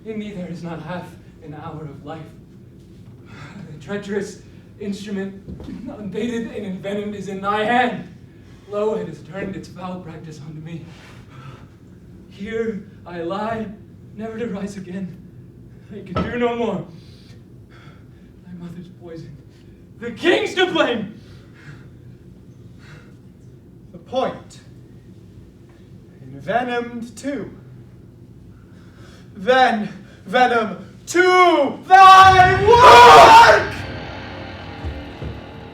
In thee there is not half an hour of life. The treacherous instrument, unbaited and envenomed, is in thy hand. Lo, it has turned its foul practice unto me. Here I lie, never to rise again. I can do no more. Thy mother's poison. The king's to blame! The point. Envenomed too. Then venom to thy work!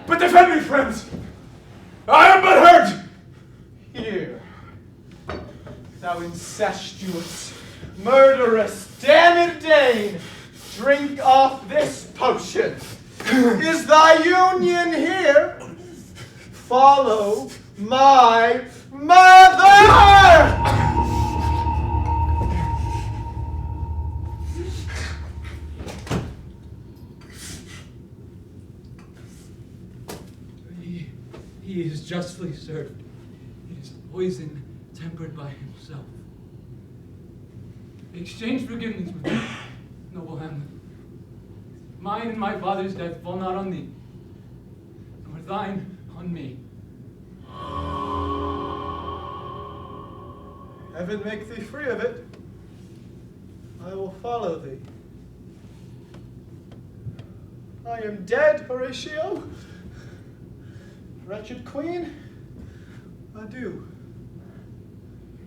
But defend me, friends! I am but hurt! Here, thou incestuous, murderous, damned Dane, drink off this potion. Is thy union here? Follow my mother! He is justly served. It is poison tempered by himself. Exchange forgiveness with me, noble Hamlet. Mine and my father's death fall not on thee, nor thine on me. Heaven make thee free of it. I will follow thee. I am dead, Horatio. Wretched queen, adieu.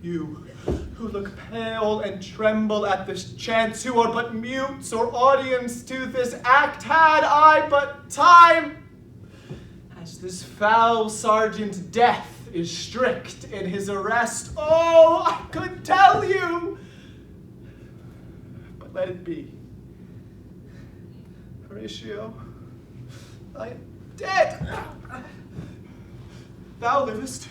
You, who look pale and tremble at this chance, who are but mutes or audience to this act, had I but time, as this foul sergeant Death is strict in his arrest, oh, I could tell you, but let it be. Horatio, I am dead. Thou livest.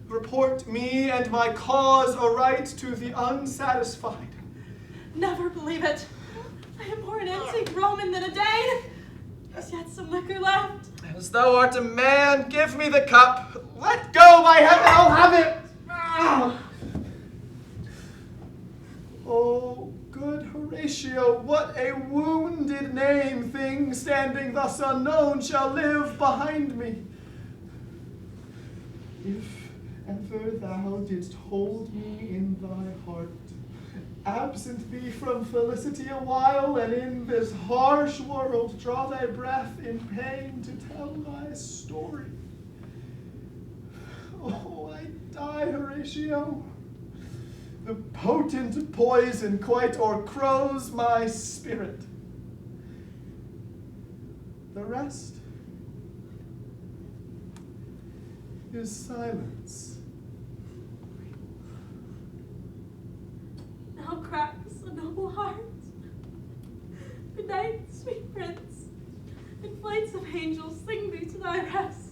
Report me and my cause aright to the unsatisfied. Never believe it. I am more an instinct Roman than a Dane. There's yet some liquor left. As thou art a man, give me the cup. Let go, by heaven, I'll have it. Oh, good Horatio, what a wounded name, thing standing thus unknown shall live behind me. If ever thou didst hold me in thy heart, absent thee from felicity a while, and in this harsh world draw thy breath in pain to tell thy story. Oh, I die, Horatio. The potent poison quite o'ercrows my spirit. The rest is silence. Now cracks a noble heart. Good night, sweet prince, and flights of angels sing thee to thy rest.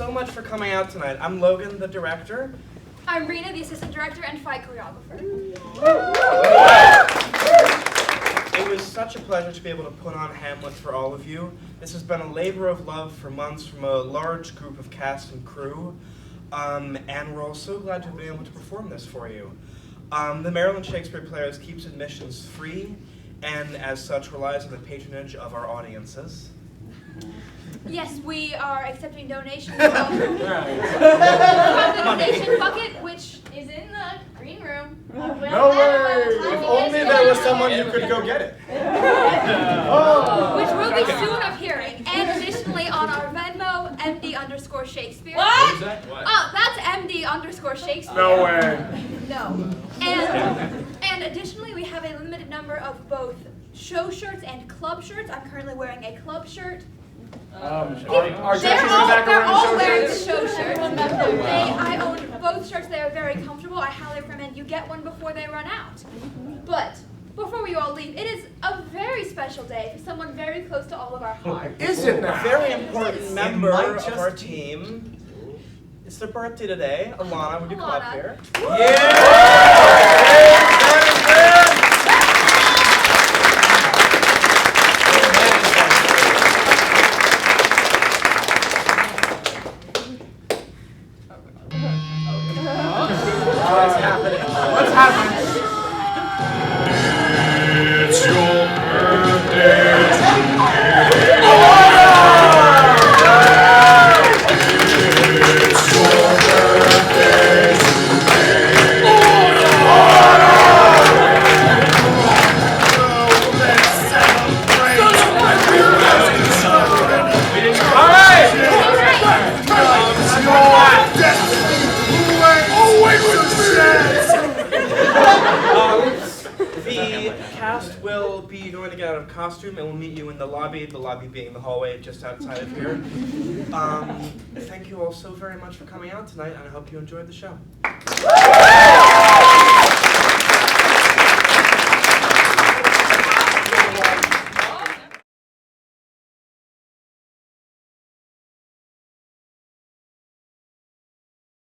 so much for coming out tonight. I'm Logan, the director. I'm Rina, the assistant director and fight choreographer. It was such a pleasure to be able to put on Hamlet for all of you. This has been a labor of love for months from a large group of cast and crew, and we're all so glad to have been able to perform this for you. The Maryland Shakespeare Players keeps admissions free, and as such relies on the patronage of our audiences. Yes, we are accepting donations from the donation bucket, which is in the green room. No way! If only there was someone who could go get it. Which will be soon appearing. And additionally on our Venmo, MD_Shakespeare. What is that? What? Oh, that's MD_Shakespeare. No way. No. And additionally, we have a limited number of both show shirts and club shirts. I'm currently wearing a club shirt. They're all wearing the show shirts. I own both shirts. They are very comfortable. I highly recommend you get one before they run out. But before we all leave, it is a very special day for someone very close to all of our hearts. Is it now? A very important member of our team. It's their birthday today. Alana, would you come up here? What's happening? It's your birthday today. It's your birthday today. Let's celebrate. All right. The cast will be going to get out of costume and we'll meet you in the lobby being the hallway just outside of here. Thank you all so very much for coming out tonight, and I hope you enjoyed the show.